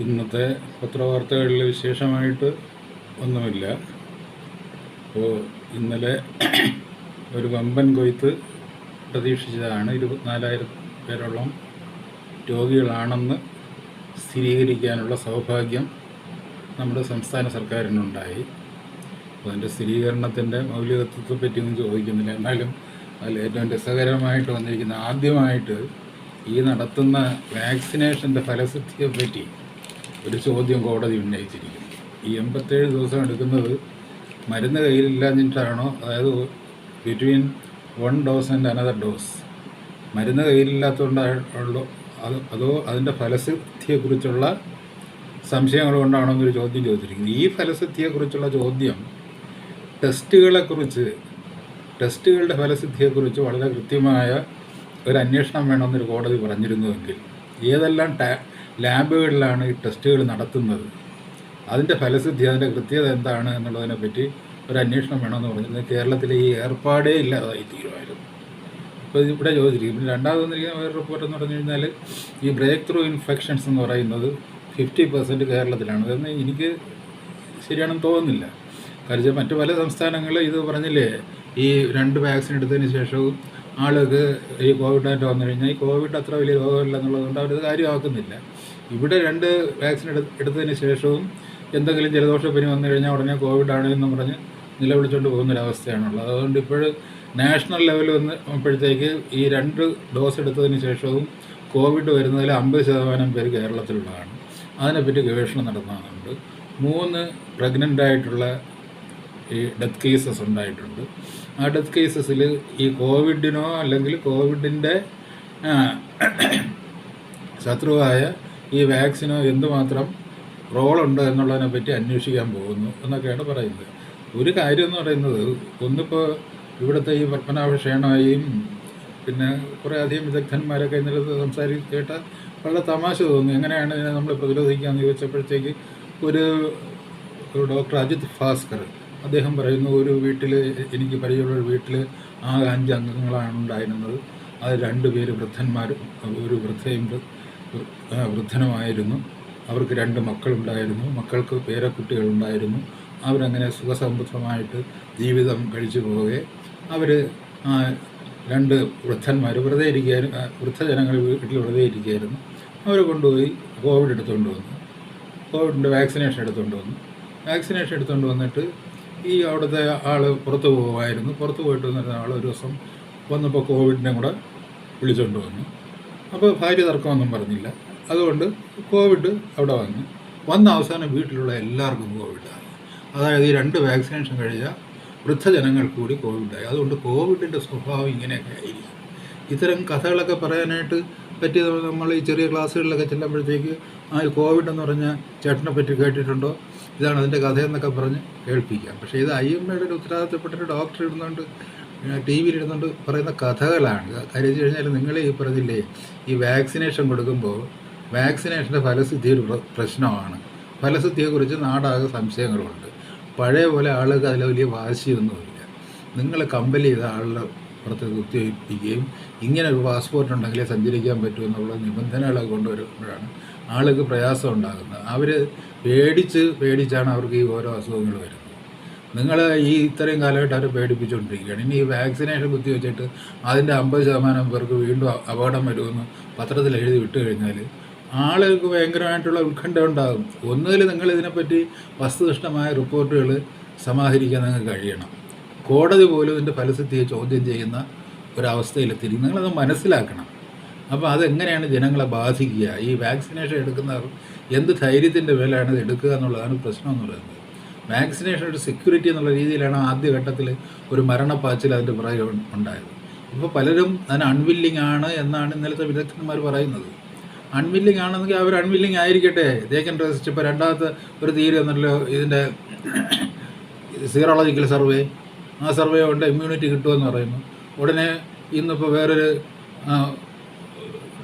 ഇന്നത്തെ പത്രവാർത്തകളിൽ വിശേഷമായിട്ട് ഒന്നുമില്ല. അപ്പോൾ ഇന്നലെ ഒരു വമ്പൻ കൊയ്ത്ത് പ്രതീക്ഷിച്ചതാണ്. 24,000 പേരോളം രോഗികളാണെന്ന് സ്ഥിരീകരിക്കാനുള്ള സൗഭാഗ്യം നമ്മുടെ സംസ്ഥാന സർക്കാരിനുണ്ടായി. അപ്പോൾ അതിൻ്റെ സ്ഥിരീകരണത്തിൻ്റെ മൗലികത്വത്തെ പറ്റിയൊന്നും ചോദിക്കുന്നില്ല. എന്നാലും അതിൽ ഏറ്റവും രസകരമായിട്ട് വന്നിരിക്കുന്ന ആദ്യമായിട്ട് ഈ നടത്തുന്ന വാക്സിനേഷൻ്റെ ഫലസിദ്ധിയെപ്പറ്റി ഒരു ചോദ്യം കോടതി ഉന്നയിച്ചിരിക്കുന്നു. ഈ 87 ദിവസം എടുക്കുന്നത് മരുന്ന് കയ്യിലില്ലാഞ്ഞിട്ടാണോ, അതായത് between 1 dose and another dose മരുന്ന് കയ്യിലില്ലാത്തതുകൊണ്ടാണോ, അതോ അതിൻ്റെ ഫലസിദ്ധിയെക്കുറിച്ചുള്ള സംശയങ്ങൾ കൊണ്ടാണോ എന്നൊരു ചോദ്യം ചോദിച്ചിരിക്കുന്നത്. ഈ ഫലസിദ്ധിയെക്കുറിച്ചുള്ള ചോദ്യം ടെസ്റ്റുകളുടെ ഫലസിദ്ധിയെക്കുറിച്ച് വളരെ കൃത്യമായ ഒരു അന്വേഷണം വേണമെന്നൊരു കോടതി പറഞ്ഞിരുന്നുവെങ്കിൽ ഏതെല്ലാം ലാബുകളിലാണ് ഈ ടെസ്റ്റുകൾ നടത്തുന്നത്, അതിൻ്റെ ഫലസിദ്ധി, അതിൻ്റെ കൃത്യത എന്താണ് എന്നുള്ളതിനെപ്പറ്റി ഒരു അന്വേഷണം വേണമെന്ന് പറഞ്ഞിരുന്നത് കേരളത്തിലെ ഈ ഏർപ്പാടേ ഇല്ലാതായി തീരുമായിരുന്നു. ഇപ്പോൾ ഇവിടെ ചോദിച്ചിരിക്കും. പിന്നെ രണ്ടാമത് വന്നിരിക്കുന്ന വേറെ റിപ്പോർട്ട് എന്ന് പറഞ്ഞു കഴിഞ്ഞാൽ ഈ ബ്രേക്ക് ത്രൂ ഇൻഫെക്ഷൻസ് എന്ന് പറയുന്നത് 50% കേരളത്തിലാണ്. അതൊന്നും എനിക്ക് ശരിയാണെന്ന് തോന്നുന്നില്ല. കാരണം മറ്റു പല സംസ്ഥാനങ്ങളും ഇത് പറഞ്ഞില്ലേ, ഈ 2 വാക്സിൻ എടുത്തതിന് ശേഷവും ആളുകൾക്ക് ഈ കോവിഡായിട്ട് വന്നു കഴിഞ്ഞാൽ ഈ കോവിഡ് അത്ര വലിയ രോഗമില്ല എന്നുള്ളതുകൊണ്ട് അവരത് കാര്യമാക്കുന്നില്ല. ഇവിടെ 2 വാക്സിൻ എടുത്തതിന് ശേഷവും എന്തെങ്കിലും ജലദോഷപ്പനി വന്നു കഴിഞ്ഞാൽ ഉടനെ കോവിഡാണ് എന്ന് പറഞ്ഞ് നിലവിളിച്ചുകൊണ്ട് പോകുന്നൊരവസ്ഥയാണുള്ളത്. അതുകൊണ്ട് ഇപ്പോൾ നാഷണൽ ലെവലിൽ വന്നപ്പോഴത്തേക്ക് ഈ 2 ഡോസ് എടുത്തതിന് ശേഷവും കോവിഡ് വരുന്നതിൽ 50% പേര് കേരളത്തിലുള്ളതാണ്. അതിനെപ്പറ്റി ഗവേഷണം നടത്തുന്നുണ്ട്. 3 പ്രഗ്നൻ്റ് ആയിട്ടുള്ള ഈ ഡെത്ത് കേസസ് ഉണ്ടായിട്ടുണ്ട്. ആ ഡെത്ത് കേസസിൽ ഈ കോവിഡിനോ അല്ലെങ്കിൽ കോവിഡിൻ്റെ ശത്രുവായ ഈ വാക്സിനോ എന്തുമാത്രം റോളുണ്ട് എന്നുള്ളതിനെ പറ്റി അന്വേഷിക്കാൻ പോകുന്നു എന്നൊക്കെയാണ് പറയുന്നത്. ഒരു കാര്യം എന്ന് പറയുന്നത്, ഒന്നിപ്പോൾ ഇവിടുത്തെ ഈ പത്മനാഭ ഷേണായും പിന്നെ കുറേ അധികം വിദഗ്ധന്മാരൊക്കെ ഇന്നലെ കേട്ട വളരെ തമാശ തോന്നുന്നു. എങ്ങനെയാണ് ഇതിനെ നമ്മൾ പ്രതിരോധിക്കാമെന്ന് ചോദിച്ചപ്പോഴത്തേക്ക് ഒരു ഡോക്ടർ അജിത് ഭാസ്കർ അദ്ദേഹം പറയുന്നു, ഒരു വീട്ടിൽ, എനിക്ക് പരിചയമുള്ള വീട്ടിൽ ആകെ 5 അംഗങ്ങളാണ് ഉണ്ടായിരുന്നത്. അത് 2 പേര് വൃദ്ധന്മാരും ഒരു വൃദ്ധനുമായിരുന്നു. അവർക്ക് 2 മക്കളുണ്ടായിരുന്നു. മക്കൾക്ക് പേരക്കുട്ടികളുണ്ടായിരുന്നു. അവരങ്ങനെ സുഖസമൃദ്ധമായിട്ട് ജീവിതം കഴിച്ചു പോകെ അവർ 2 വൃദ്ധന്മാർ വൃദ്ധജനങ്ങൾ വീട്ടിൽ വെറുതെ ഇരിക്കുകയായിരുന്നു. അവർ കൊണ്ടുപോയി കോവിഡ് എടുത്തുകൊണ്ട് വന്നു. കോവിഡിൻ്റെ വാക്സിനേഷൻ എടുത്തുകൊണ്ട് വന്നിട്ട് ഈ അവിടുത്തെ ആൾ പുറത്ത് പോകുമായിരുന്നു. പുറത്ത് പോയിട്ട് വന്നിരുന്ന ആൾ ഒരു ദിവസം വന്നപ്പോൾ കോവിഡിനെ കൂടെ വിളിച്ചുകൊണ്ട് വന്നു. അപ്പോൾ ഭാര്യ തർക്കമൊന്നും പറഞ്ഞില്ല. അതുകൊണ്ട് കോവിഡ് അവിടെ വന്ന അവസാനം വീട്ടിലുള്ള എല്ലാവർക്കും കോവിഡായി. അതായത് ഈ 2 വാക്സിനേഷൻ കഴിഞ്ഞ വൃദ്ധജനങ്ങൾക്ക് കൂടി കോവിഡായി. അതുകൊണ്ട് കോവിഡിൻ്റെ സ്വഭാവം ഇങ്ങനെയൊക്കെ ആയിരിക്കും. ഇത്തരം കഥകളൊക്കെ പറയാനായിട്ട് പറ്റിയത് നമ്മൾ ഈ ചെറിയ ക്ലാസ്സുകളിലൊക്കെ ചെല്ലുമ്പോഴത്തേക്ക് കോവിഡ് എന്ന് പറഞ്ഞ ചേട്ടനെ പറ്റി കേട്ടിട്ടുണ്ടോ, ഇതാണ് അതിൻ്റെ കഥയെന്നൊക്കെ പറഞ്ഞ് കേൾപ്പിക്കാം. പക്ഷേ ഇത് IMAയുടെ ഒരു ഉത്തരവാദിത്തപ്പെട്ടൊരു ഡോക്ടർ ഇരുന്നുകൊണ്ട് TV ഇരുന്നുകൊണ്ട് പറയുന്ന കഥകളാണ്. കാര്യം വെച്ച് കഴിഞ്ഞാൽ നിങ്ങൾ ഈ പറഞ്ഞില്ലേ, ഈ വാക്സിനേഷൻ കൊടുക്കുമ്പോൾ വാക്സിനേഷൻ്റെ ഫലസിദ്ധി ഒരു പ്രശ്നമാണ്. ഫലസിദ്ധിയെക്കുറിച്ച് നാടാകെ സംശയങ്ങളുണ്ട്. പഴയ പോലെ ആളുകൾക്ക് അതിൽ വലിയ വാശിയൊന്നുമില്ല. നിങ്ങൾ കമ്പൽ ചെയ്ത ആളുടെ പുറത്ത് കുത്തിവയ്പ്പിക്കുകയും ഇങ്ങനെ ഒരു പാസ്പോർട്ട് ഉണ്ടെങ്കിലേ സഞ്ചരിക്കാൻ പറ്റൂ എന്നുള്ള നിബന്ധനകളൊക്കെ കൊണ്ടുവരുമ്പോഴാണ് ആൾക്ക് പ്രയാസം ഉണ്ടാകുന്നത്. അവർ പേടിച്ചാണ് അവർക്ക് ഈ ഓരോ അസുഖങ്ങൾ വരുന്നത്. നിങ്ങൾ ഈ ഇത്രയും കാലമായിട്ട് അവർ പേടിപ്പിച്ചുകൊണ്ടിരിക്കുകയാണ്. ഇനി ഈ വാക്സിനേഷൻ കുത്തിവെച്ചിട്ട് അതിൻ്റെ 50% പേർക്ക് വീണ്ടും അപകടം വരുമെന്ന് പത്രത്തിൽ എഴുതി വിട്ട് കഴിഞ്ഞാൽ ആളുകൾക്ക് ഭയങ്കരമായിട്ടുള്ള ഉത്കണ്ഠ ഉണ്ടാകും. ഒന്നുകിൽ നിങ്ങൾ ഇതിനെപ്പറ്റി വസ്തുനിഷ്ഠമായ റിപ്പോർട്ടുകൾ സമാഹരിക്കാൻ നിങ്ങൾക്ക് കഴിയണം. കോടതി പോലും ഇതിൻ്റെ ഫലസിദ്ധിയെ ചോദ്യം ചെയ്യുന്ന ഒരവസ്ഥയിലെത്തിയിരിക്കും. നിങ്ങളത് മനസ്സിലാക്കണം. അപ്പോൾ അതെങ്ങനെയാണ് ജനങ്ങളെ ബാധിക്കുക? ഈ വാക്സിനേഷൻ എടുക്കുന്നവർ എന്ത് ധൈര്യത്തിൻ്റെ മേലാണ് ഇത് എടുക്കുക എന്നുള്ളതാണ് പ്രശ്നം എന്ന് പറയുന്നത്. വാക്സിനേഷൻ ഒരു സെക്യൂരിറ്റി എന്നുള്ള രീതിയിലാണ് ആദ്യഘട്ടത്തിൽ ഒരു മരണപ്പാച്ചിൽ അതിൻ്റെ പുറകെ ഉണ്ടായത്. ഇപ്പോൾ പലരും അതിന് അൺവില്ലിങ് ആണ് എന്നാണ് ഇന്നലത്തെ വിദഗ്ധന്മാർ പറയുന്നത്. അൺവില്ലിങ് ആണെന്നെങ്കിൽ അവർ അൺവില്ലിങ് ആയിരിക്കട്ടെ, ദേ ക്യാൻ റെസിസ്റ്റ്. ഇപ്പോൾ രണ്ടാമത്തെ ഒരു തീയതി വന്നല്ലോ ഇതിൻ്റെ സീറോളജിക്കൽ സർവേ. ആ സർവേ കൊണ്ട് ഇമ്മ്യൂണിറ്റി കിട്ടുമെന്ന് പറയുന്നു. ഉടനെ ഇന്നിപ്പോൾ വേറൊരു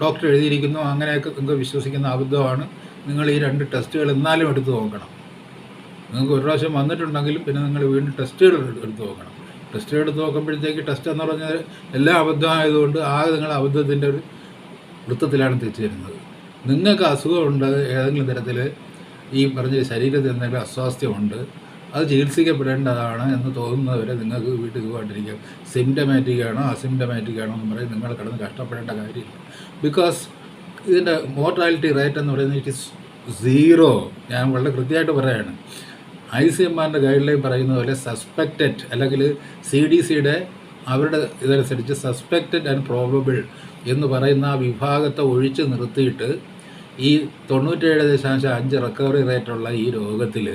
ഡോക്ടർ എഴുതിയിരിക്കുന്നു, അങ്ങനെയൊക്കെ നിങ്ങൾക്ക് വിശ്വസിക്കുന്ന അബദ്ധമാണ്. നിങ്ങൾ ഈ 2 ടെസ്റ്റുകൾ എന്നാലും എടുത്ത് നോക്കണം. നിങ്ങൾക്ക് ഒരു പ്രാവശ്യം വന്നിട്ടുണ്ടെങ്കിലും പിന്നെ നിങ്ങൾ വീണ്ടും ടെസ്റ്റുകൾ എടുത്ത് നോക്കണം. ടെസ്റ്റുകൾ എടുത്ത് നോക്കുമ്പോഴത്തേക്ക് ടെസ്റ്റ് എന്ന് പറഞ്ഞാൽ എല്ലാം അബദ്ധമായതുകൊണ്ട് ആകെ നിങ്ങൾ അബദ്ധത്തിൻ്റെ ഒരു വൃത്തത്തിലാണ് തിരിച്ചു വരുന്നത്. നിങ്ങൾക്ക് അസുഖമുണ്ട്, ഏതെങ്കിലും തരത്തിൽ ഈ പറഞ്ഞ ശരീരത്തിൽ എന്തെങ്കിലും അസ്വാസ്ഥ്യമുണ്ട്, അത് ചികിത്സിക്കപ്പെടേണ്ടതാണ് എന്ന് തോന്നുന്നവരെ നിങ്ങൾക്ക് വീട്ടിൽ സുഖമായിട്ടിരിക്കാം. സിംറ്റമാറ്റിക് ആണോ അസിംറ്റമാറ്റിക് ആണോ എന്ന് പറയും നിങ്ങൾ കിടന്ന് കഷ്ടപ്പെടേണ്ട കാര്യമില്ല. ബിക്കോസ് ഇതിൻ്റെ മോർട്ടാലിറ്റി റേറ്റ് എന്ന് പറയുന്നത് ഇറ്റ് ഇസ് സീറോ. ഞാൻ വളരെ കൃത്യമായിട്ട് പറയുകയാണ്. ICMRൻ്റെ ഗൈഡ് ലൈൻ പറയുന്ന പോലെ സസ്പെക്റ്റഡ് അല്ലെങ്കിൽ CDCയുടെ അവരുടെ ഇതനുസരിച്ച് സസ്പെക്റ്റഡ് ആൻഡ് പ്രോബബിൾ എന്ന് പറയുന്ന ആ വിഭാഗത്തെ ഒഴിച്ച് നിർത്തിയിട്ട് ഈ 97.5 റിക്കവറി റേറ്റുള്ള ഈ രോഗത്തിൽ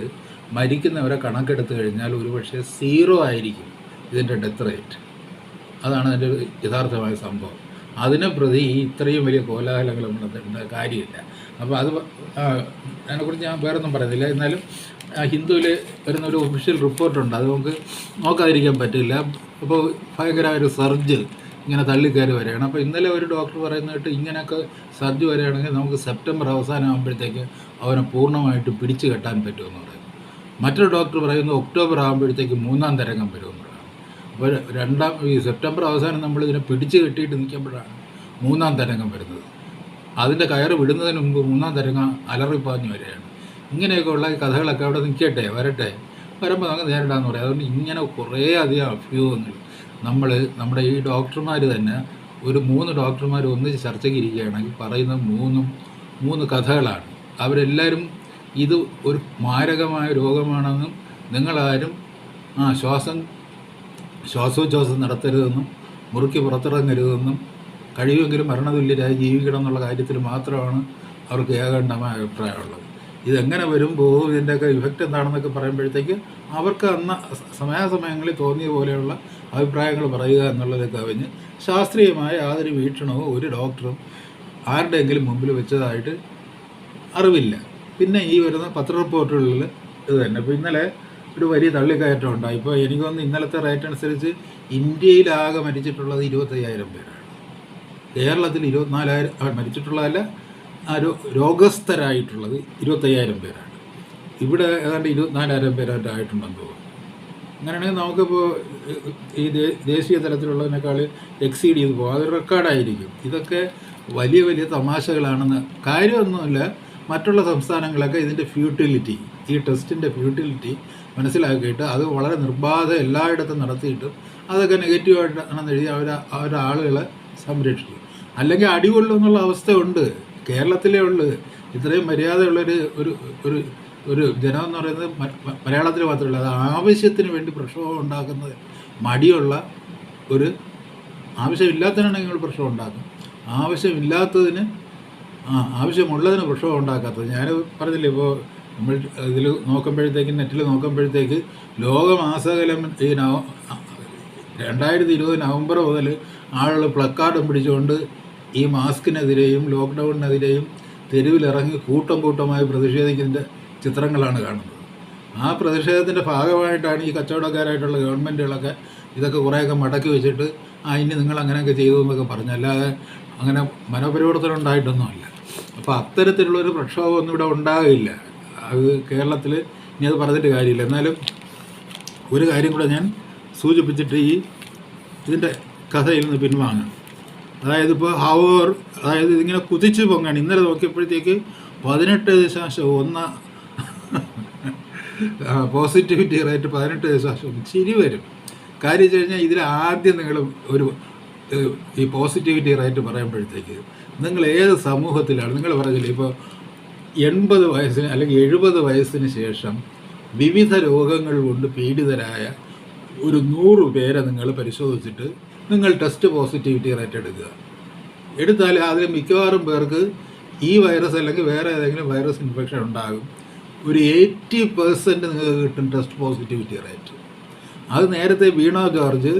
മരിക്കുന്നവരെ കണക്കെടുത്ത് കഴിഞ്ഞാൽ ഒരുപക്ഷെ 0 ആയിരിക്കും ഇതിൻ്റെ ഡെത്ത് റേറ്റ്. അതാണ് അതിൻ്റെ യഥാർത്ഥമായ സംഭവം. അതിനെ പ്രതി ഈ ഇത്രയും വലിയ കോലാഹലങ്ങൾ നമ്മുടെ കാര്യമില്ല. അപ്പോൾ അത് അതിനെക്കുറിച്ച് ഞാൻ വേറൊന്നും പറയുന്നില്ല. എന്നാലും ഹിന്ദുവിൽ വരുന്ന ഒരു ഒഫീഷ്യൽ റിപ്പോർട്ടുണ്ട്, അത് നമുക്ക് നോക്കാതിരിക്കാൻ പറ്റില്ല. അപ്പോൾ ഭയങ്കരമായൊരു സർജ് ഇങ്ങനെ തള്ളിക്കയറി വരികയാണ്. അപ്പോൾ ഇന്നലെ ഒരു ഡോക്ടർ പറയുന്നതായിട്ട് ഇങ്ങനെയൊക്കെ സർജ് വരികയാണെങ്കിൽ നമുക്ക് സെപ്റ്റംബർ അവസാനം ആകുമ്പോഴത്തേക്ക് അവനെ പൂർണ്ണമായിട്ട് പിടിച്ചു കെട്ടാൻ പറ്റുമെന്ന് പറയുന്നു. മറ്റൊരു ഡോക്ടർ പറയുന്നു ഒക്ടോബർ ആകുമ്പോഴത്തേക്ക് 3ാം തരംഗം വരുമെന്ന് പറയുന്നു. അപ്പോൾ ഈ സെപ്റ്റംബർ അവസാനം നമ്മളിതിനെ പിടിച്ച് കെട്ടിയിട്ട് നിൽക്കുമ്പോഴാണ് 3ാം തരംഗം വരുന്നത്. അതിൻ്റെ കയറ് വിടുന്നതിന് മുമ്പ് 3ാം തരംഗം അലറിപ്പാഞ്ഞ് വരികയാണ്. ഇങ്ങനെയൊക്കെയുള്ള കഥകളൊക്കെ അവിടെ നിൽക്കട്ടെ, വരട്ടെ, വരുമ്പോൾ നമുക്ക് നേരിടാമെന്ന് പറയാം. അതുകൊണ്ട് ഇങ്ങനെ കുറേ അധികം അഭ്യൂഹങ്ങൾ നമ്മുടെ ഈ ഡോക്ടർമാർ തന്നെ ഒരു 3 ഡോക്ടർമാർ ഒന്നിച്ച് ചർച്ചയ്ക്ക് ഇരിക്കുകയാണെങ്കിൽ പറയുന്നത് 3 കഥകളാണ്. അവരെല്ലാവരും ഇത് ഒരു മാരകമായ രോഗമാണെന്നും നിങ്ങളാരും ശ്വാസോച്ഛ്വാസം നടത്തരുതെന്നും മുറുക്കി പുറത്തിറങ്ങരുതെന്നും കഴിയുമെങ്കിലും മരണതുല്യരായി ജീവിക്കണം എന്നുള്ള കാര്യത്തിൽ മാത്രമാണ് അവർക്ക് ഏകാണ്ടമായ അഭിപ്രായമുള്ളത്. ഇതെങ്ങനെ വരുമ്പോൾ ഇതിൻ്റെയൊക്കെ ഇഫക്റ്റ് എന്താണെന്നൊക്കെ പറയുമ്പോഴത്തേക്ക് അവർക്ക് സമയാസമയങ്ങളിൽ തോന്നിയ പോലെയുള്ള അഭിപ്രായങ്ങൾ പറയുക എന്നുള്ളത് കവിഞ്ഞ് ശാസ്ത്രീയമായ യാതൊരു വീക്ഷണവും ഒരു ഡോക്ടറും ആരുടെയെങ്കിലും മുമ്പിൽ വെച്ചതായിട്ട് അറിവില്ല. പിന്നെ ഈ വരുന്ന പത്ര റിപ്പോർട്ടുകളിൽ ഇത് തന്നെ. ഇപ്പോൾ ഇന്നലെ ഒരു വലിയ തള്ളിക്കയറ്റം ഉണ്ടായി. ഇപ്പോൾ എനിക്ക് തോന്നുന്നു ഇന്നലത്തെ റേറ്റ് അനുസരിച്ച് ഇന്ത്യയിലാകെ മരിച്ചിട്ടുള്ളത് 25,000 പേരാണ്. കേരളത്തിൽ 24,000 മരിച്ചിട്ടുള്ളതല്ല, രോഗസ്ഥരായിട്ടുള്ളത് 25,000 പേരാണ്. ഇവിടെ ഏതാണ്ട് 24,000 പേരായിട്ടായിട്ടുണ്ടെന്ന് തോന്നുന്നു. അങ്ങനെയാണെങ്കിൽ നമുക്കിപ്പോൾ ഈ ദേശീയ തലത്തിലുള്ളതിനേക്കാൾ എക്സീഡ് ചെയ്ത് പോകും. അതൊരു റെക്കോർഡായിരിക്കും. ഇതൊക്കെ വലിയ വലിയ തമാശകളാണെന്ന് കാര്യമൊന്നുമില്ല. മറ്റുള്ള സംസ്ഥാനങ്ങളൊക്കെ ഇതിൻ്റെ ഫ്യൂട്ടിലിറ്റി, ഈ ടെസ്റ്റിൻ്റെ ഫ്യൂട്ടിലിറ്റി മനസ്സിലാക്കിയിട്ട് അത് വളരെ നിർബാധം എല്ലായിടത്തും നടത്തിയിട്ടും അതൊക്കെ നെഗറ്റീവായിട്ടാണെന്ന് എഴുതി അവരുടെ ആളുകളെ സംരക്ഷിക്കും. അല്ലെങ്കിൽ അടികൊള്ളും എന്നുള്ള അവസ്ഥയുണ്ട്. കേരളത്തിലേ ഉള്ളു ഇത്രയും മര്യാദയുള്ളൊരു ഒരു ഒരു ഒരു ജനം എന്ന് പറയുന്നത് മലയാളത്തിൽ മാത്രമല്ല, അത് ആവശ്യത്തിന് വേണ്ടി പ്രക്ഷോഭം ഉണ്ടാക്കുന്നത് മടിയുള്ള ഒരു ആവശ്യമില്ലാത്തതിനാണെങ്കിൽ നിങ്ങൾ പ്രക്ഷോഭം ഉണ്ടാക്കും, ആവശ്യമില്ലാത്തതിന് ആവശ്യമുള്ളതിന് പ്രക്ഷോഭം ഉണ്ടാക്കാത്തത്. ഞാൻ പറഞ്ഞില്ലേ, ഇപ്പോൾ നമ്മൾ ഇതിൽ നോക്കുമ്പോഴത്തേക്ക് നെറ്റിൽ നോക്കുമ്പോഴത്തേക്ക് ലോകമാസകലം ഈ 2020 നവംബർ മുതൽ ആളുകൾ പ്ലക്കാർഡും പിടിച്ചുകൊണ്ട് ഈ മാസ്കിനെതിരെയും ലോക്ക്ഡൗണിനെതിരെയും തെരുവിലിറങ്ങി കൂട്ടമായി പ്രതിഷേധിക്കുന്നതിൻ്റെ ചിത്രങ്ങളാണ് കാണുന്നത്. ആ പ്രതിഷേധത്തിൻ്റെ ഭാഗമായിട്ടാണ് ഈ കച്ചവടക്കാരായിട്ടുള്ള ഗവൺമെൻറ്റുകളൊക്കെ ഇതൊക്കെ കുറേയൊക്കെ മടക്കി വെച്ചിട്ട് ഇനി നിങ്ങൾ അങ്ങനെയൊക്കെ ചെയ്തു എന്നൊക്കെ പറഞ്ഞു. അല്ലാതെ അങ്ങനെ മനോപരിവർത്തനം ഉണ്ടായിട്ടൊന്നുമല്ല. അപ്പോൾ അത്തരത്തിലുള്ളൊരു പ്രക്ഷോഭമൊന്നും ഇവിടെ ഉണ്ടാകില്ല. അത് കേരളത്തിൽ ഇനി അത് പറഞ്ഞിട്ട് കാര്യമില്ല. എന്നാലും ഒരു കാര്യം കൂടെ ഞാൻ സൂചിപ്പിച്ചിട്ട് ഇതിൻ്റെ കഥയിൽ നിന്ന് പിൻവാങ്ങാം. അതായത് ഇപ്പോൾ അതായത് ഇതിങ്ങനെ കുതിച്ച് പൊങ്ങാണ്. ഇന്നലെ നോക്കിയപ്പോഴത്തേക്ക് 18.1 പോസിറ്റിവിറ്റി റേറ്റ്, 18%. ചിരി വരും. കാര്യം വെച്ച് കഴിഞ്ഞാൽ ഇതിൽ ആദ്യം നിങ്ങൾ ഈ പോസിറ്റിവിറ്റി റേറ്റ് പറയുമ്പോഴത്തേക്ക് നിങ്ങൾ ഏത് സമൂഹത്തിലാണ്? നിങ്ങൾ പറഞ്ഞില്ലേ, ഇപ്പോൾ 80 വയസ്സിന് അല്ലെങ്കിൽ 70 വയസ്സിന് ശേഷം വിവിധ രോഗങ്ങൾ കൊണ്ട് പീഡിതരായ ഒരു 100 പേരെ നിങ്ങൾ പരിശോധിച്ചിട്ട് നിങ്ങൾ ടെസ്റ്റ് പോസിറ്റിവിറ്റി റേറ്റ് എടുത്താൽ അതിൽ മിക്കവാറും പേർക്ക് ഈ വൈറസ് അല്ലെങ്കിൽ വേറെ ഏതെങ്കിലും വൈറസ് ഇൻഫെക്ഷൻ ഉണ്ടാകും. ഒരു 80% നിങ്ങൾക്ക് കിട്ടും ടെസ്റ്റ് പോസിറ്റിവിറ്റി റേറ്റ്. അത് നേരത്തെ വീണ ജോർജ്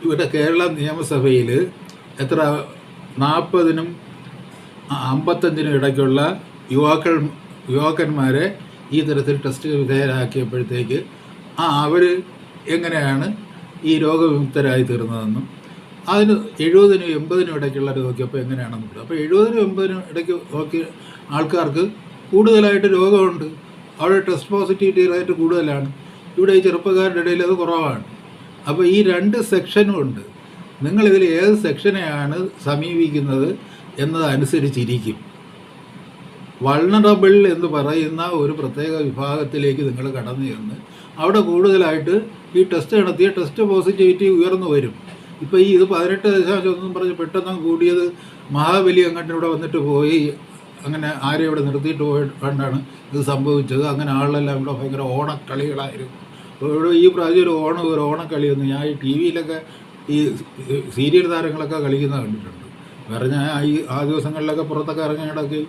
ഇവിടെ കേരള നിയമസഭയിൽ 40-നും 55-നും ഇടയ്ക്കുള്ള യുവാക്കന്മാരെ ഈ തരത്തിൽ ടെസ്റ്റ് വിധേയരാക്കിയപ്പോഴത്തേക്ക് അവർ എങ്ങനെയാണ് ഈ രോഗവിമുക്തരായി തീർന്നതെന്നും അതിന് 70-നും 80-നും ഇടയ്ക്കുള്ള നോക്കിയപ്പോൾ എങ്ങനെയാണെന്ന് പറയും. അപ്പോൾ 70-നും 80-നും ഇടയ്ക്ക് നോക്കിയ ആൾക്കാർക്ക് കൂടുതലായിട്ട് രോഗമുണ്ട്, അവിടെ ടെസ്റ്റ് പോസിറ്റിവിറ്റി റേറ്റ് കൂടുതലാണ്. ഇവിടെ ഈ ചെറുപ്പക്കാരുടെ ഇടയിൽ അത് കുറവാണ്. അപ്പോൾ ഈ 2 സെക്ഷനും ഉണ്ട്. നിങ്ങളിതിൽ ഏത് സെക്ഷനെയാണ് സമീപിക്കുന്നത് എന്നതനുസരിച്ചിരിക്കും. വൾണറബിൾ എന്ന് പറയുന്ന ഒരു പ്രത്യേക വിഭാഗത്തിലേക്ക് നിങ്ങൾ കടന്നു ചെന്ന് അവിടെ കൂടുതലായിട്ട് ഈ ടെസ്റ്റ് നടത്തിയ ടെസ്റ്റ് പോസിറ്റിവിറ്റി ഉയർന്നു വരും. ഇപ്പോൾ ഇത് 18.1 പറഞ്ഞ് പെട്ടെന്ന് കൂടിയത് മഹാബലി അങ്ങോട്ട് ഇവിടെ വന്നിട്ട് പോയി, അങ്ങനെ ആരെയും ഇവിടെ നിർത്തിയിട്ട് കൊണ്ടാണ് ഇത് സംഭവിച്ചത്. അങ്ങനെ ആളെല്ലാം ഇവിടെ ഭയങ്കര ഓണക്കളികളായിരുന്നു. ഇവിടെ ഈ പ്രാവശ്യം ഒരു ഓണക്കളിയൊന്നും ഞാൻ ഈ ടി വിയിലൊക്കെ ഈ സീരിയൽ താരങ്ങളൊക്കെ കളിക്കുന്നത് കണ്ടിട്ടുണ്ട്. വേറെ ഞാൻ ആ ദിവസങ്ങളിലൊക്കെ പുറത്തൊക്കെ ഇറങ്ങി കിടക്കി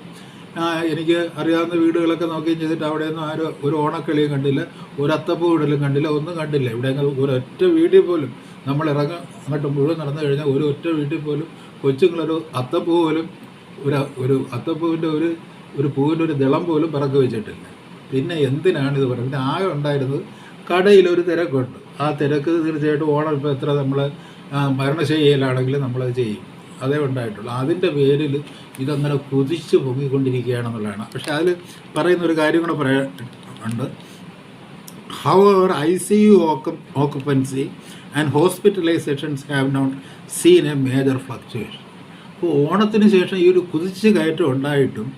എനിക്ക് അറിയാവുന്ന വീടുകളൊക്കെ നോക്കുകയും ചെയ്തിട്ട് അവിടെയൊന്നും ആരും ഒരു ഓണക്കളിയും കണ്ടില്ല, ഒരു അത്തപ്പൂ ഇടലും കണ്ടില്ല, ഒന്നും കണ്ടില്ല. ഇവിടെ ഒരൊറ്റ വീട്ടിൽ പോലും നമ്മൾ അങ്ങോട്ട് മുഴുവൻ നടന്നു കഴിഞ്ഞാൽ ഒരു ഒറ്റ വീട്ടിൽ പോലും കൊച്ചുങ്ങളൊരു അത്തപ്പൂ പോലും ഒരു അത്തപ്പൂവിൻ്റെ ഒരു പൂവിൻ്റെ ഒരു ദളം പോലും പിറക്കി വെച്ചിട്ടില്ല. പിന്നെ എന്തിനാണിത് പറയുന്നത്? ആകെ ഉണ്ടായിരുന്നത് കടയിലൊരു തിരക്കുണ്ട്. ആ തിരക്ക് തീർച്ചയായിട്ടും ഓണം ഇപ്പോൾ എത്ര നമ്മൾ മരണശൈലിയിലാണെങ്കിലും നമ്മളത് ചെയ്യും, അതേ ഉണ്ടായിട്ടുള്ളൂ. അതിൻ്റെ പേരിൽ ഇതങ്ങനെ കുതിച്ച് പൊങ്ങിക്കൊണ്ടിരിക്കുകയാണെന്നുള്ളതാണ്. പക്ഷെ അതിൽ പറയുന്ന ഒരു കാര്യം കൂടെ പറയാനുണ്ട്. However, ICU occupancy and hospitalizations have not seen a major fluctuation. അപ്പോൾ ഓണത്തിന് ശേഷം ഈ ഒരു കുതിച്ച് കയറ്റം ഉണ്ടായിട്ടും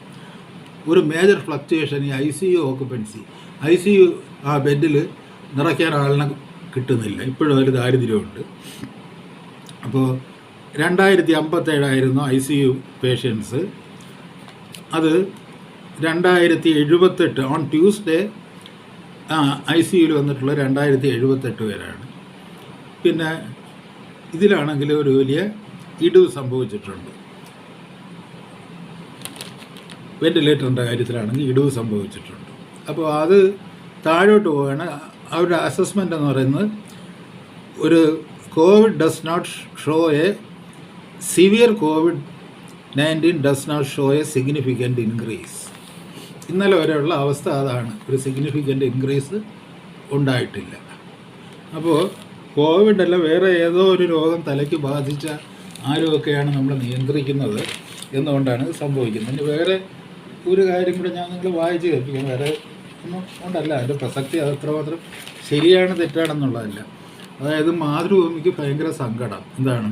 ഒരു മേജർ ഫ്ലക്ച്വേഷൻ ഈ ICU ഓക്കുപ്പൻസി, ICU ആ ബെഡിൽ നിറയ്ക്കാൻ ആളിനെ കിട്ടുന്നില്ല. ഇപ്പോഴും ഒരു ദാരിദ്ര്യമുണ്ട്. അപ്പോൾ 2057 ICU പേഷ്യൻസ്, അത് 2078 ഓൺ ട്യൂസ്ഡേ ICUയിൽ വന്നിട്ടുള്ള 2078 പേരാണ്. പിന്നെ ഇതിലാണെങ്കിൽ ഒരു വലിയ ഇടിവ് സംഭവിച്ചിട്ടുണ്ട്. വെന്റിലേറ്ററിൻ്റെ കാര്യത്തിലാണെങ്കിൽ ഇടിവ് സംഭവിച്ചിട്ടുണ്ട്. അപ്പോൾ അത് താഴോട്ട് പോവുകയാണ്. അവരുടെ അസസ്മെൻ്റ് എന്ന് പറയുന്നത് ഒരു covid does not show a severe COVID-19 does not show a significant increase. ഇന്നലെ വരെയുള്ള അവസ്ഥ അതാണ്, ഒരു സിഗ്നിഫിക്കൻ്റ് ഇൻക്രീസ് ഉണ്ടായിട്ടില്ല. അപ്പോൾ കോവിഡ് അല്ല, വേറെ ഏതോ ഒരു രോഗം തലയ്ക്ക് ബാധിച്ച ആരുമൊക്കെയാണ് നമ്മൾ നിയന്ത്രിക്കുന്നത് എന്നുകൊണ്ടാണ് ഇത് സംഭവിക്കുന്നത്. ഇനി വേറെ ഒരു കാര്യം കൂടെ ഞാൻ നിങ്ങൾ വായിച്ച് കേൾപ്പിക്കാം. വേറെ ഒന്നും കൊണ്ടല്ല, അതിൻ്റെ പ്രസക്തി അത് എത്രമാത്രം ശരിയാണ് തെറ്റാണെന്നുള്ളതല്ല. അതായത് മാതൃഭൂമിക്ക് ഭയങ്കര സങ്കടം. എന്താണ്?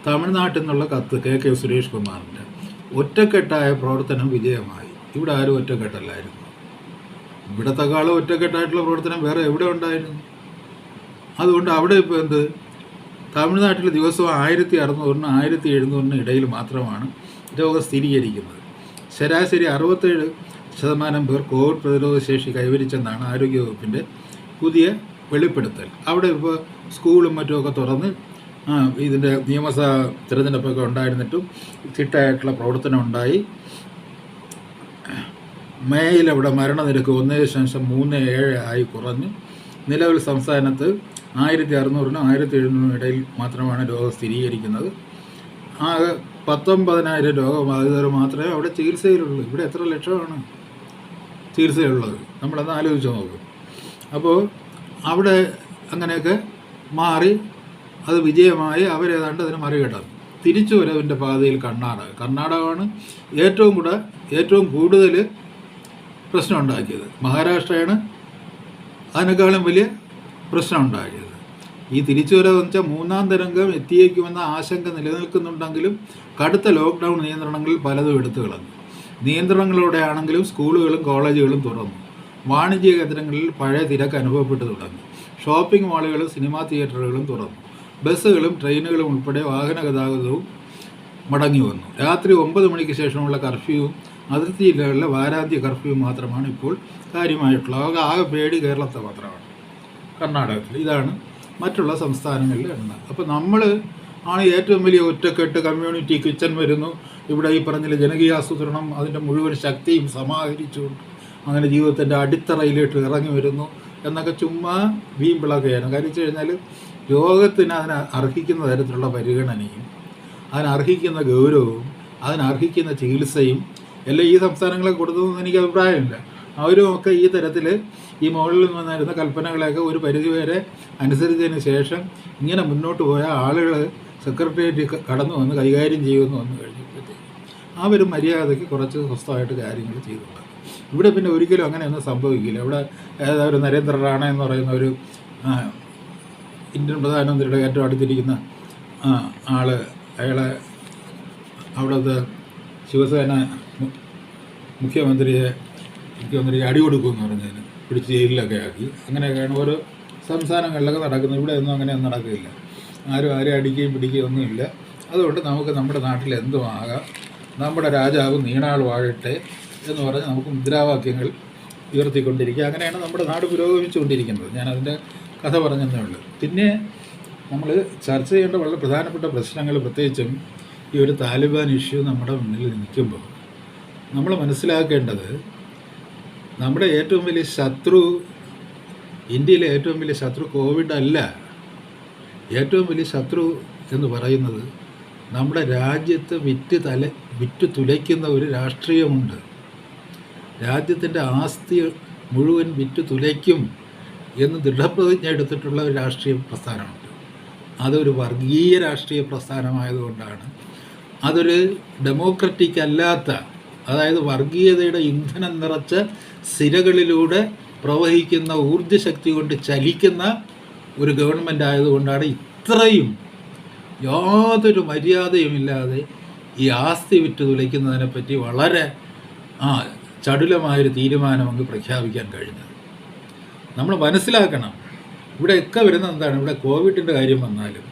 തമിഴ്നാട്ടിൽ നിന്നുള്ള കത്ത് KK സുരേഷ് കുമാറിൻ്റെ ഒറ്റക്കെട്ടായ പ്രവർത്തനം വിജയമായി. ഇവിടെ ആരും ഒറ്റക്കെട്ടല്ലായിരുന്നു. ഇവിടത്തെക്കാളും ഒറ്റക്കെട്ടായിട്ടുള്ള പ്രവർത്തനം വേറെ എവിടെ ഉണ്ടായിരുന്നു? അതുകൊണ്ട് അവിടെ ഇപ്പോൾ എന്ത്, തമിഴ്നാട്ടിൽ ദിവസവും 1600-നും 1700-നും ഇടയിൽ മാത്രമാണ് രോഗം സ്ഥിരീകരിക്കുന്നത്. ശരാശരി 67% പേർ കോവിഡ് പ്രതിരോധ ശേഷി കൈവരിച്ചെന്നാണ് ആരോഗ്യവകുപ്പിൻ്റെ പുതിയ വെളിപ്പെടുത്തൽ. അവിടെ ഇപ്പോൾ സ്കൂളും മറ്റുമൊക്കെ തുറന്ന് ഇതിൻ്റെ നിയമസഭാ തിരഞ്ഞെടുപ്പൊക്കെ ഉണ്ടായിരുന്നിട്ടും ചിട്ടയായിട്ടുള്ള പ്രവർത്തനം ഉണ്ടായി. മേയിൽ അവിടെ മരണനിരക്ക് 1.37 ആയി കുറഞ്ഞു. നിലവിൽ സംസ്ഥാനത്ത് 1600-നും 1700-നും ഇടയിൽ മാത്രമാണ് രോഗം സ്ഥിരീകരിക്കുന്നത്. ആകെ 19,000 രോഗബാധിതർ മാത്രമേ അവിടെ ചികിത്സയിലുള്ളൂ. ഇവിടെ എത്ര ലക്ഷമാണ് ചികിത്സയുള്ളത്? നമ്മളത് ആലോചിച്ച് നോക്കും. അപ്പോൾ അവിടെ അങ്ങനെയൊക്കെ മാറി അത് വിജയമായി അവരേതാണ്ട് അതിന് മറികടന്നു. തിരിച്ചുവരവിൻ്റെ പാതയിൽ കർണാടകമാണ് ഏറ്റവും കൂടുതൽ പ്രശ്നം ഉണ്ടാക്കിയത്. മഹാരാഷ്ട്രയാണ് അതിനേക്കാളും വലിയ പ്രശ്നം ഉണ്ടാക്കിയത്. ഈ തിരിച്ചുവരവെന്ന് വെച്ചാൽ മൂന്നാം തരംഗം എത്തിയേക്കുമെന്ന ആശങ്ക നിലനിൽക്കുന്നുണ്ടെങ്കിലും കടുത്ത ലോക്ക്ഡൗൺ നിയന്ത്രണങ്ങളിൽ പലതും എടുത്തു കളഞ്ഞു. നിയന്ത്രണങ്ങളോടെ ആണെങ്കിലും സ്കൂളുകളും കോളേജുകളും തുറന്നു. വാണിജ്യ കേന്ദ്രങ്ങളിൽ പഴയ തിരക്ക് അനുഭവപ്പെട്ടു തുടങ്ങി. ഷോപ്പിംഗ് മാളുകളും സിനിമാ തിയേറ്ററുകളും തുറന്നു. ബസ്സുകളും ട്രെയിനുകളും ഉൾപ്പെടെ വാഹന ഗതാഗതവും മടങ്ങി വന്നു. രാത്രി 9 മണിക്ക് ശേഷമുള്ള കർഫ്യൂവും അതിർത്തി ജില്ലകളിലെ വാരാന്ത്യ കർഫ്യൂ മാത്രമാണ് ഇപ്പോൾ കാര്യമായിട്ടുള്ളത്. ആകെ പേടി കേരളത്തെ മാത്രമാണ്, കർണാടകത്തിൽ. ഇതാണ് മറ്റുള്ള സംസ്ഥാനങ്ങളിൽ എണ്ണ. അപ്പോൾ നമ്മൾ ആണ് ഏറ്റവും വലിയ ഒറ്റക്കെട്ട്. കമ്മ്യൂണിറ്റി കിച്ചൺ വരുന്നു. ഇവിടെ ഈ പറഞ്ഞ ജനകീയാസൂത്രണം അതിൻ്റെ മുഴുവൻ ശക്തിയും സമാഹരിച്ചുകൊണ്ട് അങ്ങനെ ജീവിതത്തിൻ്റെ അടിത്തറയിലേക്ക് ഇറങ്ങി വരുന്നു എന്നൊക്കെ ചുമ്മാ വീമ്പിളക്കുകയാണ്. കാര്യം വെച്ച് കഴിഞ്ഞാൽ രോഗത്തിന് അതിന് അർഹിക്കുന്ന തരത്തിലുള്ള പരിഗണനയും അതിനർഹിക്കുന്ന ഗൗരവവും അതിനർഹിക്കുന്ന ചികിത്സയും എല്ലാം ഈ സംസ്ഥാനങ്ങളെ കൊടുത്തതെന്ന് എനിക്ക് അഭിപ്രായമില്ല. അവരുമൊക്കെ ഈ തരത്തിൽ ഈ മുകളിൽ നിന്ന് വന്നിരുന്ന കൽപ്പനകളെയൊക്കെ ഒരു പരിധിവരെ അനുസരിച്ചതിന് ശേഷം ഇങ്ങനെ മുന്നോട്ട് പോയ ആളുകൾ സെക്രട്ടേറിയറ്റ് കടന്നു വന്ന് കൈകാര്യം ചെയ്യുമെന്ന് വന്നു കഴിഞ്ഞപ്പോഴത്തേക്ക് അവർ മര്യാദയ്ക്ക് കുറച്ച് സ്വസ്ഥമായിട്ട് കാര്യങ്ങൾ ചെയ്തിട്ടുണ്ട്. ഇവിടെ പിന്നെ ഒരിക്കലും അങ്ങനെയൊന്നും സംഭവിക്കില്ല. ഇവിടെ ഒരു നരേന്ദ്ര റാണ എന്ന് പറയുന്ന ഒരു ഇന്ത്യൻ പ്രധാനമന്ത്രിയുടെ ഏറ്റവും അടുത്തിരിക്കുന്ന അയാളെ അവിടുത്തെ ശിവസേന മുഖ്യമന്ത്രിക്ക് അടി കൊടുക്കുമെന്ന് പറഞ്ഞതിന് പിടിച്ച് ജയിലിലൊക്കെ ആക്കി. അങ്ങനെയൊക്കെയാണ് ഓരോ സംസ്ഥാനങ്ങളിലൊക്കെ നടക്കുന്നത്. ഇവിടെ ഒന്നും അങ്ങനെയൊന്നും നടക്കില്ല. ആരും അടിക്കുകയും പിടിക്കുകയും ഒന്നുമില്ല. അതുകൊണ്ട് നമുക്ക് നമ്മുടെ നാട്ടിൽ എന്തും ആകാം, നമ്മുടെ രാജാവ് നീണാൾ വാഴട്ടെ എന്ന് പറഞ്ഞ് നമുക്ക് മുദ്രാവാക്യങ്ങൾ ഉയർത്തിക്കൊണ്ടിരിക്കുക. അങ്ങനെയാണ് നമ്മുടെ നാട് പുരോഗമിച്ചുകൊണ്ടിരിക്കുന്നത്. ഞാനതിൻ്റെ കഥ പറഞ്ഞതേ ഉള്ളൂ. പിന്നെ നമ്മൾ ചർച്ച ചെയ്യേണ്ട വളരെ പ്രധാനപ്പെട്ട പ്രശ്നങ്ങൾ, പ്രത്യേകിച്ചും ഈ ഒരു താലിബാൻ ഇഷ്യൂ നമ്മുടെ മുന്നിൽ നിൽക്കുമ്പോൾ നമ്മൾ മനസ്സിലാക്കേണ്ടത്, നമ്മുടെ ഏറ്റവും വലിയ ശത്രു, ഇന്ത്യയിലെ ഏറ്റവും വലിയ ശത്രു കോവിഡ് അല്ല. ഏറ്റവും വലിയ ശത്രു എന്ന് പറയുന്നത് നമ്മുടെ രാജ്യത്ത് വിറ്റ് തുലയ്ക്കുന്ന ഒരു രാഷ്ട്രീയമുണ്ട്. രാജ്യത്തിൻ്റെ ആസ്തി മുഴുവൻ വിറ്റ് തുലയ്ക്കും എന്ന് ദൃഢപ്രതിജ്ഞ എടുത്തിട്ടുള്ള ഒരു രാഷ്ട്രീയ പ്രസ്ഥാനമുണ്ട്. അതൊരു വർഗീയ രാഷ്ട്രീയ പ്രസ്ഥാനമായതുകൊണ്ടാണ്, അതൊരു ഡെമോക്രറ്റിക് അല്ലാത്ത, അതായത് വർഗീയതയുടെ ഇന്ധനം നിറച്ച സിരകളിലൂടെ പ്രവഹിക്കുന്ന ഊർജ്ജശക്തി കൊണ്ട് ചലിക്കുന്ന ഒരു ഗവൺമെൻറ് ആയതുകൊണ്ടാണ് ഇത്രയും യാതൊരു മര്യാദയുമില്ലാതെ ഈ ആസ്തി വിറ്റ് തുലയ്ക്കുന്നതിനെപ്പറ്റി വളരെ ചടുലമായൊരു തീരുമാനം അങ്ങ് പ്രഖ്യാപിക്കാൻ കഴിഞ്ഞത്. നമ്മൾ മനസ്സിലാക്കണം, ഇവിടെയൊക്കെ വരുന്നത് എന്താണ്? ഇവിടെ കോവിഡിൻ്റെ കാര്യം വന്നാലും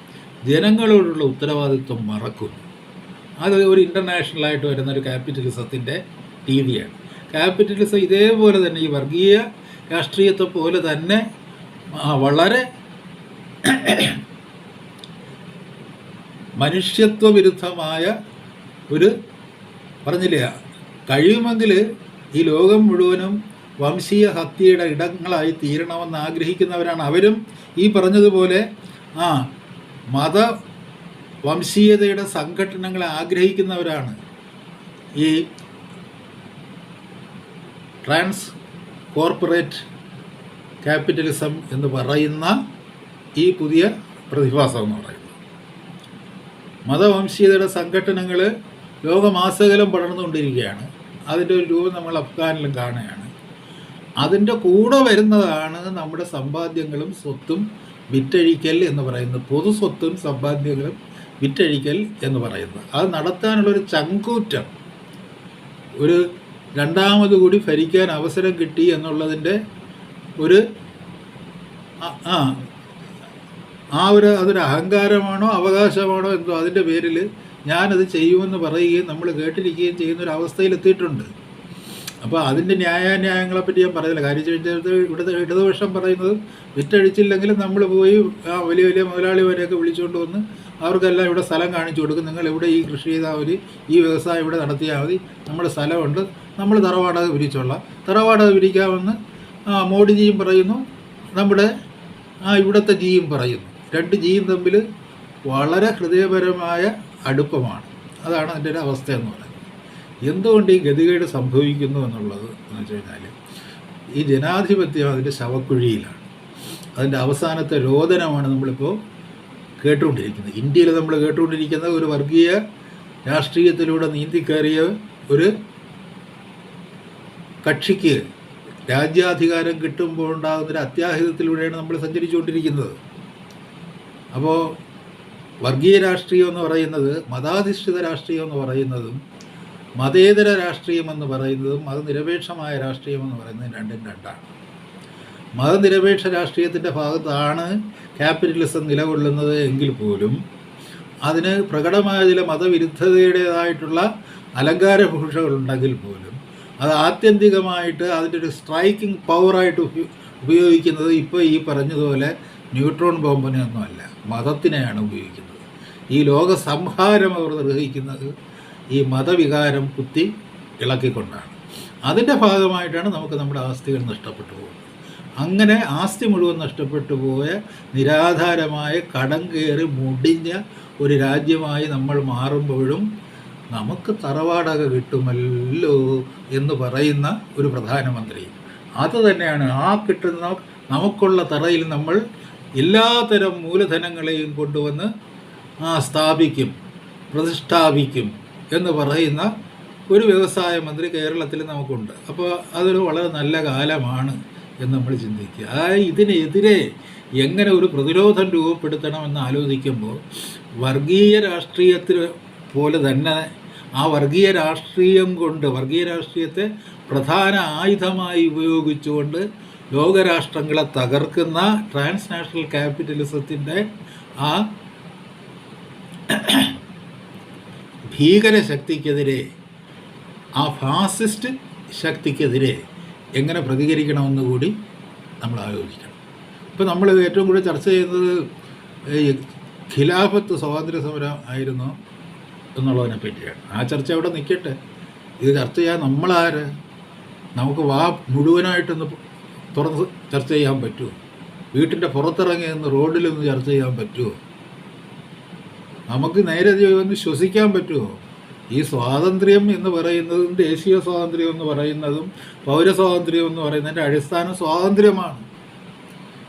ജനങ്ങളോടുള്ള ഉത്തരവാദിത്വം മറക്കുന്നു. അത് ഒരു ഇൻ്റർനാഷണലായിട്ട് വരുന്ന ഒരു ക്യാപിറ്റലിസത്തിൻ്റെ രീതിയാണ്. ക്യാപിറ്റലിസം ഇതേപോലെ തന്നെ ഈ വർഗീയ രാഷ്ട്രീയത്തെ പോലെ തന്നെ വളരെ മനുഷ്യത്വവിരുദ്ധമായ ഒരു, പറഞ്ഞില്ല, കഴിയുമെങ്കിൽ ഈ ലോകം മുഴുവനും വംശീയ ഹത്യയുടെ ഇടങ്ങളായി തീരണമെന്ന് ആഗ്രഹിക്കുന്നവരാണ് അവരും. ഈ പറഞ്ഞതുപോലെ മത വംശീയതയുടെ സംഘടനകളെ ആഗ്രഹിക്കുന്നവരാണ് ഈ ട്രാൻസ് കോർപ്പറേറ്റ് ക്യാപിറ്റലിസം എന്ന് പറയുന്ന ഈ പുതിയ പ്രതിഭാസം എന്ന് പറയുന്നത്. മതവംശീയതയുടെ സംഘടനകൾ ലോകമാസകലം പടർന്നുകൊണ്ടിരിക്കുകയാണ്. അതിൻ്റെ ഒരു രൂപം നമ്മൾ അഫ്ഗാനിലും കാണുകയാണ്. അതിൻ്റെ കൂടെ വരുന്നതാണ് നമ്മുടെ സമ്പാദ്യങ്ങളും സ്വത്തും വിറ്റഴിക്കൽ എന്ന് പറയുന്നത്. പൊതു സ്വത്തും സമ്പാദ്യങ്ങളും വിറ്റഴിക്കൽ എന്ന് പറയുന്നത്. അത് നടത്താനുള്ളൊരു ചങ്കൂറ്റം, ഒരു രണ്ടാമത് കൂടി ഭരിക്കാൻ അവസരം കിട്ടി എന്നുള്ളതിൻ്റെ ഒരു അതൊരു അഹങ്കാരമാണോ അവകാശമാണോ എന്തോ, അതിൻ്റെ പേരിൽ ഞാനത് ചെയ്യുമെന്ന് പറയുകയും നമ്മൾ കേട്ടിരിക്കുകയും ചെയ്യുന്നൊരവസ്ഥയിലെത്തിയിട്ടുണ്ട്. അപ്പോൾ അതിൻ്റെ ന്യായാന്യായങ്ങളെപ്പറ്റി ഞാൻ പറയുന്നില്ല. കാര്യം ചോദിച്ചത് ഇവിടുത്തെ ഇടതുപക്ഷം പറയുന്നത് വിറ്റഴിച്ചില്ലെങ്കിലും നമ്മൾ പോയി വലിയ വലിയ മുതലാളിമാരെയൊക്കെ വിളിച്ചുകൊണ്ട് വന്ന് അവർക്കെല്ലാം ഇവിടെ സ്ഥലം കാണിച്ചു കൊടുക്കും. നിങ്ങൾ ഇവിടെ ഈ കൃഷി ചെയ്താൽ മതി, ഈ വ്യവസായം ഇവിടെ നടത്തിയാൽ മതി, നമ്മുടെ സ്ഥലമുണ്ട്, നമ്മൾ തറവാടക പിരിച്ചോളാം. തറവാടക പിരിക്കാമെന്ന് മോഡിജിയും പറയുന്നു, നമ്മുടെ ഇവിടുത്തെ ജിയും പറയുന്നു. രണ്ട് ജിയും തമ്മിൽ വളരെ ഹൃദയപരമായ അടുപ്പമാണ്. അതാണ് അതിൻ്റെ ഒരു അവസ്ഥ എന്ന് പറയുന്നത്. എന്തുകൊണ്ട് ഈ ഗതികേട് സംഭവിക്കുന്നു എന്നുള്ളത് എന്ന് വെച്ച് കഴിഞ്ഞാൽ, ഈ ജനാധിപത്യം അതിൻ്റെ ശവക്കുഴിയിലാണ്. അതിൻ്റെ അവസാനത്തെ രോദനമാണ് നമ്മളിപ്പോൾ കേട്ടുകൊണ്ടിരിക്കുന്നത്. ഇന്ത്യയിൽ നമ്മൾ കേട്ടുകൊണ്ടിരിക്കുന്ന ഒരു വർഗീയ രാഷ്ട്രീയത്തിലൂടെ നീന്തിക്കയറിയ ഒരു കക്ഷിക്ക് രാജ്യാധികാരം കിട്ടുമ്പോൾ ഉണ്ടാകുന്നൊരു അത്യാഹിതത്തിലൂടെയാണ് നമ്മൾ സഞ്ചരിച്ചുകൊണ്ടിരിക്കുന്നത്. അപ്പോൾ വർഗീയ രാഷ്ട്രീയം എന്ന് പറയുന്നത്, മതാധിഷ്ഠിത രാഷ്ട്രീയം എന്ന് പറയുന്നതും മതേതര രാഷ്ട്രീയം എന്ന് പറയുന്നതും മതനിരപേക്ഷമായ രാഷ്ട്രീയം എന്ന് പറയുന്നതും രണ്ടും രണ്ടാണ്. മതനിരപേക്ഷ രാഷ്ട്രീയത്തിൻ്റെ ഭാഗത്താണ് ക്യാപിറ്റലിസം നിലകൊള്ളുന്നത് എങ്കിൽ പോലും അതിന് പ്രകടമായ ചില മതവിരുദ്ധതയുടേതായിട്ടുള്ള അലങ്കാരഭൂഷകളുണ്ടെങ്കിൽ പോലും അത് ആത്യന്തികമായിട്ട് അതിൻ്റെ ഒരു സ്ട്രൈക്കിംഗ് പവറായിട്ട് ഉപയോഗിക്കുന്നത് ഇപ്പോൾ ഈ പറഞ്ഞതുപോലെ ന്യൂട്രോൺ ബോംബിനെയൊന്നുമല്ല, മതത്തിനെയാണ് ഉപയോഗിക്കുന്നത്. ഈ ലോക സംഹാരം അവർ നിർവഹിക്കുന്നത് ഈ മതവികാരം കുത്തി ഇളക്കിക്കൊണ്ടാണ്. അതിൻ്റെ ഭാഗമായിട്ടാണ് നമുക്ക് നമ്മുടെ ആസ്തികൾ നഷ്ടപ്പെട്ടു പോകുന്നത്. അങ്ങനെ ആസ്തി മുഴുവൻ നഷ്ടപ്പെട്ടു പോയ നിരാധാരമായ കടം കയറി മുടിഞ്ഞ ഒരു രാജ്യമായി നമ്മൾ മാറുമ്പോഴും നമുക്ക് തറവാടക കിട്ടുമല്ലോ എന്ന് പറയുന്ന ഒരു പ്രധാനമന്ത്രി, അത് തന്നെയാണ് കിട്ടുന്ന നമുക്കുള്ള തറയിൽ നമ്മൾ എല്ലാത്തരം മൂലധനങ്ങളെയും കൊണ്ടുവന്ന് സ്ഥാപിക്കും, പ്രതിഷ്ഠാപിക്കും എന്ന് പറയുന്ന ഒരു വ്യവസായ മന്ത്രി കേരളത്തിൽ നമുക്കുണ്ട്. അപ്പോൾ അതൊരു വളരെ നല്ല കാലമാണ് എന്ന് നമ്മൾ ചിന്തിക്കുക. ഇതിനെതിരെ എങ്ങനെ ഒരു പ്രതിരോധം രൂപപ്പെടുത്തണമെന്ന് ആലോചിക്കുമ്പോൾ വർഗീയ രാഷ്ട്രീയത്തിൽ പോലെ തന്നെ ആ വർഗീയ രാഷ്ട്രീയം കൊണ്ട്, വർഗീയ രാഷ്ട്രീയത്തെ പ്രധാന ആയുധമായി ഉപയോഗിച്ചുകൊണ്ട് ലോകരാഷ്ട്രങ്ങളെ തകർക്കുന്ന ട്രാൻസ്നാഷണൽ ക്യാപിറ്റലിസത്തിൻ്റെ ആ ഭീകരശക്തിക്കെതിരെ, ആ ഫാസിസ്റ്റ് ശക്തിക്കെതിരെ എങ്ങനെ പ്രതികരിക്കണമെന്ന് കൂടി നമ്മൾ ആലോചിക്കണം. ഇപ്പോൾ നമ്മൾ ഏറ്റവും കൂടുതൽ ചർച്ച ചെയ്യുന്നത് ഖിലാഫത്ത് സ്വാതന്ത്ര്യ സമരം ആയിരുന്നു എന്നുള്ളതിനെ പറ്റിയാണ്. ആ ചർച്ച അവിടെ നിൽക്കട്ടെ. ഇത് ചർച്ച ചെയ്യാൻ നമ്മളാര്? നമുക്ക് മുഴുവനായിട്ടൊന്ന് തുറന്ന് ചർച്ച ചെയ്യാൻ പറ്റുമോ? വീട്ടിൻ്റെ പുറത്തിറങ്ങി നിന്ന് റോഡിലൊന്ന് ചർച്ച ചെയ്യാൻ പറ്റുമോ? നമുക്ക് നേരെ ഒന്ന് ശ്വസിക്കാൻ പറ്റുമോ? ഈ സ്വാതന്ത്ര്യം എന്ന് പറയുന്നതും ദേശീയ സ്വാതന്ത്ര്യം എന്ന് പറയുന്നതും പൗരസ്വാതന്ത്ര്യം എന്ന് പറയുന്നതിൻ്റെ അടിസ്ഥാനം സ്വാതന്ത്ര്യമാണ്.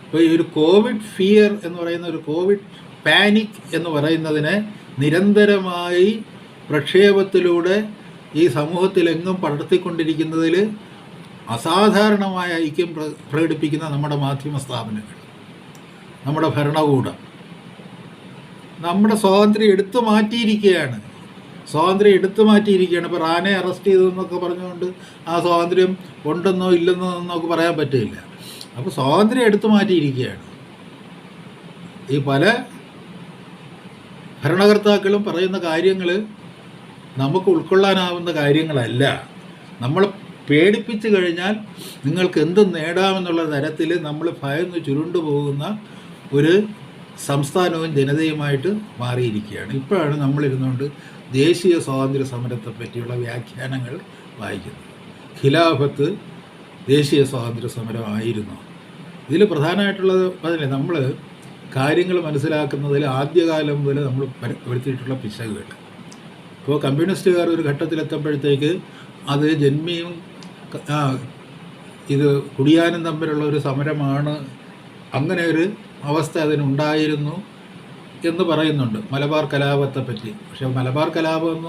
ഇപ്പോൾ ഈ ഒരു കോവിഡ് ഫിയർ എന്ന് പറയുന്ന, ഒരു കോവിഡ് പാനിക് എന്ന് പറയുന്നതിനെ നിരന്തരമായി പ്രക്ഷേപത്തിലൂടെ ഈ സമൂഹത്തിലെങ്ങും പടർത്തിക്കൊണ്ടിരിക്കുന്നതിൽ അസാധാരണമായ ഐക്യം പ്രകടിപ്പിക്കുന്ന നമ്മുടെ മാധ്യമ സ്ഥാപനങ്ങൾ, നമ്മുടെ ഭരണകൂടം നമ്മുടെ സ്വാതന്ത്ര്യം എടുത്തു മാറ്റിയിരിക്കുകയാണ്. ഇപ്പോൾ റാനെ അറസ്റ്റ് ചെയ്തതെന്നൊക്കെ പറഞ്ഞുകൊണ്ട് ആ സ്വാതന്ത്ര്യം ഉണ്ടെന്നോ ഇല്ലെന്നോ നമുക്ക് പറയാൻ പറ്റില്ല. അപ്പോൾ സ്വാതന്ത്ര്യം എടുത്തു മാറ്റിയിരിക്കുകയാണ്. ഈ പല ഭരണകർത്താക്കളും പറയുന്ന കാര്യങ്ങൾ നമുക്ക് ഉൾക്കൊള്ളാനാവുന്ന കാര്യങ്ങളല്ല. നമ്മൾ പേടിപ്പിച്ചു കഴിഞ്ഞാൽ നിങ്ങൾക്ക് എന്തും നേടാമെന്നുള്ള തരത്തിൽ നമ്മൾ ഭയന്ന് ചുരുണ്ടു പോകുന്ന ഒരു സംസ്ഥാനവും ജനതയുമായിട്ട് മാറിയിരിക്കുകയാണ്. ഇപ്പോഴാണ് നമ്മളിരുന്നുകൊണ്ട് ദേശീയ സ്വാതന്ത്ര്യ സമരത്തെ പറ്റിയുള്ള വ്യാഖ്യാനങ്ങൾ വായിക്കുന്നത്. ഖിലാഫത്ത് ദേശീയ സ്വാതന്ത്ര്യ സമരമായിരുന്നു. ഇതിൽ പ്രധാനമായിട്ടുള്ളത് അതിനെ നമ്മൾ കാര്യങ്ങൾ മനസ്സിലാക്കുന്നതിൽ ആദ്യകാലം മുതൽ നമ്മൾ വരുത്തിയിട്ടുള്ള പിശകുകൾ. ഇപ്പോൾ കമ്മ്യൂണിസ്റ്റുകാർ ഒരു ഘട്ടത്തിലെത്തുമ്പോഴത്തേക്ക് അത് ജന്മിയും ഇത് കുടിയാനും തമ്മിലുള്ള ഒരു സമരമാണ്, അങ്ങനെ ഒരു അവസ്ഥ അതിനുണ്ടായിരുന്നു എന്ന് പറയുന്നുണ്ട് മലബാർ കലാപത്തെ പറ്റി. പക്ഷേ മലബാർ കലാപം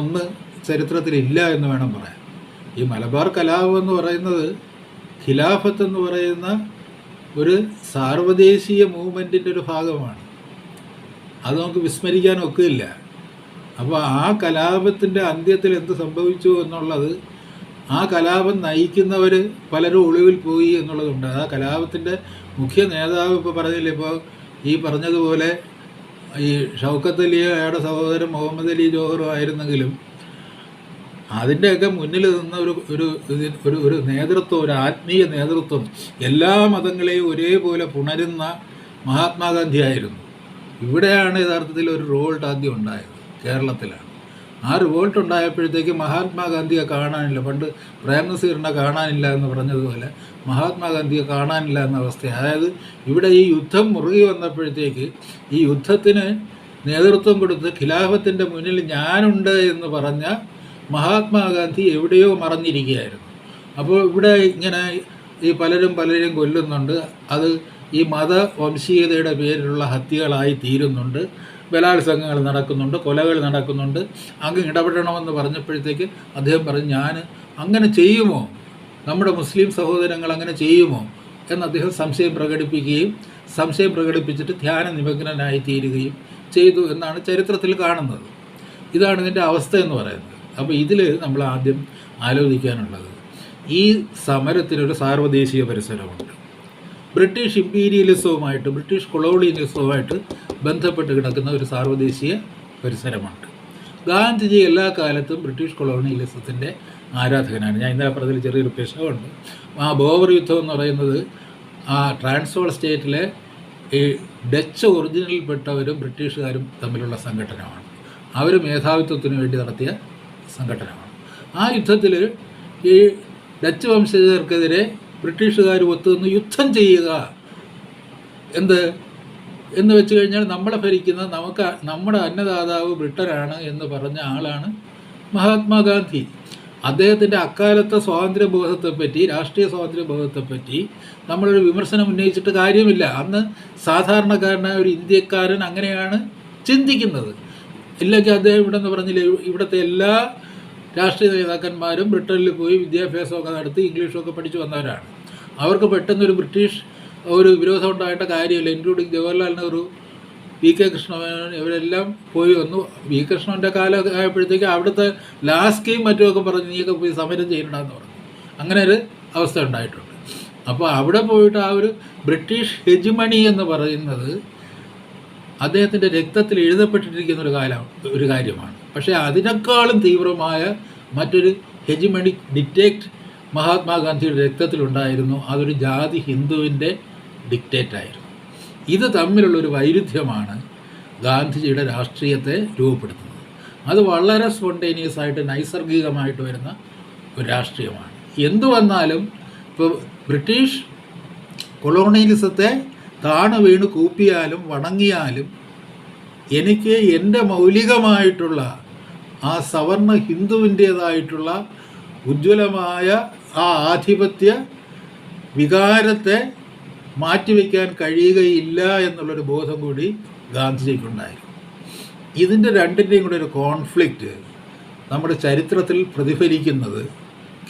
ഒന്ന് ചരിത്രത്തിലില്ല എന്ന് വേണം പറയാൻ. ഈ മലബാർ കലാപം എന്ന് പറയുന്നത് ഖിലാഫത്ത് എന്ന് പറയുന്ന ഒരു സാർവദേശീയ മൂവ്മെൻറ്റിൻ്റെ ഒരു ഭാഗമാണ്. അത് നമുക്ക് വിസ്മരിക്കാൻ ഒക്കില്ല. അപ്പോൾ ആ കലാപത്തിൻ്റെ അന്ത്യത്തിൽ എന്ത് സംഭവിച്ചു എന്നുള്ളത്, ആ കലാപം നയിക്കുന്നവർ പലരും ഒളിവിൽ പോയി എന്നുള്ളതുണ്ട്. ആ കലാപത്തിൻ്റെ മുഖ്യ നേതാവ് ഇപ്പോൾ പറഞ്ഞില്ലേ, ഇപ്പോൾ ഈ പറഞ്ഞതുപോലെ ഈ ഷൗക്കത്ത് അലി അയാളുടെ സഹോദരൻ മുഹമ്മദ് അലി ജോഹറും ആയിരുന്നെങ്കിലും അതിൻ്റെയൊക്കെ മുന്നിൽ നിന്ന ഒരു നേതൃത്വം, ഒരു ആത്മീയ നേതൃത്വം, എല്ലാ മതങ്ങളെയും ഒരേപോലെ പുണരുന്ന മഹാത്മാഗാന്ധി ആയിരുന്നു. ഇവിടെയാണ് യഥാർത്ഥത്തിൽ ഒരു റിവോൾട്ട് ആദ്യം ഉണ്ടായത്, കേരളത്തിലാണ്. ആ റിവോൾട്ട് ഉണ്ടായപ്പോഴത്തേക്ക് മഹാത്മാഗാന്ധിയെ കാണാനില്ല. പണ്ട് പ്രേംനസീറിനെ കാണാനില്ല എന്ന് പറഞ്ഞതുപോലെ മഹാത്മാഗാന്ധിയെ കാണാനില്ല എന്ന അവസ്ഥ. അതായത് ഇവിടെ ഈ യുദ്ധം മുറുകി വന്നപ്പോഴത്തേക്ക് ഈ യുദ്ധത്തിന് നേതൃത്വം കൊടുത്ത് ഖിലാഫത്തിൻ്റെ മുന്നിൽ ഞാനുണ്ട് എന്ന് പറഞ്ഞ മഹാത്മാഗാന്ധി എവിടെയോ മറഞ്ഞിരിക്കുകയായിരുന്നു. അപ്പോൾ ഇവിടെ ഇങ്ങനെ ഈ പലരും കൊല്ലുന്നുണ്ട്. അത് ഈ മതവംശീയതയുടെ പേരിലുള്ള ഹത്യകളായി തീരുന്നുണ്ട്, ബലാത്സംഗങ്ങൾ നടക്കുന്നുണ്ട്, കൊലകൾ നടക്കുന്നുണ്ട്. അങ്ങ് ഇടപെടണമെന്ന് പറഞ്ഞപ്പോഴത്തേക്ക് അദ്ദേഹം പറഞ്ഞു, ഞാൻ അങ്ങനെ ചെയ്യുമോ, നമ്മുടെ മുസ്ലിം സഹോദരങ്ങൾ അങ്ങനെ ചെയ്യുമോ എന്ന് അദ്ദേഹം സംശയം പ്രകടിപ്പിച്ചിട്ട് ധ്യാന നിമഗ്നനായി തീരുകയും ചെയ്തു എന്നാണ് ചരിത്രത്തിൽ കാണുന്നത്. ഇതാണ് ഇതിൻ്റെ അവസ്ഥ എന്ന് പറയുന്നത്. അപ്പോൾ ഇതിൽ നമ്മൾ ആദ്യം ആലോചിക്കാനുള്ളത്, ഈ സമരത്തിനൊരു സാർവദേശീയ പരിസരമുണ്ട്. ബ്രിട്ടീഷ് ഇമ്പീരിയലിസവുമായിട്ട്, ബ്രിട്ടീഷ് കൊളോണിയലിസവുമായിട്ട് ബന്ധപ്പെട്ട് കിടക്കുന്ന ഒരു സാർവദേശീയ പരിസരമുണ്ട്. ഗാന്ധിജി എല്ലാ കാലത്തും ബ്രിട്ടീഷ് കൊളോണിയലിസത്തിൻ്റെ ആരാധകനാണ്. ഞാൻ ഇന്നലെ പറഞ്ഞതിൽ ചെറിയൊരു പിശകുണ്ട്. ആ ബോവർ യുദ്ധം എന്ന് പറയുന്നത് ആ ട്രാൻസ്വാൾ സ്റ്റേറ്റിലെ ഈ ഡച്ച് ഒറിജിനലിൽപ്പെട്ടവരും ബ്രിട്ടീഷുകാരും തമ്മിലുള്ള സംഘടനമാണ്. അവർ മേധാവിത്വത്തിന് വേണ്ടി നടത്തിയ സംഘടനമാണ്. ആ യുദ്ധത്തിൽ ഈ ഡച്ച് വംശജർക്കെതിരെ ബ്രിട്ടീഷുകാർ ഒത്തുനിന്ന് യുദ്ധം ചെയ്യുക എന്ന് വെച്ച് കഴിഞ്ഞാൽ നമ്മളെ ഭരിക്കുന്ന നമ്മുടെ അന്നദാതാവ് ബ്രിട്ടനാണ് എന്ന് പറഞ്ഞ ആളാണ് മഹാത്മാഗാന്ധി. അദ്ദേഹത്തിൻ്റെ അക്കാലത്തെ സ്വാതന്ത്ര്യബോധത്തെപ്പറ്റി, രാഷ്ട്രീയ സ്വാതന്ത്ര്യബോധത്തെപ്പറ്റി നമ്മളൊരു വിമർശനം ഉന്നയിച്ചിട്ട് കാര്യമില്ല. അന്ന് സാധാരണക്കാരനായ ഒരു ഇന്ത്യക്കാരൻ അങ്ങനെയാണ് ചിന്തിക്കുന്നത്. ഇല്ലെങ്കിൽ അദ്ദേഹം ഇവിടെ നിന്ന് പറഞ്ഞില്ലേ, ഇവിടുത്തെ എല്ലാ രാഷ്ട്രീയ നേതാക്കന്മാരും ബ്രിട്ടനിൽ പോയി വിദ്യാഭ്യാസമൊക്കെ നടത്തി ഇംഗ്ലീഷൊക്കെ പഠിച്ചു വന്നവരാണ്. അവർക്ക് പെട്ടെന്നൊരു ബ്രിട്ടീഷ് ഒരു വിരോധം ഉണ്ടായിട്ട് കാര്യമില്ല, ഇൻക്ലൂഡിങ് ജവഹർലാൽ നെഹ്റു വി കെ കൃഷ്ണമേനോൻ ഇവരെല്ലാം പോയി വന്നു. വി കൃഷ്ണൻ്റെ കാലം ആയപ്പോഴത്തേക്ക് അവിടുത്തെ ലാസ്കയും മറ്റുമൊക്കെ പറഞ്ഞ് നീയൊക്കെ പോയി സമരം ചെയ്യണമെന്ന് പറഞ്ഞു. അങ്ങനെ ഒരു അവസ്ഥ ഉണ്ടായിട്ടുണ്ട്. അപ്പോൾ അവിടെ പോയിട്ട് ആ ഒരു ബ്രിട്ടീഷ് ഹെജിമണി എന്ന് പറയുന്നത് അദ്ദേഹത്തിൻ്റെ രക്തത്തിൽ എഴുതപ്പെട്ടിരിക്കുന്ന ഒരു കാര്യമാണ്. പക്ഷേ അതിനേക്കാളും തീവ്രമായ മറ്റൊരു ഹെജിമണിക് ഡിക്റ്റേറ്റ് മഹാത്മാഗാന്ധിയുടെ രക്തത്തിലുണ്ടായിരുന്നു. അതൊരു ജാതി ഹിന്ദുവിൻ്റെ ഡിക്റ്റേറ്റായിരുന്നു. ഇത് തമ്മിലുള്ളൊരു വൈരുദ്ധ്യമാണ് ഗാന്ധിജിയുടെ രാഷ്ട്രീയത്തെ രൂപപ്പെടുത്തുന്നത്. അത് വളരെ സ്പോണ്ടേനിയസ് ആയിട്ട് നൈസർഗികമായിട്ട് വരുന്ന ഒരു രാഷ്ട്രീയമാണ്. എന്തു വന്നാലും ഇപ്പോൾ ബ്രിട്ടീഷ് കൊളോണിയലിസത്തെ താണു വീണ് കൂപ്പിയാലും വണങ്ങിയാലും എനിക്ക് എൻ്റെ മൗലികമായിട്ടുള്ള ആ സവർണ ഹിന്ദുവിൻ്റേതായിട്ടുള്ള ഉജ്ജ്വലമായ ആ ആധിപത്യ വികാരത്തെ മാറ്റിവെക്കാൻ കഴിയുകയില്ല എന്നുള്ളൊരു ബോധം കൂടി ഗാന്ധിജിക്കുണ്ടായിരുന്നു. ഇതിൻ്റെ രണ്ടിൻ്റെയും കൂടെ ഒരു കോൺഫ്ലിക്റ്റ് നമ്മുടെ ചരിത്രത്തിൽ പ്രതിഫലിക്കുന്നത്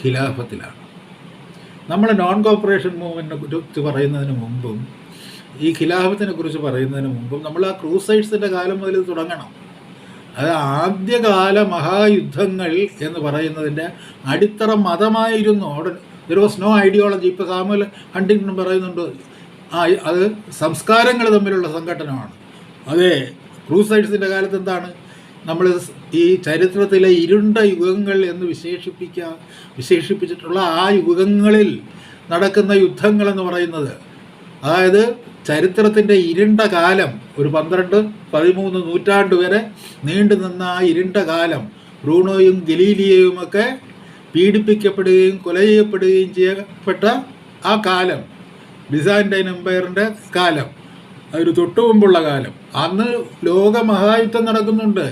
ഖിലാഫത്തിലാണ്. നമ്മൾ നോൺ കോപ്പറേഷൻ മൂവ്മെൻറ്റിനെ കുറിച്ച് പറയുന്നതിന് മുമ്പും ഈ ഖിലാഫത്തിനെ കുറിച്ച് പറയുന്നതിന് മുമ്പും നമ്മൾ ആ ക്രൂസൈഡ്സിൻ്റെ കാലം മുതൽ തുടങ്ങണം. അത് ആദ്യകാല മഹായുദ്ധങ്ങൾ എന്ന് പറയുന്നതിൻ്റെ അടിത്തറ മതമായിരുന്നു. അവിടെ ദെർ വാസ് നോ ഐഡിയോളജി. ഇപ്പോൾ സാമുവൽ ഹണ്ടിങ്ടൺ പറയുന്നുണ്ട് അത് സംസ്കാരങ്ങൾ തമ്മിലുള്ള സംഘട്ടനമാണ്. അതെ, ക്രൂസൈഡ്സിൻ്റെ കാലത്ത് എന്താണ് നമ്മൾ ഈ ചരിത്രത്തിലെ ഇരുണ്ട യുഗങ്ങൾ എന്ന് വിശേഷിപ്പിച്ചിട്ടുള്ള ആ യുഗങ്ങളിൽ നടക്കുന്ന യുദ്ധങ്ങളെന്ന് പറയുന്നത്, അതായത് ചരിത്രത്തിൻ്റെ ഇരുണ്ട കാലം, ഒരു 12-13 നൂറ്റാണ്ട് വരെ നീണ്ടു നിന്ന ആ ഇരുണ്ട കാലം, ബ്രൂണോയും ഗലീലിയോയുമൊക്കെ പീഡിപ്പിക്കപ്പെടുകയും കൊല ചെയ്യപ്പെടുകയും ചെയ്യപ്പെട്ട ആ കാലം, ബിസാന്റൈൻ എംപയറിൻ്റെ കാലം, അതൊരു തൊട്ടു മുമ്പുള്ള കാലം. അന്ന് ലോകമഹായുദ്ധം നടക്കുന്നുണ്ട്.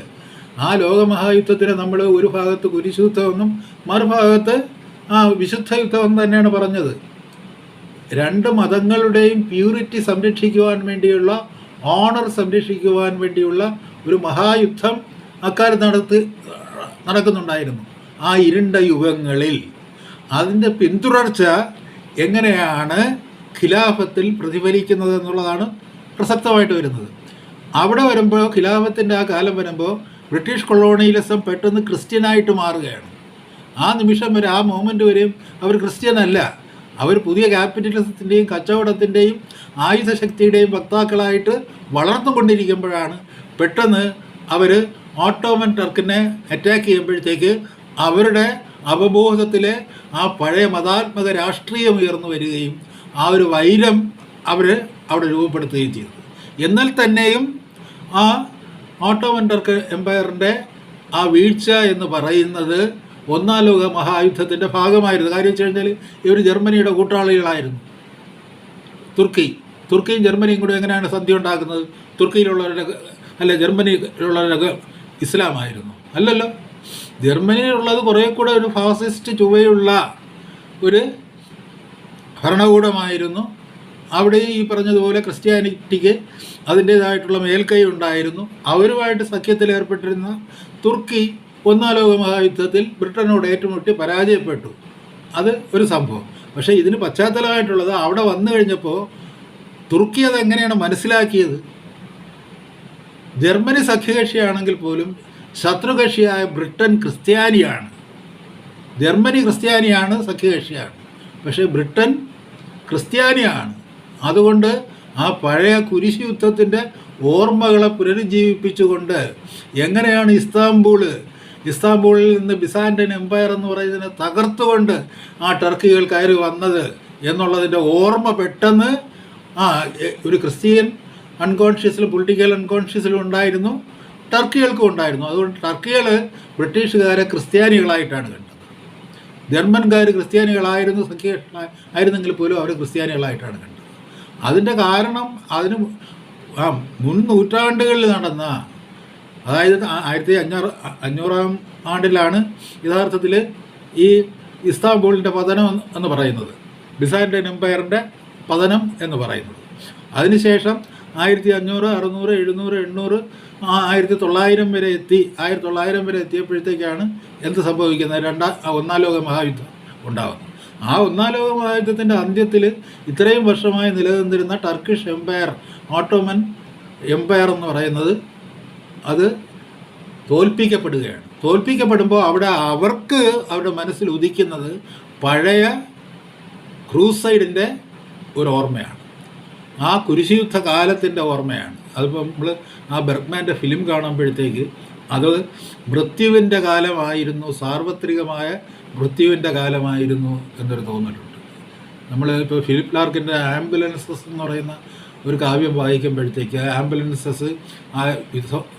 ആ ലോകമഹായുദ്ധത്തിന് നമ്മൾ ഒരു ഭാഗത്ത് കുരിശുദ്ധമെന്നും മറുഭാഗത്ത് വിശുദ്ധ യുദ്ധമെന്ന് തന്നെയാണ് പറഞ്ഞത്. രണ്ട് മതങ്ങളുടെയും പ്യൂരിറ്റി സംരക്ഷിക്കുവാൻ വേണ്ടിയുള്ള, ഓണർ സംരക്ഷിക്കുവാൻ വേണ്ടിയുള്ള ഒരു മഹായുദ്ധം അക്കാലത്ത് നടക്കുന്നുണ്ടായിരുന്നു ആ ഇരുണ്ട യുഗങ്ങളിൽ. അതിൻ്റെ പിന്തുടർച്ച എങ്ങനെയാണ് ഖിലാഫത്തിൽ പ്രതിഫലിക്കുന്നത് എന്നുള്ളതാണ് പ്രസക്തമായിട്ട് വരുന്നത്. അവിടെ വരുമ്പോൾ, ഖിലാഫത്തിൻ്റെ ആ കാലം വരുമ്പോൾ ബ്രിട്ടീഷ് കൊളോണിയലിസം പെട്ടെന്ന് ക്രിസ്ത്യനായിട്ട് മാറുകയാണ്. ആ നിമിഷം വരെ, ആ മൊമെൻ്റ് വരെയും അവർ ക്രിസ്ത്യനല്ല. അവർ പുതിയ ക്യാപിറ്റലിസത്തിൻ്റെയും കച്ചവടത്തിൻ്റെയും ആയുധശക്തിയുടെയും വക്താക്കളായിട്ട് വളർന്നുകൊണ്ടിരിക്കുമ്പോഴാണ് പെട്ടെന്ന് അവർ ഓട്ടോമൻ ടർക്കിനെ അറ്റാക്ക് ചെയ്യുമ്പോഴത്തേക്ക് അവരുടെ അവബോധത്തിലെ ആ പഴയ മതാത്മക രാഷ്ട്രീയം ഉയർന്നു വരികയും ആ ഒരു വൈരം അവർ അവിടെ രൂപപ്പെടുത്തുകയും ചെയ്തു. എന്നാൽ തന്നെയും ആ ഓട്ടോമൻ ടർക്ക് എംപയറിൻ്റെ ആ വീഴ്ച എന്ന് പറയുന്നത് ഒന്നാം ലോക മഹായുദ്ധത്തിൻ്റെ ഭാഗമായിരുന്നു. കാര്യം വെച്ച് കഴിഞ്ഞാൽ ഇവർ ജർമ്മനിയുടെ കൂട്ടാളികളായിരുന്നു. തുർക്കിയും ജർമ്മനിയും കൂടി എങ്ങനെയാണ് സന്ധി ഉണ്ടാക്കുന്നത്? തുർക്കിയിലുള്ളവരൊക്കെ അല്ല, ജർമ്മനിയിലുള്ളവരൊക്കെ ഇസ്ലാമായിരുന്നു? അല്ലല്ലോ. ജർമ്മനിയിലുള്ളത് കുറേ കൂടെ ഒരു ഫാസിസ്റ്റ് ചുവയുള്ള ഒരു ഭരണകൂടമായിരുന്നു. അവിടെ ഈ പറഞ്ഞതുപോലെ ക്രിസ്ത്യാനിറ്റിക്ക് അതിൻ്റേതായിട്ടുള്ള മേൽക്കൈ ഉണ്ടായിരുന്നു. അവരുമായിട്ട് സഖ്യത്തിൽ ഏർപ്പെട്ടിരുന്ന തുർക്കി ഒന്നാം ലോക മഹായുദ്ധത്തിൽ ബ്രിട്ടനോട് ഏറ്റുമുട്ടി പരാജയപ്പെട്ടു. അത് ഒരു സംഭവം. പക്ഷേ ഇതിന് പശ്ചാത്തലമായിട്ടുള്ളത്, അവിടെ വന്നു കഴിഞ്ഞപ്പോൾ തുർക്കി അതെങ്ങനെയാണ് മനസ്സിലാക്കിയത്? ജർമ്മനി സഖ്യകക്ഷിയാണെങ്കിൽ പോലും ശത്രുകക്ഷിയായ ബ്രിട്ടൻ ക്രിസ്ത്യാനിയാണ്. ജർമ്മനി ക്രിസ്ത്യാനിയാണ്, സഖ്യകക്ഷിയാണ്. പക്ഷേ ബ്രിട്ടൻ ക്രിസ്ത്യാനിയാണ്. അതുകൊണ്ട് ആ പഴയ കുരിശ് യുദ്ധത്തിൻ്റെ ഓർമ്മകളെ പുനരുജ്ജീവിപ്പിച്ചുകൊണ്ട് എങ്ങനെയാണ് ഇസ്താംബൂളിൽ നിന്ന് ബിസാന്റൈൻ എംപയർ എന്ന് പറയുന്നതിനെ തകർത്തുകൊണ്ട് ആ ടർക്കികൾ കയറി വന്നത് എന്നുള്ളതിൻ്റെ ഓർമ്മ പെട്ടെന്ന് ഒരു ക്രിസ്ത്യൻ അൺകോൺഷ്യസിലും പൊളിറ്റിക്കൽ അൺകോൺഷ്യസിലും ഉണ്ടായിരുന്നു, ടർക്കികൾക്കും ഉണ്ടായിരുന്നു. അതുകൊണ്ട് ടർക്കികൾ ബ്രിട്ടീഷുകാരെ ക്രിസ്ത്യാനികളായിട്ടാണ് കണ്ടത്. ജർമ്മൻകാർ ക്രിസ്ത്യാനികളായിരുന്നു, ആയിരുന്നെങ്കിൽ പോലും അവർ ക്രിസ്ത്യാനികളായിട്ടാണ് കണ്ടത്. അതിൻ്റെ കാരണം അതിന് മുൻ നൂറ്റാണ്ടുകളിൽ നടന്ന, അതായത് 1500 ആണ്ടിലാണ് യഥാർത്ഥത്തിൽ ഈ ഇസ്താംബൂളിൻ്റെ പതനം എന്ന് പറയുന്നത്, ബിസാന്റൈൻ എംപയറിൻ്റെ പതനം എന്ന് പറയുന്നത്. അതിനുശേഷം 1500, 600, 700, 800, 1900 വരെ എത്തി. 1900 വരെ എത്തിയപ്പോഴത്തേക്കാണ് എന്ത് സംഭവിക്കുന്നത്? ഒന്നാം ലോക മഹായുദ്ധം ഉണ്ടാകുന്നത്. ആ ഒന്നാം ലോക മഹായുദ്ധത്തിൻ്റെ അന്ത്യത്തിൽ ഇത്രയും വർഷമായി നിലനിന്നിരുന്ന ടർക്കിഷ് എംപയർ, ഓട്ടോമൻ എംപയർ എന്ന് പറയുന്നത് അത് തോൽപ്പിക്കപ്പെടുമ്പോൾ അവിടെ അവർക്ക് അവരുടെ മനസ്സിൽ ഉദിക്കുന്നത് പഴയ ക്രൂസൈഡിൻ്റെ ഒരു ഓർമ്മയാണ്, ആ കുരിശുയുദ്ധ കാലത്തിൻ്റെ ഓർമ്മയാണ്. അതിപ്പോൾ നമ്മൾ ആ ബെർഗ്മാൻ്റെ ഫിലിം കാണുമ്പോഴത്തേക്ക് അത് മൃത്യുവിൻ്റെ കാലമായിരുന്നു, സാർവത്രികമായ മൃത്യുവിൻ്റെ കാലമായിരുന്നു എന്നൊരു തോന്നലുണ്ട്. നമ്മൾ ഇപ്പോൾ ഫിലിപ്പ് ലാർക്കിൻ്റെ ആംബുലൻസസ് എന്ന് പറയുന്ന ഒരു കാവ്യം വായിക്കുമ്പോഴത്തേക്ക് ആംബുലൻസസ് ആ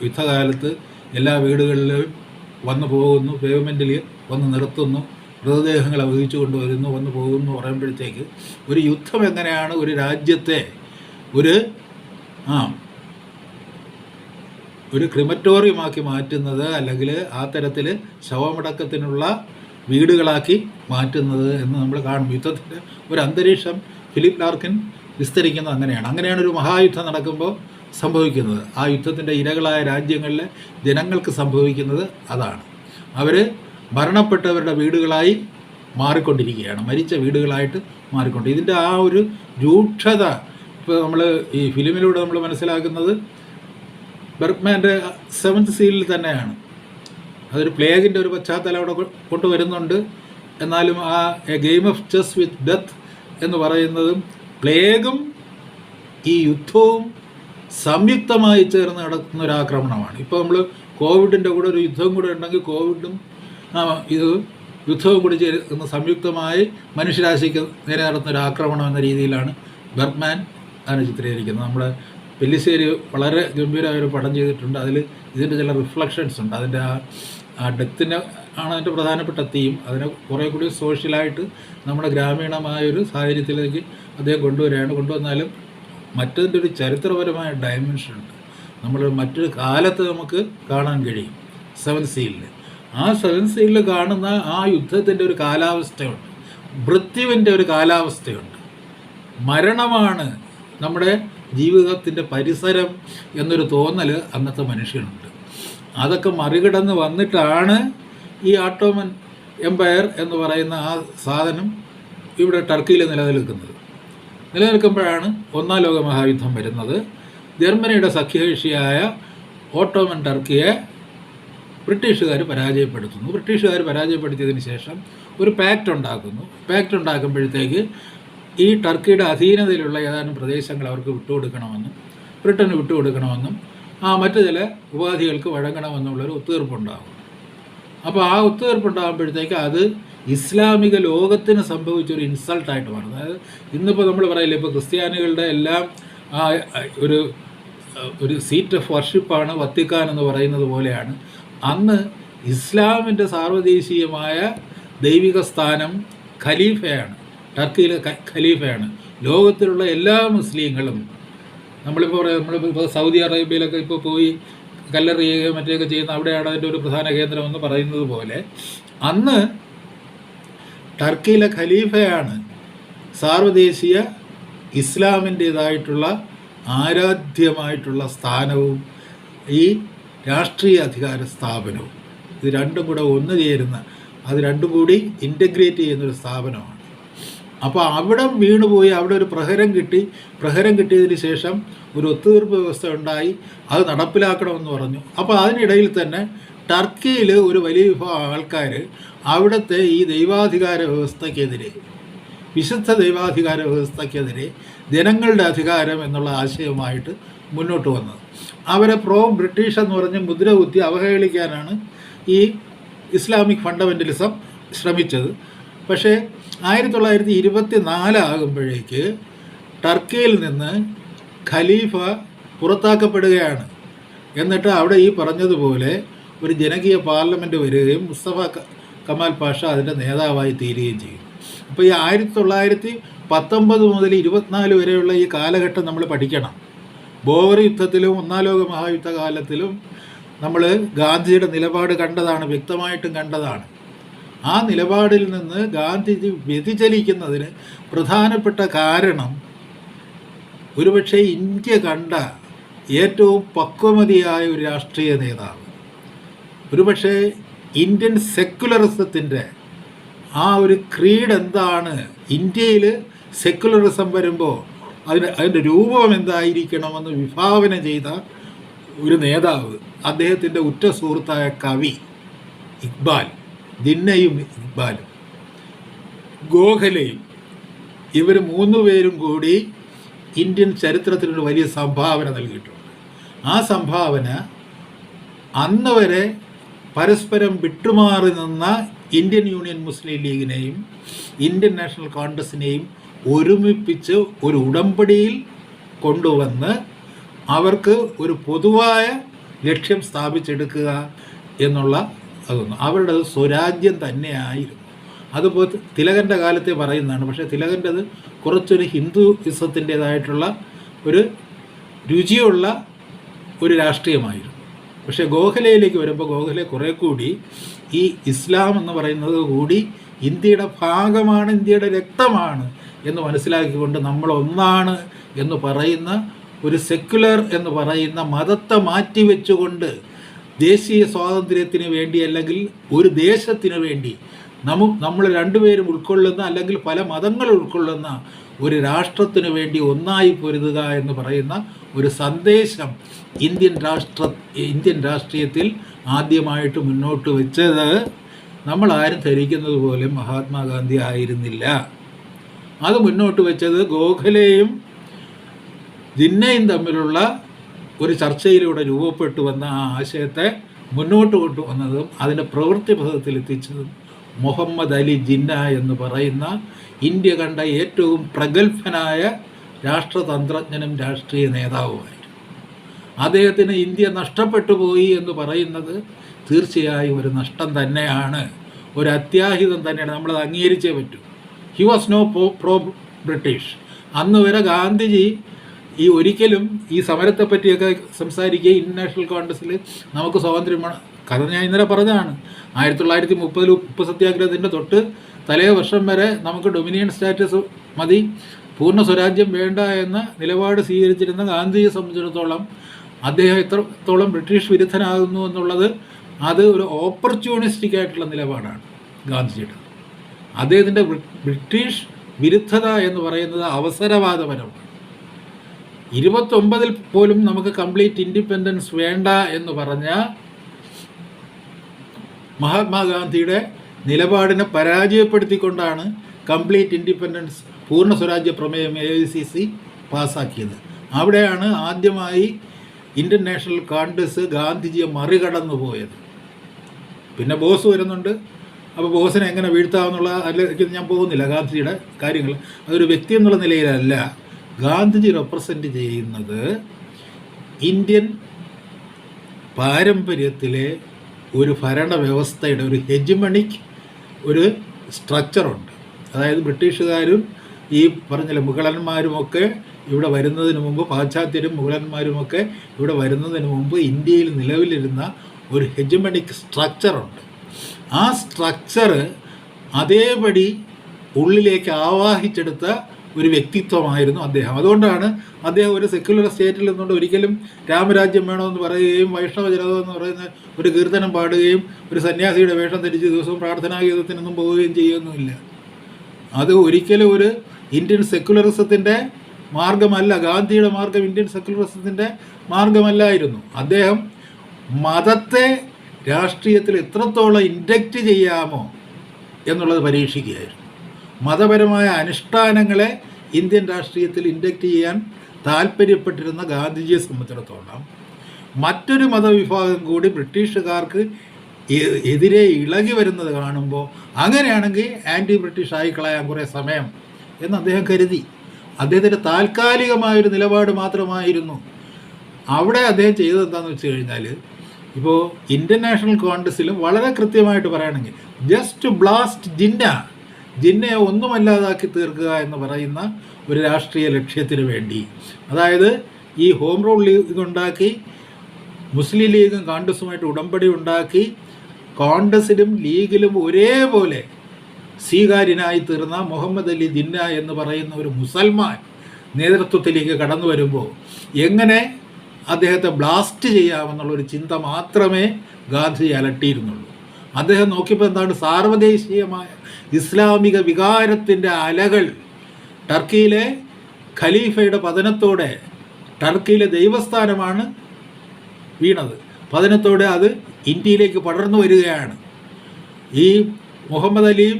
യുദ്ധകാലത്ത് എല്ലാ വീടുകളിലും വന്നു പോകുന്നു, പേയ്മെൻറ്റിൽ വന്ന് നിർത്തുന്നു, മൃതദേഹങ്ങളെ വഹിച്ചു കൊണ്ടുവരുന്നു, വന്നു പോകുന്നു പറയുമ്പോഴത്തേക്ക് ഒരു യുദ്ധം എങ്ങനെയാണ് ഒരു രാജ്യത്തെ ഒരു ക്രിമറ്റോറിയമാക്കി മാറ്റുന്നത്, അല്ലെങ്കിൽ ആ തരത്തിൽ ശവമടക്കത്തിനുള്ള വീടുകളാക്കി മാറ്റുന്നത് എന്ന് നമ്മൾ കാണും. യുദ്ധത്തിൻ്റെ ഒരു അന്തരീക്ഷം ഫിലിപ്പ് ലാർക്കിൻ വിസ്തരിക്കുന്നത് അങ്ങനെയാണ് ഒരു മഹായുദ്ധം നടക്കുമ്പോൾ സംഭവിക്കുന്നത്. ആ യുദ്ധത്തിൻ്റെ ഇരകളായ രാജ്യങ്ങളിലെ ജനങ്ങൾക്ക് സംഭവിക്കുന്നത് അതാണ്. അവർ മരണപ്പെട്ടവരുടെ വീടുകളായി മാറിക്കൊണ്ടിരിക്കുകയാണ്, മരിച്ച വീടുകളായിട്ട് ഇതിൻ്റെ ആ ഒരു രൂക്ഷത ഇപ്പോൾ നമ്മൾ ഈ ഫിലിമിലൂടെ നമ്മൾ മനസ്സിലാക്കുന്നത് ബെർഗ്മാൻ്റെ സെവൻത് സീലിൽ തന്നെയാണ്. അതൊരു പ്ലേഗിൻ്റെ ഒരു പശ്ചാത്തലം അവിടെ കൊണ്ടുവരുന്നുണ്ട്. എന്നാലും ആ A game of chess with death എന്ന് പറയുന്നതും പ്ലേഗും ഈ യുദ്ധവും സംയുക്തമായി ചേർന്ന് നടക്കുന്ന ഒരു ആക്രമണമാണ്. ഇപ്പോൾ നമ്മൾ കോവിഡിൻ്റെ കൂടെ ഒരു യുദ്ധവും കൂടെ ഉണ്ടെങ്കിൽ കോവിഡും യുദ്ധവും കൂടി ചേർന്ന് സംയുക്തമായി മനുഷ്യരാശിക്ക് നേരെ നടത്തുന്ന ഒരു ആക്രമണം എന്ന രീതിയിലാണ് ബെർഗ്മാൻ അതിനെ ചിത്രീകരിക്കുന്നത്. നമ്മുടെ പെല്ലിശ്ശേരി വളരെ ഗംഭീരമായൊരു പടം ചെയ്തിട്ടുണ്ട്. അതിൽ ഇതിൻ്റെ ചില റിഫ്ലക്ഷൻസ് ഉണ്ട്. അതിൻ്റെ ആ ഡെത്തിന് ആണ് അതിൻ്റെ പ്രധാനപ്പെട്ട തീം. അതിനെ കുറേ കൂടി സോഷ്യലായിട്ട് നമ്മുടെ ഗ്രാമീണമായൊരു സാഹചര്യത്തിലേക്ക് അദ്ദേഹം കൊണ്ടുവന്നാലും മറ്റതിൻ്റെ ഒരു ചരിത്രപരമായ ഡയമെൻഷനുണ്ട്. നമ്മൾ മറ്റൊരു കാലത്ത് നമുക്ക് കാണാൻ കഴിയും. സെവൻ സീലിൽ ആ സെവൻ സീലിൽ കാണുന്ന ആ യുദ്ധത്തിൻ്റെ ഒരു കാലാവസ്ഥയുണ്ട്, മൃത്യുവിൻ്റെ ഒരു കാലാവസ്ഥയുണ്ട്. മരണമാണ് നമ്മുടെ ജീവിതത്തിൻ്റെ പരിസരം എന്നൊരു തോന്നൽ അന്നത്തെ മനുഷ്യനുണ്ട്. അതൊക്കെ മറികടന്ന് വന്നിട്ടാണ് ഈ ഓട്ടോമൻ എംപയർ എന്ന് പറയുന്ന ആ സാധനം ഇവിടെ ടർക്കിയിൽ നിലനിൽക്കുമ്പോഴാണ് ഒന്നാം ലോക മഹായുദ്ധം വരുന്നത്. ജർമ്മനിയുടെ സഖ്യകക്ഷിയായ ഓട്ടോമൻ ടർക്കിയെ ബ്രിട്ടീഷുകാർ പരാജയപ്പെടുത്തിയതിന് ശേഷം ഒരു പാക്റ്റ് ഉണ്ടാക്കുമ്പോഴത്തേക്ക് ഈ ടർക്കിയുടെ അധീനതയിലുള്ള ഏതാനും പ്രദേശങ്ങൾ അവർക്ക് ബ്രിട്ടന് വിട്ടുകൊടുക്കണമെന്നും മറ്റു ചില ഉപാധികൾക്ക് വഴങ്ങണമെന്നുള്ളൊരു ഒത്തുതീർപ്പുണ്ടാകും. അപ്പോൾ ആ ഒത്തുതീർപ്പുണ്ടാകുമ്പോഴത്തേക്ക് അത് ഇസ്ലാമിക ലോകത്തിന് സംഭവിച്ചൊരു ഇൻസൾട്ടായിട്ട് മാറും. അതായത് ഇന്നിപ്പോൾ നമ്മൾ പറയില്ല, ഇപ്പോൾ ക്രിസ്ത്യാനികളുടെ എല്ലാം ഒരു സീറ്റ് ഓഫ് വർഷിപ്പാണ് വത്തിക്കാൻ എന്ന് പറയുന്നത് പോലെയാണ്. അന്ന് ഇസ്ലാമിൻ്റെ സാർവദേശീയമായ ദൈവിക സ്ഥാനം ടർക്കിയിലെ ഖലീഫയാണ്. ലോകത്തിലുള്ള എല്ലാ മുസ്ലിങ്ങളും നമ്മളിപ്പോൾ സൗദി അറേബ്യയിലൊക്കെ ഇപ്പോൾ പോയി കല്ലെറിയുകയോ മറ്റൊക്കെ ചെയ്യുന്ന അവിടെയാണ് അതിൻ്റെ ഒരു പ്രധാന കേന്ദ്രമെന്ന് പറയുന്നത് പോലെ അന്ന് ടർക്കിയിലെ ഖലീഫയാണ് സാർവദേശീയ ഇസ്ലാമിൻ്റേതായിട്ടുള്ള ആരാധ്യമായിട്ടുള്ള സ്ഥാനവും ഈ രാഷ്ട്രീയ അധികാര സ്ഥാപനവും. ഇത് രണ്ടും കൂടെ ഒന്നു ചേരുന്ന, അത് രണ്ടും കൂടി ഇൻ്റഗ്രേറ്റ് ചെയ്യുന്നൊരു സ്ഥാപനമാണ്. അപ്പോൾ അവിടെ വീണുപോയി, അവിടെ ഒരു പ്രഹരം കിട്ടിയതിന് ശേഷം ഒരു ഒത്തുതീർപ്പ് വ്യവസ്ഥ ഉണ്ടായി, അത് നടപ്പിലാക്കണമെന്ന് പറഞ്ഞു. അപ്പോൾ അതിനിടയിൽ തന്നെ ടർക്കിയിൽ ഒരു വലിയ വിഭാഗം ആൾക്കാർ അവിടുത്തെ ഈ ദൈവാധികാര വ്യവസ്ഥയ്ക്കെതിരെ, വിശുദ്ധ ദൈവാധികാര വ്യവസ്ഥയ്ക്കെതിരെ ജനങ്ങളുടെ അധികാരം എന്നുള്ള ആശയവുമായിട്ട് മുന്നോട്ട് വന്നത്. അവരെ ബ്രിട്ടീഷ് എന്ന് പറഞ്ഞ് മുദ്ര കുത്തി അവഹേളിക്കാനാണ് ഈ ഇസ്ലാമിക് ഫണ്ടമെൻ്റലിസം ശ്രമിച്ചത്. പക്ഷേ 1924 ആകുമ്പോഴേക്ക് ടർക്കിയിൽ നിന്ന് ഖലീഫ പുറത്താക്കപ്പെടുകയാണ്. എന്നിട്ട് അവിടെ ഈ പറഞ്ഞതുപോലെ ഒരു ജനകീയ പാർലമെൻറ്റ് വരികയും മുസ്തഫ കമാൽ പാഷ അതിൻ്റെ നേതാവായി തീരുകയും ചെയ്യും. അപ്പോൾ ഈ 1919 മുതൽ 24 വരെയുള്ള ഈ കാലഘട്ടം നമ്മൾ പഠിക്കണം. ബോവർ യുദ്ധത്തിലും ഒന്നാം ലോക മഹായുദ്ധകാലത്തിലും നമ്മൾ ഗാന്ധിജിയുടെ നിലപാട് വ്യക്തമായിട്ടും കണ്ടതാണ്. ആ നിലപാടിൽ നിന്ന് ഗാന്ധിജി വ്യതിചലിക്കുന്നതിന് പ്രധാനപ്പെട്ട കാരണം ഒരുപക്ഷെ ഇന്ത്യ കണ്ട ഏറ്റവും പക്വമതിയായ ഒരു രാഷ്ട്രീയ നേതാവ്, ഒരുപക്ഷെ ഇന്ത്യൻ സെക്കുലറിസത്തിൻ്റെ ആ ഒരു ക്രീഡ് എന്താണ്, ഇന്ത്യയിൽ സെക്കുലറിസം വരുമ്പോൾ അതിൻ്റെ രൂപം എന്തായിരിക്കണമെന്ന് വിഭാവന ചെയ്ത ഒരു നേതാവ്, അദ്ദേഹത്തിൻ്റെ ഉറ്റ സുഹൃത്തായ കവി ഇക്ബാൽ, ജിന്നയും ഇക്ബാലും ഗോഖലെയും, ഇവർ 3 പേരും കൂടി ഇന്ത്യൻ ചരിത്രത്തിനൊരു വലിയ സംഭാവന നൽകിയിട്ടുണ്ട്. ആ സംഭാവന അന്ന് വരെ പരസ്പരം വിട്ടുമാറി നിന്ന ഇന്ത്യൻ യൂണിയൻ മുസ്ലിം ലീഗിനെയും ഇന്ത്യൻ നാഷണൽ കോൺഗ്രസിനെയും ഒരുമിപ്പിച്ച് ഒരു ഉടമ്പടിയിൽ കൊണ്ടുവന്ന് അവർക്ക് ഒരു പൊതുവായ ലക്ഷ്യം സ്ഥാപിച്ചെടുക്കുക എന്നുള്ള അതൊന്നും അവരുടെ സ്വരാജ്യം തന്നെയായിരുന്നു. അതുപോലെ തിലകൻ്റെ കാലത്തെ പറയുന്നതാണ്. പക്ഷേ തിലകൻ്റെത് കുറച്ചൊരു ഹിന്ദുയിസത്തിൻ്റേതായിട്ടുള്ള ഒരു രുചിയുള്ള ഒരു രാഷ്ട്രീയമായിരുന്നു. പക്ഷേ ഗോഖലെയിലേക്ക് വരുമ്പോൾ ഗോഖലെ കുറേ കൂടി ഈ ഇസ്ലാം എന്ന് പറയുന്നത് കൂടി ഇന്ത്യയുടെ ഭാഗമാണ്, ഇന്ത്യയുടെ രക്തമാണ് എന്ന് മനസ്സിലാക്കിക്കൊണ്ട് നമ്മൾ ഒന്നാണ് എന്ന് പറയുന്ന ഒരു സെക്യുലർ എന്ന് പറയുന്ന മതത്തെ മാറ്റിവെച്ചുകൊണ്ട് ദേശീയ സ്വാതന്ത്ര്യത്തിന് വേണ്ടി അല്ലെങ്കിൽ ഒരു ദേശത്തിന് വേണ്ടി നമ്മൾ രണ്ടുപേരും ഉൾക്കൊള്ളുന്ന അല്ലെങ്കിൽ പല മതങ്ങൾ ഉൾക്കൊള്ളുന്ന ഒരു രാഷ്ട്രത്തിന് വേണ്ടി ഒന്നായി പൊരുതുക എന്ന് പറയുന്ന ഒരു സന്ദേശം ഇന്ത്യൻ രാഷ്ട്രീയത്തിൽ ആദ്യമായിട്ട് മുന്നോട്ട് വെച്ചത് നമ്മളാരും ധരിക്കുന്നത് പോലെ മഹാത്മാഗാന്ധി ആയിരുന്നില്ല. അത് മുന്നോട്ട് വെച്ചത് ഗോഖലെയും ജിന്നയും തമ്മിലുള്ള ഒരു ചർച്ചയിലൂടെ രൂപപ്പെട്ടു വന്ന ആ ആശയത്തെ മുന്നോട്ട് കൊണ്ടുവന്നതും അതിൻ്റെ പ്രവൃത്തി പഥത്തിലെത്തിച്ചതും മുഹമ്മദ് അലി ജിന്ന എന്ന് പറയുന്ന ഇന്ത്യ കണ്ട ഏറ്റവും പ്രഗത്ഭനായ രാഷ്ട്രതന്ത്രജ്ഞനും രാഷ്ട്രീയ നേതാവുമായിരുന്നു. അദ്ദേഹത്തിന് ഇന്ത്യ നഷ്ടപ്പെട്ടു പോയി എന്ന് പറയുന്നത് തീർച്ചയായും ഒരു നഷ്ടം തന്നെയാണ്, ഒരു അത്യാഹിതം തന്നെയാണ്. നമ്മളത് അംഗീകരിച്ചേ പറ്റൂ. He was no pro British. അന്ന് വരെ ഗാന്ധിജി ഒരിക്കലും ഈ സമരത്തെ പറ്റിയൊക്കെ സംസാരിക്കുക ഇന്റർനാഷണൽ കോൺഗ്രസ്സിൽ നമുക്ക് സ്വാതന്ത്ര്യം വേണം. കഥ ഞാൻ ഇന്നലെ പറഞ്ഞതാണ്. 1930 ഉപ്പ് സത്യാഗ്രഹത്തിൻ്റെ തൊട്ട് തലേ വർഷം വരെ നമുക്ക് ഡൊമിനിയൻ സ്റ്റാറ്റസ് മതി, പൂർണ്ണ സ്വരാജ്യം വേണ്ട എന്ന നിലപാട് സ്വീകരിച്ചിരുന്ന ഗാന്ധിജിയെ സംബന്ധിച്ചിടത്തോളം അദ്ദേഹം എത്രത്തോളം ബ്രിട്ടീഷ് വിരുദ്ധനാകുന്നു എന്നുള്ളത് അത് ഒരു ഓപ്പർച്യൂണിസ്റ്റിക് ആയിട്ടുള്ള നിലപാടാണ് ഗാന്ധിജിയുടെ. അദ്ദേഹത്തിൻ്റെ ബ്രിട്ടീഷ് വിരുദ്ധത എന്ന് പറയുന്നത് അവസരവാദപരമാണ്. 29 പോലും നമുക്ക് കംപ്ലീറ്റ് ഇൻഡിപെൻഡൻസ് വേണ്ട എന്ന് പറഞ്ഞ മഹാത്മാഗാന്ധിയുടെ നിലപാടിനെ പരാജയപ്പെടുത്തിക്കൊണ്ടാണ് കംപ്ലീറ്റ് ഇൻഡിപെൻഡൻസ് പൂർണ്ണ സ്വരാജ്യ പ്രമേയം AICC പാസ്സാക്കിയത്. അവിടെയാണ് ആദ്യമായി ഇന്ത്യൻ നാഷണൽ കോൺഗ്രസ് ഗാന്ധിജിയെ മറികടന്നു പോയത്. പിന്നെ ബോസ് വരുന്നുണ്ട്. അപ്പോൾ ബോസിനെ എങ്ങനെ വീഴ്ത്താമെന്നുള്ള അതിലേക്ക് ഞാൻ പോകുന്നില്ല. ഗാന്ധിജിയുടെ കാര്യങ്ങൾ അതൊരു വ്യക്തി എന്നുള്ള നിലയിലല്ല. ഗാന്ധിജി റെപ്രസെൻ്റ് ചെയ്യുന്നത് ഇന്ത്യൻ പാരമ്പര്യത്തിലെ ഒരു ഭരണവ്യവസ്ഥയുടെ ഒരു ഹെജിമണിക് ഒരു സ്ട്രക്ചറുണ്ട്. അതായത് ബ്രിട്ടീഷുകാരും ഈ പറഞ്ഞില്ല മുഗളന്മാരുമൊക്കെ ഇവിടെ വരുന്നതിന് മുമ്പ്, പാശ്ചാത്യരും മുഗളന്മാരുമൊക്കെ ഇവിടെ വരുന്നതിന് മുമ്പ് ഇന്ത്യയിൽ നിലവിലിരുന്ന ഒരു ഹെജിമണിക് സ്ട്രക്ചറുണ്ട്. ആ സ്ട്രക്ചർ അതേപടി ഉള്ളിലേക്ക് ആവാഹിച്ചെടുത്ത ഒരു വ്യക്തിത്വമായിരുന്നു അദ്ദേഹം. അതുകൊണ്ടാണ് അദ്ദേഹം ഒരു സെക്യുലർ സ്റ്റേറ്റിൽ നിന്നുകൊണ്ട് ഒരിക്കലും രാമരാജ്യം വേണമെന്ന് പറയുകയും വൈഷ്ണവ ജനത എന്ന് പറയുന്ന ഒരു കീർത്തനം പാടുകയും ഒരു സന്യാസിയുടെ വേഷം ധരിച്ച് ദിവസവും പ്രാർത്ഥനാഗീതത്തിനൊന്നും പോവുകയും ചെയ്യുകയൊന്നുമില്ല. അത് ഒരിക്കലും ഒരു ഇന്ത്യൻ സെക്യുലറിസത്തിൻ്റെ മാർഗമല്ല. ഗാന്ധിയുടെ മാർഗം ഇന്ത്യൻ സെക്യുലറിസത്തിൻ്റെ മാർഗമല്ലായിരുന്നു. അദ്ദേഹം മതത്തെ രാഷ്ട്രീയത്തിൽ എത്രത്തോളം ഇൻഡക്റ്റ് ചെയ്യാമോ എന്നുള്ളത് പരീക്ഷിക്കുകയായിരുന്നു. മതപരമായ അനുഷ്ഠാനങ്ങളെ ഇന്ത്യൻ രാഷ്ട്രീയത്തിൽ ഇൻഡക്റ്റ് ചെയ്യാൻ താല്പര്യപ്പെട്ടിരുന്ന ഗാന്ധിജിയെ സംബന്ധിച്ചിടത്തോളം മറ്റൊരു മതവിഭാഗം കൂടി ബ്രിട്ടീഷുകാർക്ക് എതിരെ ഇളകി വരുന്നത് കാണുമ്പോൾ അങ്ങനെയാണെങ്കിൽ ആൻറ്റി ബ്രിട്ടീഷ് ആയിക്കളയാൻ കുറേ സമയം എന്ന് അദ്ദേഹം കരുതി. അദ്ദേഹത്തിൻ്റെ താൽക്കാലികമായൊരു നിലപാട് മാത്രമായിരുന്നു. അവിടെ അദ്ദേഹം ചെയ്തത് എന്താണെന്ന് വെച്ച് കഴിഞ്ഞാൽ, ഇപ്പോൾ ഇന്ത്യൻ നാഷണൽ കോൺഗ്രസ്സിലും വളരെ കൃത്യമായിട്ട് പറയുകയാണെങ്കിൽ ജസ്റ്റ് ബ്ലാസ്റ്റ് ജിന്നയെ ഒന്നുമല്ലാതാക്കി തീർക്കുക എന്ന് പറയുന്ന ഒരു രാഷ്ട്രീയ ലക്ഷ്യത്തിന് വേണ്ടി, അതായത് ഈ ഹോം റൂൾ ലീഗ് ഉണ്ടാക്കി മുസ്ലിം ലീഗും കോൺഗ്രസുമായിട്ട് ഉടമ്പടി ഉണ്ടാക്കി കോൺഗ്രസിലും ലീഗിലും ഒരേപോലെ സ്വീകാര്യനായി തീർന്ന മുഹമ്മദ് അലി ജിന്ന എന്ന് പറയുന്ന ഒരു മുസൽമാൻ നേതൃത്വത്തിലേക്ക് കടന്നു വരുമ്പോൾ എങ്ങനെ അദ്ദേഹത്തെ ബ്ലാസ്റ്റ് ചെയ്യാമെന്നുള്ളൊരു ചിന്ത മാത്രമേ ഗാന്ധി അലട്ടിയിരുന്നുള്ളൂ. അദ്ദേഹം നോക്കിയപ്പോൾ എന്താണ്, സാർവദേശീയമായ ഇസ്ലാമിക വികാരത്തിൻ്റെ അലകൾ ടർക്കിയിലെ ഖലീഫയുടെ പതനത്തോടെ ടർക്കിയിലെ ദൈവസ്ഥാനമാണ് വീണത്. പതനത്തോടെ അത് ഇന്ത്യയിലേക്ക് പടർന്നു വരികയാണ്. ഈ മുഹമ്മദ് അലിയും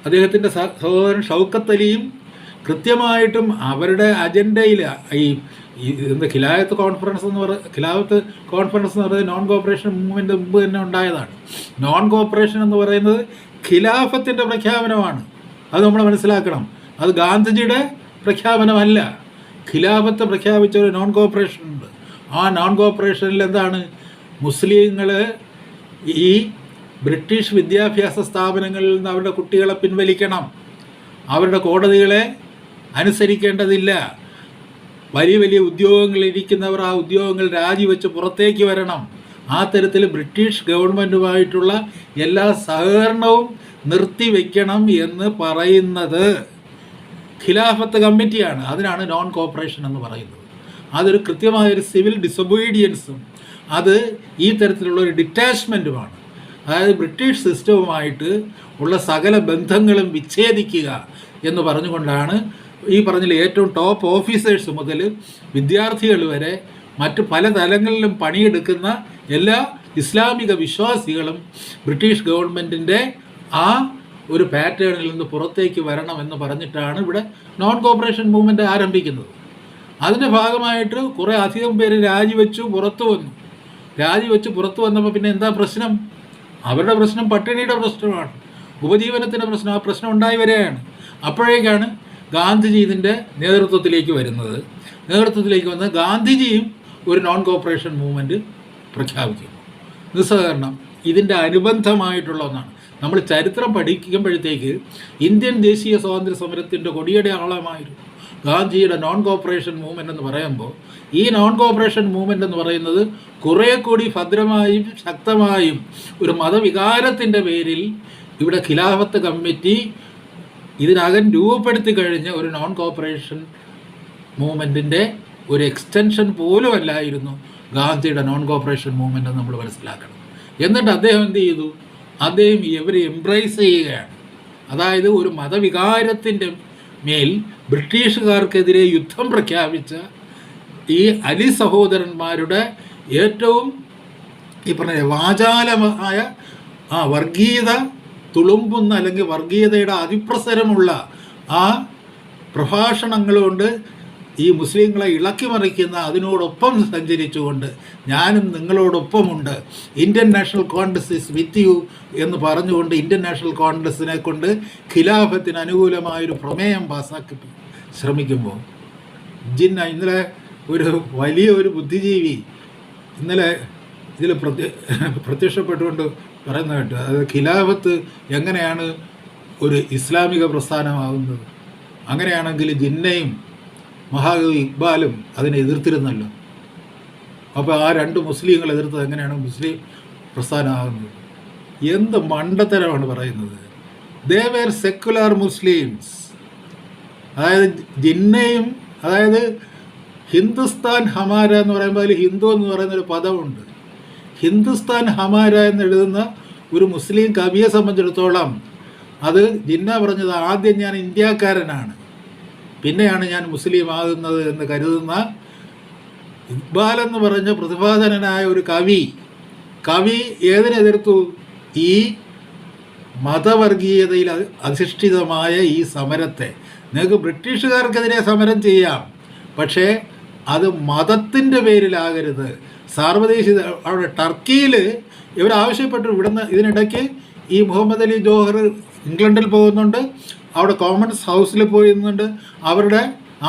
അദ്ദേഹത്തിൻ്റെ സഹോദരൻ ഷൗക്കത്ത് അലിയും കൃത്യമായിട്ടും അവരുടെ അജണ്ടയിൽ ഖിലാഫത്ത് കോൺഫറൻസ് എന്ന് പറയുന്നത് നോൺ കോപ്പറേഷൻ മൂവ്മെൻ്റ് മുമ്പ് തന്നെ ഉണ്ടായതാണ്. നോൺ കോപ്പറേഷൻ എന്ന് പറയുന്നത് ഖിലാഫത്തിൻ്റെ പ്രഖ്യാപനമാണ്. അത് നമ്മൾ മനസ്സിലാക്കണം. അത് ഗാന്ധിജിയുടെ പ്രഖ്യാപനമല്ല. ഖിലാഫത്ത് പ്രഖ്യാപിച്ച ഒരു നോൺ കോപ്പറേഷൻ ഉണ്ട്. ആ നോൺ കോപ്പറേഷനിൽ എന്താണ്? മുസ്ലിങ്ങൾ ഈ ബ്രിട്ടീഷ് വിദ്യാഭ്യാസ സ്ഥാപനങ്ങളിൽ നിന്ന് അവരുടെ കുട്ടികളെ പിൻവലിക്കണം. അവരുടെ കോടതികളെ അനുസരിക്കേണ്ടതില്ല. വലിയ വലിയ ഉദ്യോഗങ്ങളിരിക്കുന്നവർ ആ ഉദ്യോഗങ്ങൾ രാജിവെച്ച് പുറത്തേക്ക് വരണം. ആ തരത്തിൽ ബ്രിട്ടീഷ് ഗവൺമെൻറ്റുമായിട്ടുള്ള എല്ലാ സഹകരണവും നിർത്തിവെക്കണം എന്ന് പറയുന്നത് ഖിലാഫത്ത് കമ്മിറ്റിയാണ്. അതിനാണ് നോൺ കോപ്പറേഷൻ എന്ന് പറയുന്നത്. അതൊരു കൃത്യമായൊരു സിവിൽ ഡിസൊബീഡിയൻസും അത് ഈ തരത്തിലുള്ളൊരു ഡിറ്റാച്ച്മെൻറ്റുമാണ്. അതായത് ബ്രിട്ടീഷ് സിസ്റ്റവുമായിട്ട് ഉള്ള സകല ബന്ധങ്ങളും വിച്ഛേദിക്കുക എന്ന് പറഞ്ഞുകൊണ്ടാണ് ഈ പറഞ്ഞതിൽ ഏറ്റവും ടോപ്പ് ഓഫീസേഴ്സ് മുതൽ വിദ്യാർത്ഥികൾ വരെ മറ്റ് പല തലങ്ങളിലും പണിയെടുക്കുന്ന എല്ലാ ഇസ്ലാമിക വിശ്വാസികളും ബ്രിട്ടീഷ് ഗവൺമെൻറ്റിൻ്റെ ആ ഒരു പാറ്റേണിൽ നിന്ന് പുറത്തേക്ക് വരണമെന്ന് പറഞ്ഞിട്ടാണ് ഇവിടെ നോൺ കോപ്പറേഷൻ മൂവ്മെൻറ്റ് ആരംഭിക്കുന്നത്. അതിൻ്റെ ഭാഗമായിട്ട് കുറേ അധികം പേര് രാജിവെച്ച് പുറത്തു വന്നപ്പോൾ പിന്നെ എന്താ പ്രശ്നം? അവരുടെ പ്രശ്നം പട്ടിണിയുടെ പ്രശ്നമാണ്, ഉപജീവനത്തിൻ്റെ പ്രശ്നം. ആ പ്രശ്നം ഉണ്ടായി വരികയാണ്. അപ്പോഴേക്കാണ് ഗാന്ധിജി ഇതിൻ്റെ നേതൃത്വത്തിലേക്ക് വന്ന് ഗാന്ധിജിയും ഒരു നോൺ കോപ്പറേഷൻ മൂവ്മെൻറ്റ് പ്രഖ്യാപിക്കുന്നു. നിസ്സഹകരണം ഇതിൻ്റെ അനുബന്ധമായിട്ടുള്ള ഒന്നാണ്. നമ്മൾ ചരിത്രം പഠിക്കുമ്പോഴത്തേക്ക് ഇന്ത്യൻ ദേശീയ സ്വാതന്ത്ര്യ സമരത്തിൻ്റെ കൊടിയടയാളമായിരുന്നു ഗാന്ധിജിയുടെ നോൺ കോപ്പറേഷൻ മൂവ്മെൻ്റ് എന്ന് പറയുമ്പോൾ, ഈ നോൺ കോപ്പറേഷൻ മൂവ്മെൻ്റ് എന്ന് പറയുന്നത് കുറേ കൂടി ഭദ്രമായും ശക്തമായും ഒരു മതവികാരത്തിൻ്റെ പേരിൽ ഇവിടെ ഖിലാഫത്ത് കമ്മിറ്റി ഇതിനകം രൂപപ്പെടുത്തി കഴിഞ്ഞ ഒരു നോൺ കോപ്പറേഷൻ മൂവ്മെൻറ്റിൻ്റെ ഒരു എക്സ്റ്റൻഷൻ പോലും അല്ലായിരുന്നു ഗാന്ധിയുടെ നോൺ കോപ്പറേഷൻ മൂവ്മെൻ്റ് എന്ന് നമ്മൾ മനസ്സിലാക്കണം. എന്നിട്ട് അദ്ദേഹം എന്ത് ചെയ്തു? അദ്ദേഹം ഇവരെ എംബ്രേസ് ചെയ്യുകയാണ്. അതായത് ഒരു മതവികാരത്തിൻ്റെ മേൽ ബ്രിട്ടീഷുകാർക്കെതിരെ യുദ്ധം പ്രഖ്യാപിച്ച ഈ അലി സഹോദരന്മാരുടെ ഏറ്റവും ഈ പറഞ്ഞ വാചാലമായ വർഗീയത തുളുമ്പുന്ന അല്ലെങ്കിൽ വർഗീയതയുടെ അതിപ്രസരമുള്ള ആ പ്രഭാഷണങ്ങൾ കൊണ്ട് ഈ മുസ്ലിങ്ങളെ ഇളക്കി മറിക്കുന്ന അതിനോടൊപ്പം സഞ്ചരിച്ചുകൊണ്ട് ഞാനും നിങ്ങളോടൊപ്പമുണ്ട്, Indian National Congress is with you എന്ന് പറഞ്ഞുകൊണ്ട് ഇന്ത്യൻ നാഷണൽ കോൺഗ്രസിനെ കൊണ്ട് ഖിലാഫത്തിന് അനുകൂലമായൊരു പ്രമേയം പാസ്സാക്കി ശ്രമിക്കുമ്പോൾ ഇന്നലെ ഒരു ബുദ്ധിജീവി ഇന്നലെ ഇതിൽ പ്രത്യക്ഷപ്പെട്ടുകൊണ്ട് പറയുന്ന കേട്ടു. അത് ഖിലാഫത്ത് എങ്ങനെയാണ് ഒരു ഇസ്ലാമിക പ്രസ്ഥാനമാകുന്നത്? അങ്ങനെയാണെങ്കിൽ ജിന്നയും മഹാകവി ഇക്ബാലും അതിനെ എതിർത്തിരുന്നല്ലോ. അപ്പോൾ ആ രണ്ട് മുസ്ലിങ്ങൾ എതിർത്തത് എങ്ങനെയാണ് മുസ്ലിം പ്രസ്ഥാനമാകുന്നത്? എന്ത് മണ്ടത്തരമാണ് പറയുന്നത്. They were secular Muslims. അതായത് ജിന്നയും, അതായത് ഹിന്ദുസ്ഥാൻ ഹമാര എന്ന് പറയുമ്പോൾ അതിൽ ഹിന്ദു എന്ന് പറയുന്നൊരു പദമുണ്ട്. ഹിന്ദുസ്ഥാൻ ഹമാര എന്നെഴുതുന്ന ഒരു മുസ്ലിം കവിയെ സംബന്ധിച്ചിടത്തോളം അത് ജിന്ന പറഞ്ഞത് ആദ്യം ഞാൻ ഇന്ത്യക്കാരനാണ്, പിന്നെയാണ് ഞാൻ മുസ്ലിം ആകുന്നത് എന്ന് കരുതുന്ന ഇക്ബാൽ എന്ന് പറഞ്ഞ പ്രതിഭാധനനായ ഒരു കവി ഏതിനെതിർത്തു? ഈ മതവർഗീയതയിൽ അധിഷ്ഠിതമായ ഈ സമരത്തെ. നിങ്ങൾക്ക് ബ്രിട്ടീഷുകാർക്കെതിരെ സമരം ചെയ്യാം, പക്ഷേ അത് മതത്തിൻ്റെ പേരിലാകരുത്. സാർവദേശിക അവിടെ ടർക്കിയിൽ ഇവരാവശ്യപ്പെട്ടു. ഇവിടുന്ന് ഇതിനിടയ്ക്ക് ഈ മുഹമ്മദ് അലി ജോഹർ ഇംഗ്ലണ്ടിൽ പോകുന്നുണ്ട്, അവിടെ കോമൺസ് ഹൗസിൽ പോയിരുന്നുണ്ട്, അവരുടെ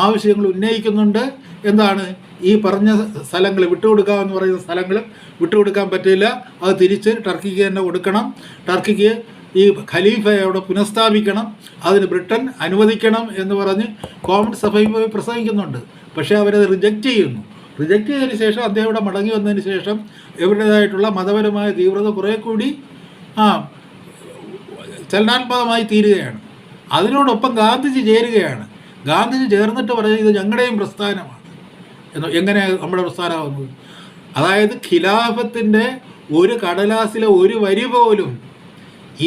ആവശ്യങ്ങൾ ഉന്നയിക്കുന്നുണ്ട്. എന്താണ് ഈ പറഞ്ഞ സ്ഥലങ്ങൾ വിട്ടുകൊടുക്കാമെന്ന് പറയുന്ന സ്ഥലങ്ങൾ വിട്ടുകൊടുക്കാൻ പറ്റില്ല, അത് തിരിച്ച് ടർക്കിക്ക് തന്നെ കൊടുക്കണം, ടർക്കിക്ക് ഈ ഖലീഫയെ അവിടെ പുനഃസ്ഥാപിക്കണം, അതിന് ബ്രിട്ടൻ അനുവദിക്കണം എന്ന് പറഞ്ഞ് കോമൺസ് സഭയിൽ പോയി പ്രസംഗിക്കുന്നുണ്ട്. പക്ഷേ അവരത് റിജക്റ്റ് ചെയ്തതിന് ശേഷം അദ്ദേഹം ഇവിടെ മടങ്ങി വന്നതിന് ശേഷം ഇവരുടേതായിട്ടുള്ള മതപരമായ തീവ്രത കുറേ കൂടി ചലനാത്മകമായി തീരുകയാണ്. അതിനോടൊപ്പം ഗാന്ധിജി ചേരുകയാണ്. ഗാന്ധിജി ചേർന്നിട്ട് പറയുന്നത് ഇത് ഞങ്ങളുടെയും പ്രസ്ഥാനമാണ് എങ്ങനെ നമ്മുടെ പ്രസ്ഥാനമാകുന്നത്? അതായത് ഖിലാഫത്തിൻ്റെ ഒരു കടലാസിലെ ഒരു വരി പോലും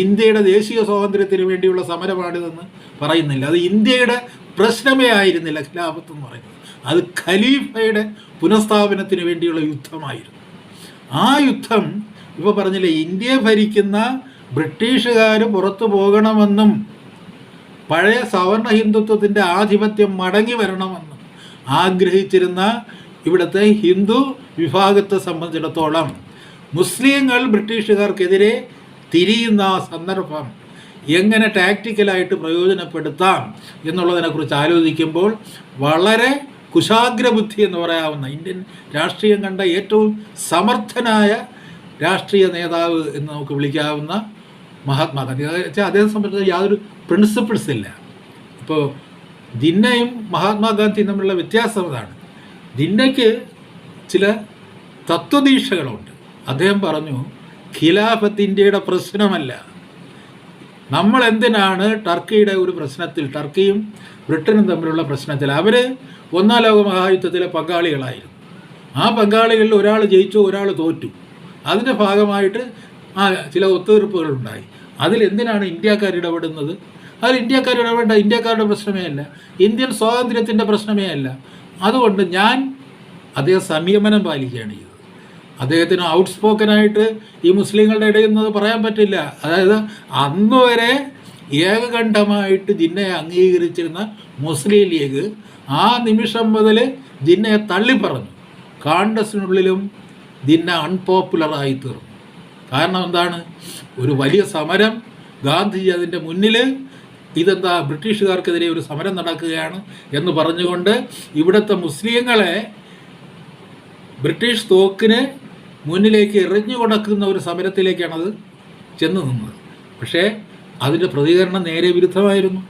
ഇന്ത്യയുടെ ദേശീയ സ്വാതന്ത്ര്യത്തിന് വേണ്ടിയുള്ള സമരമാണിതെന്ന് പറയുന്നില്ല. അത് ഇന്ത്യയുടെ പ്രശ്നമേ ആയിരുന്നില്ല ഖിലാഫത്ത് എന്ന് പറയുന്നത്. അത് ഖലീഫയുടെ പുനഃസ്ഥാപനത്തിന് വേണ്ടിയുള്ള യുദ്ധമായിരുന്നു. ആ യുദ്ധം ഇപ്പോൾ പറഞ്ഞില്ലേ, ഇന്ത്യയെ ഭരിക്കുന്ന ബ്രിട്ടീഷുകാർ പുറത്തു പോകണമെന്നും പഴയ സവർണ ഹിന്ദുത്വത്തിൻ്റെ ആധിപത്യം മടങ്ങി വരണമെന്നും ആഗ്രഹിച്ചിരുന്ന ഇവിടുത്തെ ഹിന്ദു വിഭാഗത്തെ സംബന്ധിച്ചിടത്തോളം മുസ്ലിങ്ങൾ ബ്രിട്ടീഷുകാർക്കെതിരെ തിരിയുന്ന ആ സന്ദർഭം എങ്ങനെ ടാക്റ്റിക്കലായിട്ട് പ്രയോജനപ്പെടുത്താം എന്നുള്ളതിനെക്കുറിച്ച് ആലോചിക്കുമ്പോൾ വളരെ കുശാഗ്രബുദ്ധി എന്ന് പറയാവുന്ന, ഇന്ത്യൻ രാഷ്ട്രീയം കണ്ട ഏറ്റവും സമർത്ഥനായ രാഷ്ട്രീയ നേതാവ് എന്ന് നമുക്ക് വിളിക്കാവുന്ന മഹാത്മാഗാന്ധി. വെച്ചാൽ അദ്ദേഹത്തെ സംബന്ധിച്ച് യാതൊരു പ്രിൻസിപ്പിൾസ് ഇല്ല. ഇപ്പോൾ ജിന്നയും മഹാത്മാഗാന്ധിയും തമ്മിലുള്ള വ്യത്യാസം അതാണ്. ജിന്നയ്ക്ക് ചില തത്വദീക്ഷകളുണ്ട്. അദ്ദേഹം പറഞ്ഞു, ഖിലാഫത്ത് ഇന്ത്യയുടെ പ്രശ്നമല്ല. നമ്മൾ എന്തിനാണ് ടർക്കിയുടെ ഒരു പ്രശ്നത്തിൽ, ടർക്കിയും ബ്രിട്ടനും തമ്മിലുള്ള പ്രശ്നത്തിൽ, അവർ ഒന്നാം ലോക മഹായുദ്ധത്തിലെ പങ്കാളികളായിരുന്നു. ആ പങ്കാളികളിൽ ഒരാൾ ജയിച്ചു, ഒരാൾ തോറ്റു. അതിൻ്റെ ഭാഗമായിട്ട് ചില ഒത്തുതീർപ്പുകളുണ്ടായി. അതിലെന്തിനാണ് ഇന്ത്യക്കാർ ഇടപെടുന്നത്? അതിൽ ഇന്ത്യക്കാർ ഇടപെടേണ്ട, ഇന്ത്യക്കാരുടെ പ്രശ്നമേ അല്ല, ഇന്ത്യൻ സ്വാതന്ത്ര്യത്തിൻ്റെ പ്രശ്നമേ അല്ല. അതുകൊണ്ട് അദ്ദേഹം സംയമനം പാലിക്കുകയാണ് ചെയ്തത്. അദ്ദേഹത്തിന് ഔട്ട്സ്പോക്കനായിട്ട് ഈ മുസ്ലിങ്ങളുടെ ഇടയിൽ നിന്ന് പറയാൻ പറ്റില്ല. അതായത് അന്ന് വരെ ഏകകണ്ഠമായിട്ട് ജിന്നയെ അംഗീകരിച്ചിരുന്ന മുസ്ലിം ലീഗ് ആ നിമിഷം മുതൽ ജിന്നയെ തള്ളിപ്പറഞ്ഞു. കോൺഗ്രസിനുള്ളിലും ജിന്ന അൺപോപ്പുലറായി തീർന്നു. കാരണം എന്താണ്? ഒരു വലിയ സമരം, ഗാന്ധിജി അതിൻ്റെ മുന്നിൽ ഇതെന്താ ബ്രിട്ടീഷുകാർക്കെതിരെ ഒരു സമരം നടക്കുകയാണ് എന്ന് പറഞ്ഞുകൊണ്ട് ഇവിടുത്തെ മുസ്ലിങ്ങളെ ബ്രിട്ടീഷ് തോക്കിന് മുന്നിലേക്ക് എറിഞ്ഞു കൊടുക്കുന്ന ഒരു സമരത്തിലേക്കാണത് ചെന്ന് നിന്നത്. പക്ഷേ അതിൻ്റെ പ്രതികരണം നേരെ വിരുദ്ധമായിരുന്നു.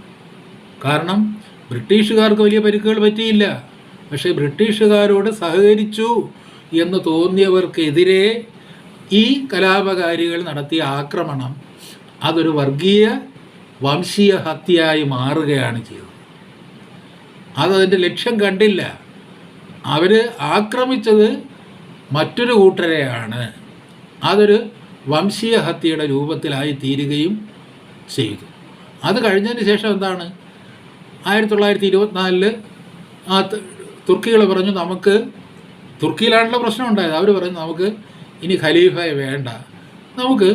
കാരണം ബ്രിട്ടീഷുകാർക്ക് വലിയ പരിക്കുകൾ പറ്റിയില്ല. പക്ഷേ ബ്രിട്ടീഷുകാരോട് സഹകരിച്ചു എന്ന് തോന്നിയവർക്കെതിരെ ഈ കലാപകാരികൾ നടത്തിയ ആക്രമണം അതൊരു വർഗീയ വംശീയ ഹത്യയായി മാറുകയാണ് ചെയ്തത്. അതതിൻ്റെ ലക്ഷ്യം കണ്ടില്ല. അവർ ആക്രമിച്ചത് മറ്റൊരു കൂട്ടരെയാണ്. അതൊരു വംശീയ ഹത്യയുടെ രൂപത്തിലായി തീരുകയും ചെയ്തു. അത് കഴിഞ്ഞതിന് ശേഷം എന്താണ്, 1924 തുർക്കികൾ പറഞ്ഞു, നമുക്ക് തുർക്കിയിലാണല്ലോ പ്രശ്നം ഉണ്ടായത്. അവർ പറഞ്ഞു, നമുക്ക് ഇനി ഖലീഫയെ വേണ്ട, നമുക്ക്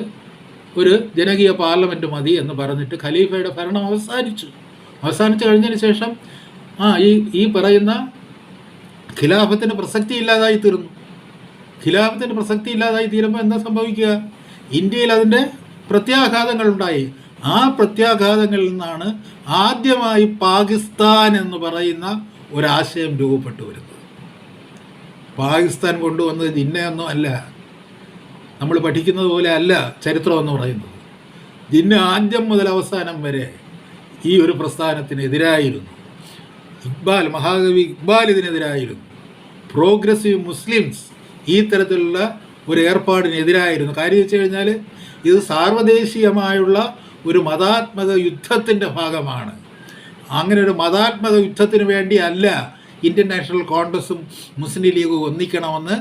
ഒരു ജനകീയ പാർലമെൻറ്റ് മതി എന്ന് പറഞ്ഞിട്ട് ഖലീഫയുടെ ഭരണം അവസാനിച്ചു കഴിഞ്ഞതിന് ശേഷം ഈ പറയുന്ന ഖിലാഫത്തിന് പ്രസക്തി ഇല്ലാതായി തീർന്നു. ഖിലാഫത്തിന് പ്രസക്തി ഇല്ലാതായി തീരുമ്പോൾ എന്താ സംഭവിക്കുക? ഇന്ത്യയിൽ അതിൻ്റെ പ്രത്യാഘാതങ്ങളുണ്ടായി. ആ പ്രത്യാഘാതങ്ങളിൽ നിന്നാണ് ആദ്യമായി പാകിസ്ഥാൻ എന്ന് പറയുന്ന ഒരാശയം രൂപപ്പെട്ടു വരുന്നത്. പാകിസ്ഥാൻ കൊണ്ടുവന്നത് ജിന്നയൊന്നും അല്ല, നമ്മൾ പഠിക്കുന്നത് പോലെ അല്ല ചരിത്രം എന്ന് പറയുന്നത്. ജിന്ന ആദ്യം മുതൽ അവസാനം വരെ ഈ ഒരു പ്രസ്ഥാനത്തിനെതിരായിരുന്നു. മഹാകവി ഇക്ബാൽ ഇതിനെതിരായിരുന്നു. പ്രോഗ്രസീവ് മുസ്ലിംസ് ഈ തരത്തിലുള്ള ഒരു ഏർപ്പാടിനെതിരായിരുന്നു. കാര്യം വെച്ച് കഴിഞ്ഞാൽ ഇത് സാർവദേശീയമായുള്ള ഒരു മതാത്മക യുദ്ധത്തിൻ്റെ ഭാഗമാണ്. അങ്ങനെ ഒരു മതാത്മക യുദ്ധത്തിന് വേണ്ടി അല്ല ഇന്ത്യൻ നാഷണൽ കോൺഗ്രസും മുസ്ലിം ലീഗും ഒന്നിക്കണമെന്ന്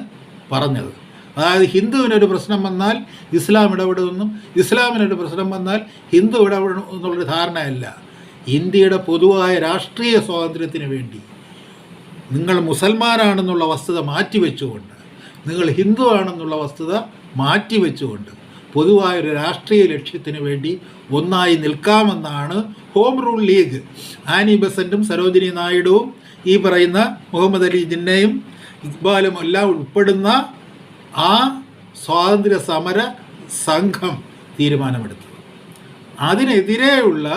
പറഞ്ഞത്. അതായത് ഹിന്ദുവിനൊരു പ്രശ്നം വന്നാൽ ഇസ്ലാം ഇടപെടുമെന്നും ഇസ്ലാമിനൊരു പ്രശ്നം വന്നാൽ ഹിന്ദു ഇടപെടും എന്നുള്ളൊരു ധാരണയല്ല. ഇന്ത്യയുടെ പൊതുവായ രാഷ്ട്രീയ സ്വാതന്ത്ര്യത്തിന് വേണ്ടി നിങ്ങൾ മുസൽമാനാണെന്നുള്ള വസ്തുത മാറ്റിവെച്ചുകൊണ്ട്, നിങ്ങൾ ഹിന്ദു ആണെന്നുള്ള വസ്തുത മാറ്റിവെച്ചുകൊണ്ട് പൊതുവായൊരു രാഷ്ട്രീയ ലക്ഷ്യത്തിന് വേണ്ടി ഒന്നായി നിൽക്കാമെന്നാണ് ഹോം റൂൾ ലീഗ്. ആനി ബസന്റും സരോജിനി നായിഡുവും ഈ പറയുന്ന മുഹമ്മദ് അലി ജിന്നയും ഇക്ബാലും എല്ലാം ഉൾപ്പെടുന്ന ആ സ്വാതന്ത്ര്യ സമര സംഘം തീരുമാനമെടുത്തത്. അതിനെതിരെയുള്ള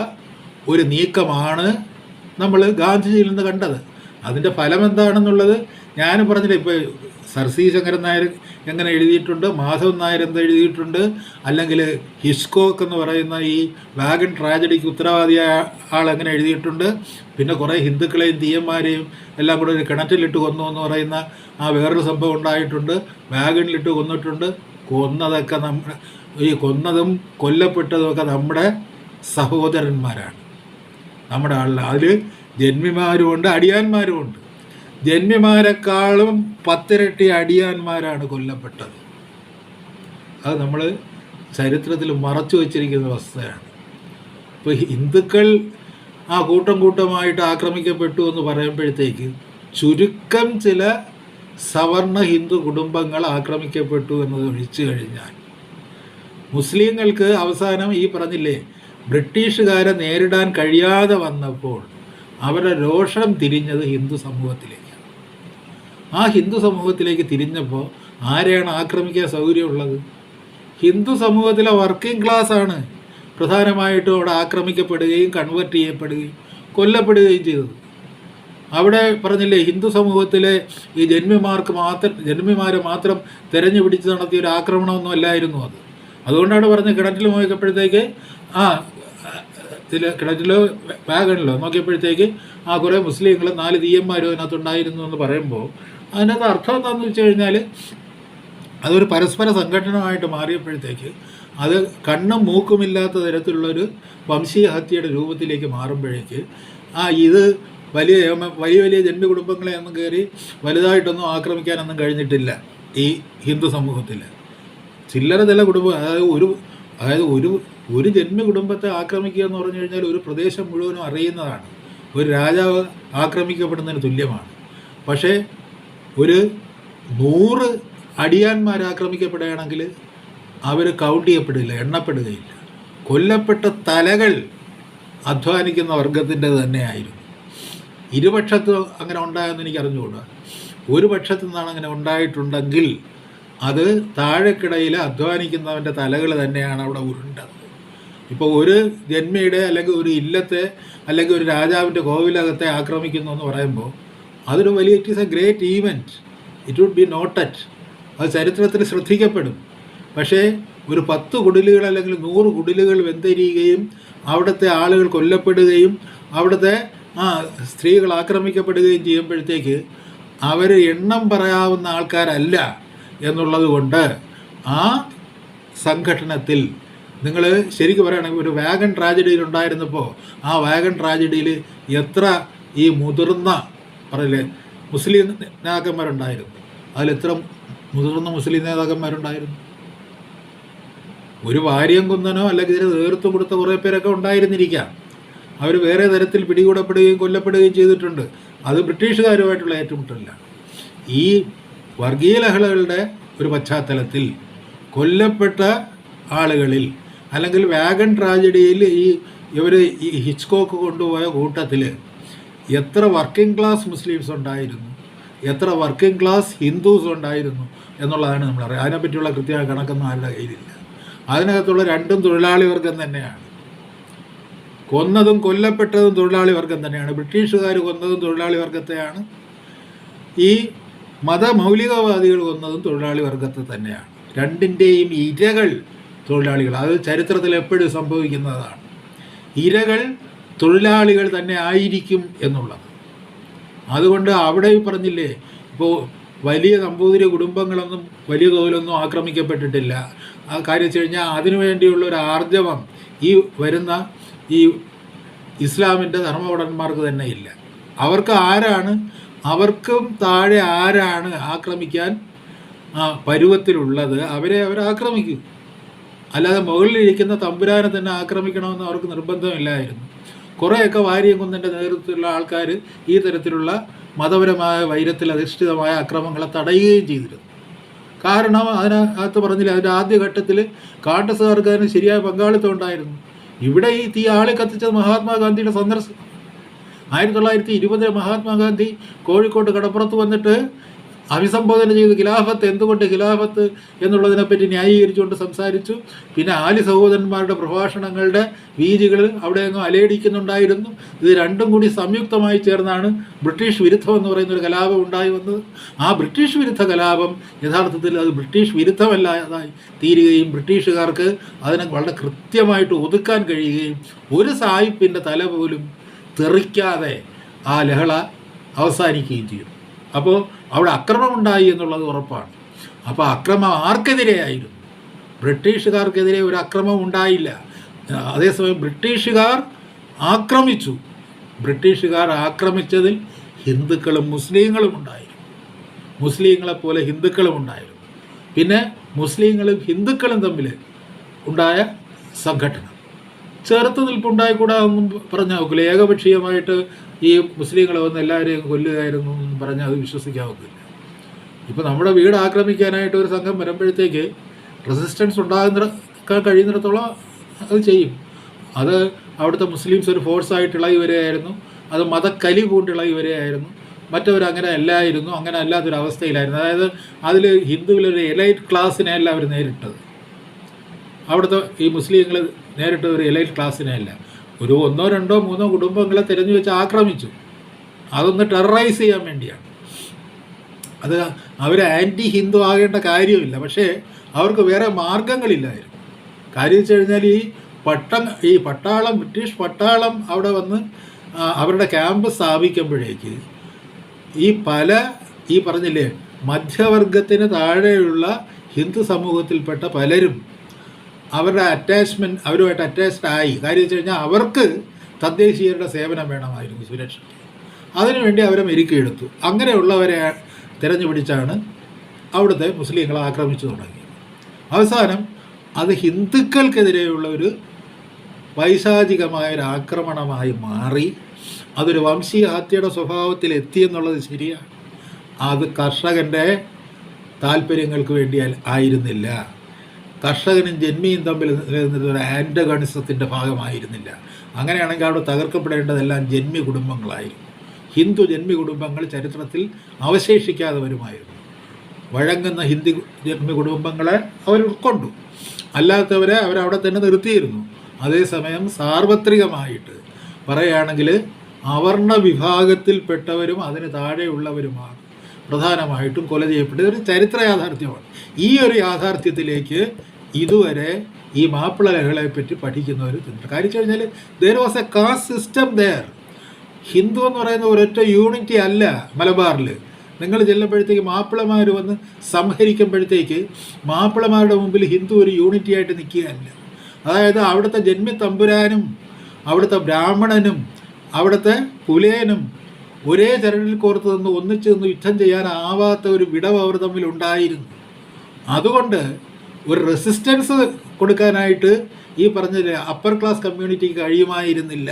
ഒരു നീക്കമാണ് നമ്മൾ ഗാന്ധിജിയിൽ നിന്ന് കണ്ടത്. അതിൻ്റെ ഫലം എന്താണെന്നുള്ളത് ഞാൻ പറഞ്ഞില്ല. ഇപ്പോൾ സർ സി ശങ്കരൻ നായർ എങ്ങനെ എഴുതിയിട്ടുണ്ട്, മാധവൻ നായർ എന്താ എഴുതിയിട്ടുണ്ട്, അല്ലെങ്കിൽ ഹിച്ച്കോക്ക് എന്ന് പറയുന്ന ഈ വാഗൺ ട്രാജഡിക്ക് ഉത്തരവാദിയായ ആൾ എങ്ങനെ എഴുതിയിട്ടുണ്ട്, പിന്നെ കുറേ ഹിന്ദുക്കളെയും തീയന്മാരെയും എല്ലാം കൂടെ ഒരു കിണറ്റിലിട്ട് കൊന്നു എന്ന് പറയുന്ന വേറൊരു സംഭവം ഉണ്ടായിട്ടുണ്ട്. വാഗണിലിട്ട് കൊന്നിട്ടുണ്ട്. കൊന്നതൊക്കെ ഈ കൊന്നതും കൊല്ലപ്പെട്ടതുമൊക്കെ നമ്മുടെ സഹോദരന്മാരാണ്, നമ്മുടെ ആളിൽ. അതിൽ ജന്മിമാരുമുണ്ട്, അടിയാന്മാരുമുണ്ട്. ജന്മിമാരെക്കാളും 10 ഇരട്ടി അടിയാന്മാരാണ് കൊല്ലപ്പെട്ടത്. അത് നമ്മൾ ചരിത്രത്തിൽ മറച്ചു വച്ചിരിക്കുന്ന വസ്തുതയാണ്. ഇപ്പോൾ ഹിന്ദുക്കൾ കൂട്ടം കൂട്ടമായിട്ട് ആക്രമിക്കപ്പെട്ടു എന്ന് പറയുമ്പോഴത്തേക്ക് ചുരുക്കം ചില സവർണ ഹിന്ദു കുടുംബങ്ങൾ ആക്രമിക്കപ്പെട്ടു എന്നത് ഒഴിച്ചു കഴിഞ്ഞാൽ മുസ്ലിങ്ങൾക്ക് അവസാനം ഈ പറഞ്ഞില്ലേ, ബ്രിട്ടീഷുകാരെ നേരിടാൻ കഴിയാതെ വന്നപ്പോൾ അവരുടെ രോഷം തിരിഞ്ഞത് ഹിന്ദു സമൂഹത്തിലേക്കാണ്. ആ ഹിന്ദു സമൂഹത്തിലേക്ക് തിരിഞ്ഞപ്പോൾ ആരെയാണ് ആക്രമിക്കാൻ സൗകര്യമുള്ളത്? ഹിന്ദു സമൂഹത്തിലെ വർക്കിംഗ് ക്ലാസ്സാണ് പ്രധാനമായിട്ടും അവിടെ ആക്രമിക്കപ്പെടുകയും കൺവേർട്ട് ചെയ്യപ്പെടുകയും കൊല്ലപ്പെടുകയും ചെയ്തത്. അവിടെ പറഞ്ഞില്ലേ, ഹിന്ദു സമൂഹത്തിലെ ഈ ജന്മിമാരെ മാത്രം തിരഞ്ഞു പിടിച്ച് നടത്തിയ ഒരു ആക്രമണമൊന്നും അല്ലായിരുന്നു അത്. അതുകൊണ്ടാണ് പറഞ്ഞത്, കിണറ്റിൽ നോക്കിയപ്പോഴത്തേക്ക് കിണറ്റിലോ വാഗണിലോ നോക്കിയപ്പോഴത്തേക്ക് കുറേ മുസ്ലിങ്ങൾ 4 തീയന്മാരും അതിനകത്തുണ്ടായിരുന്നു എന്ന് പറയുമ്പോൾ അതിനകത്ത് അർത്ഥം എന്താണെന്ന് വെച്ച് കഴിഞ്ഞാൽ അതൊരു പരസ്പര സംഘടനമായിട്ട് മാറിയപ്പോഴത്തേക്ക് അത് കണ്ണും മൂക്കുമില്ലാത്ത തരത്തിലുള്ളൊരു വംശീയ ഹത്യയുടെ രൂപത്തിലേക്ക് മാറുമ്പോഴേക്ക് ഇത് വലിയ വലിയ ജന്മി കുടുംബങ്ങളെ ഒന്നും കയറി വലുതായിട്ടൊന്നും ആക്രമിക്കാനൊന്നും കഴിഞ്ഞിട്ടില്ല ഈ ഹിന്ദു സമൂഹത്തിൽ. ചില്ലറ ചില കുടുംബം, അതായത് ഒരു ജന്മി കുടുംബത്തെ ആക്രമിക്കുക എന്ന് പറഞ്ഞു കഴിഞ്ഞാൽ ഒരു പ്രദേശം മുഴുവനും അറിയുന്നതാണ്. ഒരു രാജാവ് ആക്രമിക്കപ്പെടുന്നതിന് തുല്യമാണ്. പക്ഷേ ഒരു 100 അടിയാന്മാർ ആക്രമിക്കപ്പെടുകയാണെങ്കിൽ അവർ കൗണ്ട് ചെയ്യപ്പെടില്ല, എണ്ണപ്പെടുകയില്ല. കൊല്ലപ്പെട്ട തലകൾ അധ്വാനിക്കുന്ന വർഗത്തിൻ്റെ തന്നെയായിരുന്നു. ഇരുപക്ഷത്ത് അങ്ങനെ ഉണ്ടായെന്ന് എനിക്ക് അറിഞ്ഞുകൂടാ. ഒരു പക്ഷത്തു നിന്നാണ് അങ്ങനെ ഉണ്ടായിട്ടുണ്ടെങ്കിൽ അത് താഴെക്കിടയിൽ അധ്വാനിക്കുന്നവൻ്റെ തലകൾ തന്നെയാണ് അവിടെ ഉരുണ്ടത്. ഇപ്പോൾ ഒരു ജന്മിയുടെ അല്ലെങ്കിൽ ഒരു ഇല്ലത്തെ അല്ലെങ്കിൽ ഒരു രാജാവിൻ്റെ കോവിലകത്തെ ആക്രമിക്കുന്നു എന്ന് പറയുമ്പോൾ അതൊരു വലിയ, it is a great event, it would be noted, അത് ചരിത്രത്തിൽ ശ്രദ്ധിക്കപ്പെടും. പക്ഷേ ഒരു 10 കുടിലുകൾ അല്ലെങ്കിൽ 100 കുടിലുകൾ വെന്തെരിയുകയും അവിടുത്തെ ആളുകൾ കൊല്ലപ്പെടുകയും അവിടുത്തെ സ്ത്രീകൾ ആക്രമിക്കപ്പെടുകയും ചെയ്യുമ്പോഴത്തേക്ക് അവർ എണ്ണം പറയാവുന്ന ആൾക്കാരല്ല എന്നുള്ളത് കൊണ്ട് ആ സംഘടനത്തിൽ നിങ്ങൾ ശരിക്കും പറയുകയാണെങ്കിൽ ഒരു വാഗൺ ട്രാജഡിയിൽ ഉണ്ടായിരുന്നപ്പോൾ ആ വാഗൺ ട്രാജഡിയിൽ എത്ര ഈ മുതിർന്ന പറയില്ലേ മുസ്ലിം നേതാക്കന്മാരുണ്ടായിരുന്നു, അതിലെത്ര മുതിർന്ന മുസ്ലിം നേതാക്കന്മാരുണ്ടായിരുന്നു? ഒരു വാര്യം കുന്നനോ അല്ലെങ്കിൽ ഇതിന് നേതൃത്വം കൊടുത്ത കുറേ പേരൊക്കെ ഉണ്ടായിരുന്നിരിക്കാം. അവർ വേറെ തരത്തിൽ പിടികൂടപ്പെടുകയും കൊല്ലപ്പെടുകയും ചെയ്തിട്ടുണ്ട്. അത് ബ്രിട്ടീഷുകാരുമായിട്ടുള്ള ഏറ്റുമുട്ടലിലാണ്. ഈ വർഗീയ ലഹളകളുടെ ഒരു പശ്ചാത്തലത്തിൽ കൊല്ലപ്പെട്ട ആളുകളിൽ അല്ലെങ്കിൽ വാഗൺ ട്രാജഡിയിൽ ഇവർ ഈ ഹിച്ച്കോക്ക് കൊണ്ടുപോയ കൂട്ടത്തിൽ എത്ര വർക്കിംഗ് ക്ലാസ് മുസ്ലിംസ് ഉണ്ടായിരുന്നു, എത്ര വർക്കിംഗ് ക്ലാസ് ഹിന്ദുസ് ഉണ്ടായിരുന്നു എന്നുള്ളതാണ് നമ്മളറിയാം. അതിനെപ്പറ്റിയുള്ള കൃത്യമായ കണക്കൊന്നും ആരുടെ കയ്യിലില്ല. അതിനകത്തുള്ള രണ്ടും തൊഴിലാളി വർഗം തന്നെയാണ്. കൊന്നതും കൊല്ലപ്പെട്ടതും തൊഴിലാളി വർഗം തന്നെയാണ്. ബ്രിട്ടീഷുകാർ കൊന്നതും തൊഴിലാളി വർഗത്തെയാണ്. ഈ മതമൗലികവാദികൾ കൊന്നതും തൊഴിലാളി വർഗത്തെ തന്നെയാണ്. രണ്ടിൻ്റെയും ഇരകൾ തൊഴിലാളികൾ. അത് ചരിത്രത്തിൽ എപ്പോഴും സംഭവിക്കുന്നതാണ്. ഇരകൾ തൊഴിലാളികൾ തന്നെ ആയിരിക്കും എന്നുള്ളത്. അതുകൊണ്ട് അവിടെ പറഞ്ഞില്ലേ, ഇപ്പോൾ വലിയ നമ്പൂതിരി കുടുംബങ്ങളൊന്നും വലിയ തോതിലൊന്നും ആക്രമിക്കപ്പെട്ടിട്ടില്ല. ആ കാര്യം വെച്ച് കഴിഞ്ഞാൽ അതിനുവേണ്ടിയുള്ള ഒരു ആർജവം ഈ വരുന്ന ഈ ഇസ്ലാമിൻ്റെ ധർമ്മഭടന്മാർക്ക് തന്നെ ഇല്ല. അവർക്കും താഴെ ആരാണ് ആക്രമിക്കാൻ പരുവത്തിലുള്ളത് അവരെ ആക്രമിക്കും. അല്ലാതെ മുകളിലിരിക്കുന്ന തമ്പുരാനെ തന്നെ ആക്രമിക്കണമെന്ന് അവർക്ക് നിർബന്ധമില്ലായിരുന്നു. കുറേയൊക്കെ വാര്യംകുന്നൻ്റെ നേതൃത്വത്തിലുള്ള ആൾക്കാർ ഈ തരത്തിലുള്ള മതപരമായ വൈരത്തിൽ അധിഷ്ഠിതമായ അക്രമങ്ങളെ തടയുകയും ചെയ്തിരുന്നു. കാരണം അതിനകത്ത് പറഞ്ഞില്ല, അതിൻ്റെ ആദ്യഘട്ടത്തിൽ കാണ്ടസുകാർക്ക് അതിന് ശരിയായ പങ്കാളിത്തം ഉണ്ടായിരുന്നു. ഇവിടെ ഈ തീ ആളെ കത്തിച്ചത് മഹാത്മാഗാന്ധിയുടെ സന്ദർശനം. 1920 മഹാത്മാഗാന്ധി കോഴിക്കോട് കടപ്പുറത്ത് വന്നിട്ട് അഭിസംബോധന ചെയ്ത് ഖിലാഫത്ത്, എന്തുകൊണ്ട് ഖിലാഫത്ത് എന്നുള്ളതിനെപ്പറ്റി ന്യായീകരിച്ചുകൊണ്ട് സംസാരിച്ചു. പിന്നെ ആലി സഹോദരന്മാരുടെ പ്രഭാഷണങ്ങളുടെ വീജികൾ അവിടെയൊന്നും അലയടിക്കുന്നുണ്ടായിരുന്നു. ഇത് രണ്ടും കൂടി സംയുക്തമായി ചേർന്നാണ് ബ്രിട്ടീഷ് വിരുദ്ധം എന്ന് പറയുന്നൊരു കലാപം ഉണ്ടായി വന്നത്. ആ ബ്രിട്ടീഷ് വിരുദ്ധ കലാപം യഥാർത്ഥത്തിൽ അത് ബ്രിട്ടീഷ് വിരുദ്ധമല്ലാതായി തീരുകയും ബ്രിട്ടീഷുകാർക്ക് അതിനെ വളരെ കൃത്യമായിട്ട് ഒതുക്കാൻ കഴിയുകയും ഒരു സായിപ്പിൻ്റെ തല പോലും തെറിക്കാതെ ആ ലഹള അവസാനിക്കുകയും ചെയ്യും. അപ്പോൾ അവിടെ അക്രമമുണ്ടായി എന്നുള്ളത് ഉറപ്പാണ്. അപ്പോൾ അക്രമം ആർക്കെതിരെയായിരുന്നു? ബ്രിട്ടീഷുകാർക്കെതിരെ ഒരു അക്രമം ഉണ്ടായില്ല. അതേസമയം ബ്രിട്ടീഷുകാർ ആക്രമിച്ചു. ബ്രിട്ടീഷുകാർ ആക്രമിച്ചതിൽ ഹിന്ദുക്കളും മുസ്ലിങ്ങളും ഉണ്ടായിരുന്നു. മുസ്ലിങ്ങളെപ്പോലെ ഹിന്ദുക്കളും ഉണ്ടായിരുന്നു. പിന്നെ മുസ്ലിങ്ങളും ഹിന്ദുക്കളും തമ്മിൽ ഉണ്ടായ സംഘടന. ചെറുത്ത് നിൽപ്പുണ്ടായിക്കൂടാ ഒന്നും പറഞ്ഞാൽ നോക്കില്ല. ഏകപക്ഷീയമായിട്ട് ഈ മുസ്ലിങ്ങളെ വന്ന് എല്ലാവരെയും കൊല്ലുകയായിരുന്നു എന്നും പറഞ്ഞാൽ അത് വിശ്വസിക്കാവുന്നില്ല. ഇപ്പോൾ നമ്മുടെ വീട് ആക്രമിക്കാനായിട്ട് ഒരു സംഘം വരുമ്പോഴത്തേക്ക് റെസിസ്റ്റൻസ് ഉണ്ടാകാൻ കഴിയുന്നിടത്തോളം അത് ചെയ്യും. അത് അവിടുത്തെ മുസ്ലിംസ് ഒരു ഫോഴ്സായിട്ട് ഇളകി വരികയായിരുന്നു. അത് മതക്കലി പൂണ്ട് ഇളകി വരികയായിരുന്നു. മറ്റവരങ്ങനെ അല്ലായിരുന്നു. അങ്ങനെ അല്ലാത്തൊരവസ്ഥയിലായിരുന്നു. അതായത് അതിൽ ഹിന്ദുവിലൊരു എലൈറ്റ് ക്ലാസ്സിനെ അല്ല അവർ നേരിട്ടത്. അവിടുത്തെ ഈ മുസ്ലിങ്ങൾ നേരിട്ട ഒരു എലൈറ്റ് ക്ലാസ്സിനെ അല്ല, ഒരു 1, 2, 3 കുടുംബങ്ങളെ തിരഞ്ഞു വെച്ച് ആക്രമിച്ചു. അതൊന്ന് ടെററൈസ് ചെയ്യാൻ വേണ്ടിയാണ്. അത് അവർ ആൻറ്റി ഹിന്ദു ആകേണ്ട കാര്യമില്ല. പക്ഷേ അവർക്ക് വേറെ മാർഗങ്ങളില്ലായിരുന്നു. കാര്യം വെച്ച് കഴിഞ്ഞാൽ ഈ പട്ടാളം, ബ്രിട്ടീഷ് പട്ടാളം അവിടെ വന്ന് അവരുടെ ക്യാമ്പ് സ്ഥാപിക്കുമ്പോഴേക്ക് ഈ പറഞ്ഞില്ലേ മധ്യവർഗത്തിന് താഴെയുള്ള ഹിന്ദു സമൂഹത്തിൽപ്പെട്ട പലരും അവരുമായിട്ട് അറ്റാച്ച്ഡ് ആയി. കാര്യം വെച്ച് കഴിഞ്ഞാൽ അവർക്ക് തദ്ദേശീയരുടെ സേവനം വേണമായിരുന്നു സുരക്ഷയ്ക്ക്. അതിനുവേണ്ടി അവരെ മെരുക്കിയെടുത്തു. അങ്ങനെയുള്ളവരെ തിരഞ്ഞുപിടിച്ചാണ് അവിടുത്തെ മുസ്ലിങ്ങളെ ആക്രമിച്ചു തുടങ്ങിയത്. അവസാനം അത് ഹിന്ദുക്കൾക്കെതിരെയുള്ള ഒരു പൈശാചികമായൊരു ആക്രമണമായി മാറി. അതൊരു വംശീയ ഹത്യയുടെ സ്വഭാവത്തിൽ എത്തിയെന്നുള്ളത് ശരിയാണ്. അത് കർഷകൻ്റെ താല്പര്യങ്ങൾക്ക് വേണ്ടി ആയിരുന്നില്ല. കർഷകനും ജന്മിയും തമ്മിൽ ഒരു ആൻറ്റഗണിസത്തിൻ്റെ ഭാഗമായിരുന്നില്ല. അങ്ങനെയാണെങ്കിൽ അവിടെ തകർക്കപ്പെടേണ്ടതെല്ലാം ജന്മി കുടുംബങ്ങളായിരുന്നു. ഹിന്ദു ജന്മി കുടുംബങ്ങൾ ചരിത്രത്തിൽ അവശേഷിക്കാതെ വരുമായിരുന്നു. വഴങ്ങുന്ന ഹിന്ദു ജന്മി കുടുംബങ്ങളെ അവർ ഉൾക്കൊണ്ടു, അല്ലാത്തവരെ അവരവിടെ തന്നെ നിർത്തിയിരുന്നു. അതേസമയം സാർവത്രികമായിട്ട് പറയുകയാണെങ്കിൽ അവർണ വിഭാഗത്തിൽപ്പെട്ടവരും അതിന് താഴെയുള്ളവരുമാണ് പ്രധാനമായിട്ടും കൊല ചെയ്യപ്പെട്ടത്. ഒരു ചരിത്ര യാഥാർത്ഥ്യമാണ്. ഈ ഒരു യാഥാർത്ഥ്യത്തിലേക്ക് ഇതുവരെ ഈ മാപ്പിള ലഹളയെപ്പറ്റി പഠിക്കുന്നവർ കാര്യം വെച്ച് കഴിഞ്ഞാൽ there was a caste system there. Hindu എന്ന് പറയുന്ന ഒരൊറ്റ യൂണിറ്റി അല്ല മലബാറിൽ. നിങ്ങൾ ചെല്ലുമ്പോഴത്തേക്ക് മാപ്പിളമാർ വന്ന് സംഹരിക്കുമ്പോഴത്തേക്ക് മാപ്പിളമാരുടെ മുമ്പിൽ ഹിന്ദു ഒരു യൂണിറ്റി ആയിട്ട് നിൽക്കുകയല്ല. അതായത് അവിടുത്തെ ജന്മി തമ്പുരാനും അവിടുത്തെ ബ്രാഹ്മണനും അവിടുത്തെ പുലയനും ഒരേ ചരടിൽ കോർത്ത് നിന്ന് ഒന്നിച്ച് നിന്ന് യുദ്ധം ചെയ്യാനാവാത്ത ഒരു വിടവ് അവർ തമ്മിൽ ഉണ്ടായിരുന്നു. അതുകൊണ്ട് ഒരു റെസിസ്റ്റൻസ് കൊടുക്കാനായിട്ട് ഈ പറഞ്ഞ അപ്പർ ക്ലാസ് കമ്മ്യൂണിറ്റിക്ക് കഴിയുമായിരുന്നില്ല.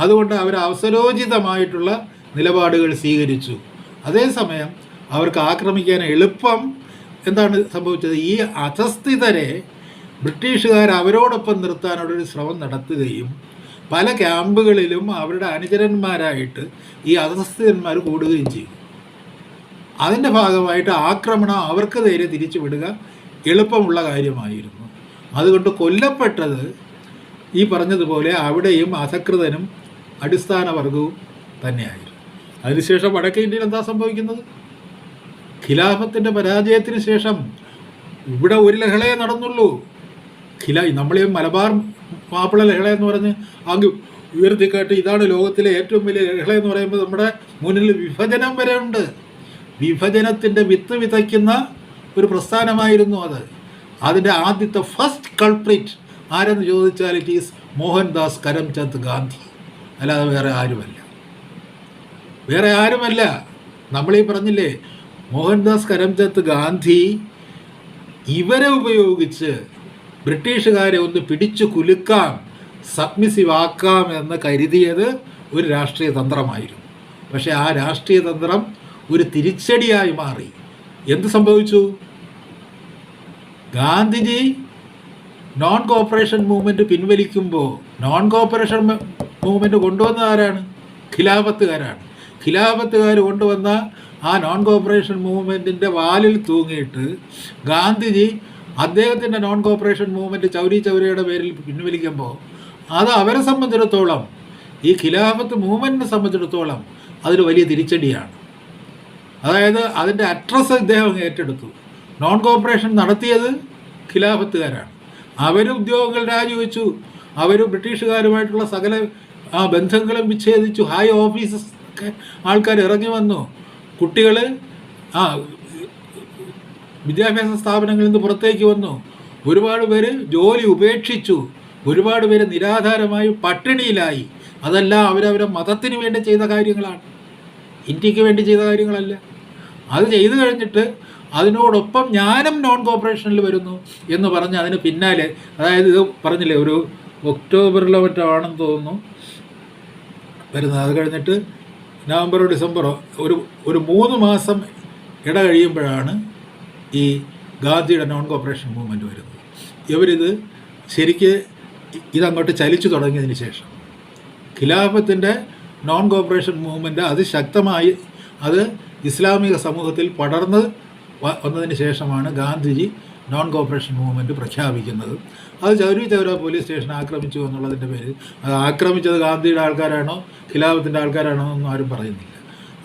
അതുകൊണ്ട് അവർ അവസരോചിതമായിട്ടുള്ള നിലപാടുകൾ സ്വീകരിച്ചു. അതേസമയം അവർക്ക് ആക്രമിക്കാൻ എളുപ്പം എന്താണ് സംഭവിച്ചത്? ഈ അധസ്ഥിതരെ ബ്രിട്ടീഷുകാർ അവരോടൊപ്പം നിർത്താനുള്ളൊരു ശ്രമം നടത്തുകയും പല ക്യാമ്പുകളിലും അവരുടെ അനുചരന്മാരായിട്ട് ഈ അധസ്ഥിതന്മാർ കൂടുകയും ചെയ്യും. അതിൻ്റെ ഭാഗമായിട്ട് ആക്രമണം അവർക്ക് നേരെ തിരിച്ചു വിടുക എളുപ്പമുള്ള കാര്യമായിരുന്നു. അതുകൊണ്ട് കൊല്ലപ്പെട്ടത് ഈ പറഞ്ഞതുപോലെ അവിടെയും അധകൃതനും അടിസ്ഥാന വർഗവും തന്നെയായിരുന്നു. അതിനുശേഷം വടക്കേ ഇന്ത്യയിൽ എന്താ സംഭവിക്കുന്നത്? ഖിലാഫത്തിൻ്റെ പരാജയത്തിന് ശേഷം ഇവിടെ ഒരു ലഹളയെ നടന്നുള്ളൂ. നമ്മളീ മലബാർ മാപ്പിള ലഹള എന്ന് പറഞ്ഞ് അങ്ങ് ഉയർത്തിക്കാട്ട് ഇതാണ് ലോകത്തിലെ ഏറ്റവും വലിയ ലഹള എന്ന് പറയുമ്പോൾ നമ്മുടെ മുന്നിൽ വിഭജനം വരെ ഉണ്ട്. വിഭജനത്തിൻ്റെ വിത്ത് വിതയ്ക്കുന്ന ഒരു പ്രസ്ഥാനമായിരുന്നു അത്. അതിൻ്റെ ആദ്യത്തെ ഫസ്റ്റ് കൾപ്രിറ്റ് ആരെന്ന് ചോദിച്ചാൽ ഇറ്റ് ഈസ് മോഹൻദാസ് കരംചന്ദ് ഗാന്ധി, അല്ലാതെ വേറെ ആരുമല്ല. നമ്മളീ പറഞ്ഞില്ലേ മോഹൻദാസ് കരംചന്ദ് ഗാന്ധി ഇവരെ ഉപയോഗിച്ച് ബ്രിട്ടീഷുകാരെ ഒന്ന് പിടിച്ചു കുലുക്കാം, സബ്മിസീവ് ആക്കാം എന്ന് കരുതിയത് ഒരു രാഷ്ട്രീയ തന്ത്രമായിരുന്നു. പക്ഷേ ആ രാഷ്ട്രീയ തന്ത്രം ഒരു തിരിച്ചടിയായി മാറി. എന്ത് സംഭവിച്ചു? ഗാന്ധിജി നോൺ കോപ്പറേഷൻ മൂവ്മെൻറ്റ് പിൻവലിക്കുമ്പോൾ നോൺ കോപ്പറേഷൻ മൂവ്മെൻറ്റ് കൊണ്ടുവന്ന ആരാണ്? ഖിലാഫത്തുകാരാണ്. ഖിലാഫത്തുകാർ കൊണ്ടുവന്ന ആ നോൺ കോപ്പറേഷൻ മൂവ്മെൻറ്റിൻ്റെ വാലിൽ തൂങ്ങിയിട്ട് ഗാന്ധിജി അദ്ദേഹത്തിൻ്റെ നോൺ കോപ്പറേഷൻ മൂവ്മെൻറ്റ് ചൗരിയുടെ പേരിൽ പിൻവലിക്കുമ്പോൾ അത് അവരെ സംബന്ധിച്ചിടത്തോളം, ഈ ഖിലാഫത്ത് മൂവ്മെൻറ്റിനെ സംബന്ധിച്ചിടത്തോളം അതൊരു വലിയ തിരിച്ചടിയാണ്. അതായത് അതിൻ്റെ അഡ്രസ്സ് ഇദ്ദേഹം ഏറ്റെടുത്തു. നോൺ കോപ്പറേഷൻ നടത്തിയത് ഖിലാഫത്തുകാരാണ്. അവർ ഉദ്യോഗങ്ങൾ രാജിവെച്ചു. അവർ ബ്രിട്ടീഷുകാരുമായിട്ടുള്ള സകല ബന്ധങ്ങളും വിച്ഛേദിച്ചു. ഹൈ ഓഫീസസ് ഒക്കെ ആൾക്കാർ ഇറങ്ങി വന്നു. കുട്ടികൾ വിദ്യാഭ്യാസ സ്ഥാപനങ്ങളിൽ നിന്ന് പുറത്തേക്ക് വന്നു. ഒരുപാട് പേര് ജോലി ഉപേക്ഷിച്ചു. ഒരുപാട് പേര് നിരാധാരമായി പട്ടിണിയിലായി. അതെല്ലാം അവരവരെ മതത്തിന് വേണ്ടി ചെയ്ത കാര്യങ്ങളാണ്, ഇന്ത്യക്ക് വേണ്ടി ചെയ്ത കാര്യങ്ങളല്ല. അത് ചെയ്തു കഴിഞ്ഞിട്ട് അതിനോടൊപ്പം ഞാനും നോൺ കോപ്പറേഷനിൽ വരുന്നു എന്ന് പറഞ്ഞ് അതിന് പിന്നാലെ, അതായത് ഇത് പറഞ്ഞില്ലേ ഒരു ഒക്ടോബറിലോ മറ്റോ ആണെന്ന് തോന്നുന്നു വരുന്നത്, അത് കഴിഞ്ഞിട്ട് നവംബറോ ഡിസംബറോ ഒരു 3 മാസം ഇട കഴിയുമ്പോഴാണ് ഈ ഗാന്ധിയുടെ നോൺ കോപ്പറേഷൻ മൂവ്മെൻറ്റ് വരുന്നത്. ഇവരിത് ശരിക്ക് ഇതങ്ങോട്ട് ചലിച്ചു തുടങ്ങിയതിന് ശേഷം ഖിലാഫത്തിൻ്റെ നോൺ കോപ്പറേഷൻ മൂവ്മെൻറ്റ് അതിശക്തമായി അത് ഇസ്ലാമിക സമൂഹത്തിൽ പടർന്ന് വന്നതിന് ശേഷമാണ് ഗാന്ധിജി നോൺ കോപ്പറേഷൻ മൂവ്മെൻറ്റ് പ്രഖ്യാപിക്കുന്നത്. അത് ചൗരി ചൗര പോലീസ് സ്റ്റേഷൻ ആക്രമിച്ചു എന്നുള്ളതിൻ്റെ പേരിൽ അത് ആക്രമിച്ചത് ഗാന്ധിയുടെ ആൾക്കാരാണോ ഖിലാഫത്തിൻ്റെ ആൾക്കാരാണോ എന്നൊന്നും ആരും പറയുന്നില്ല.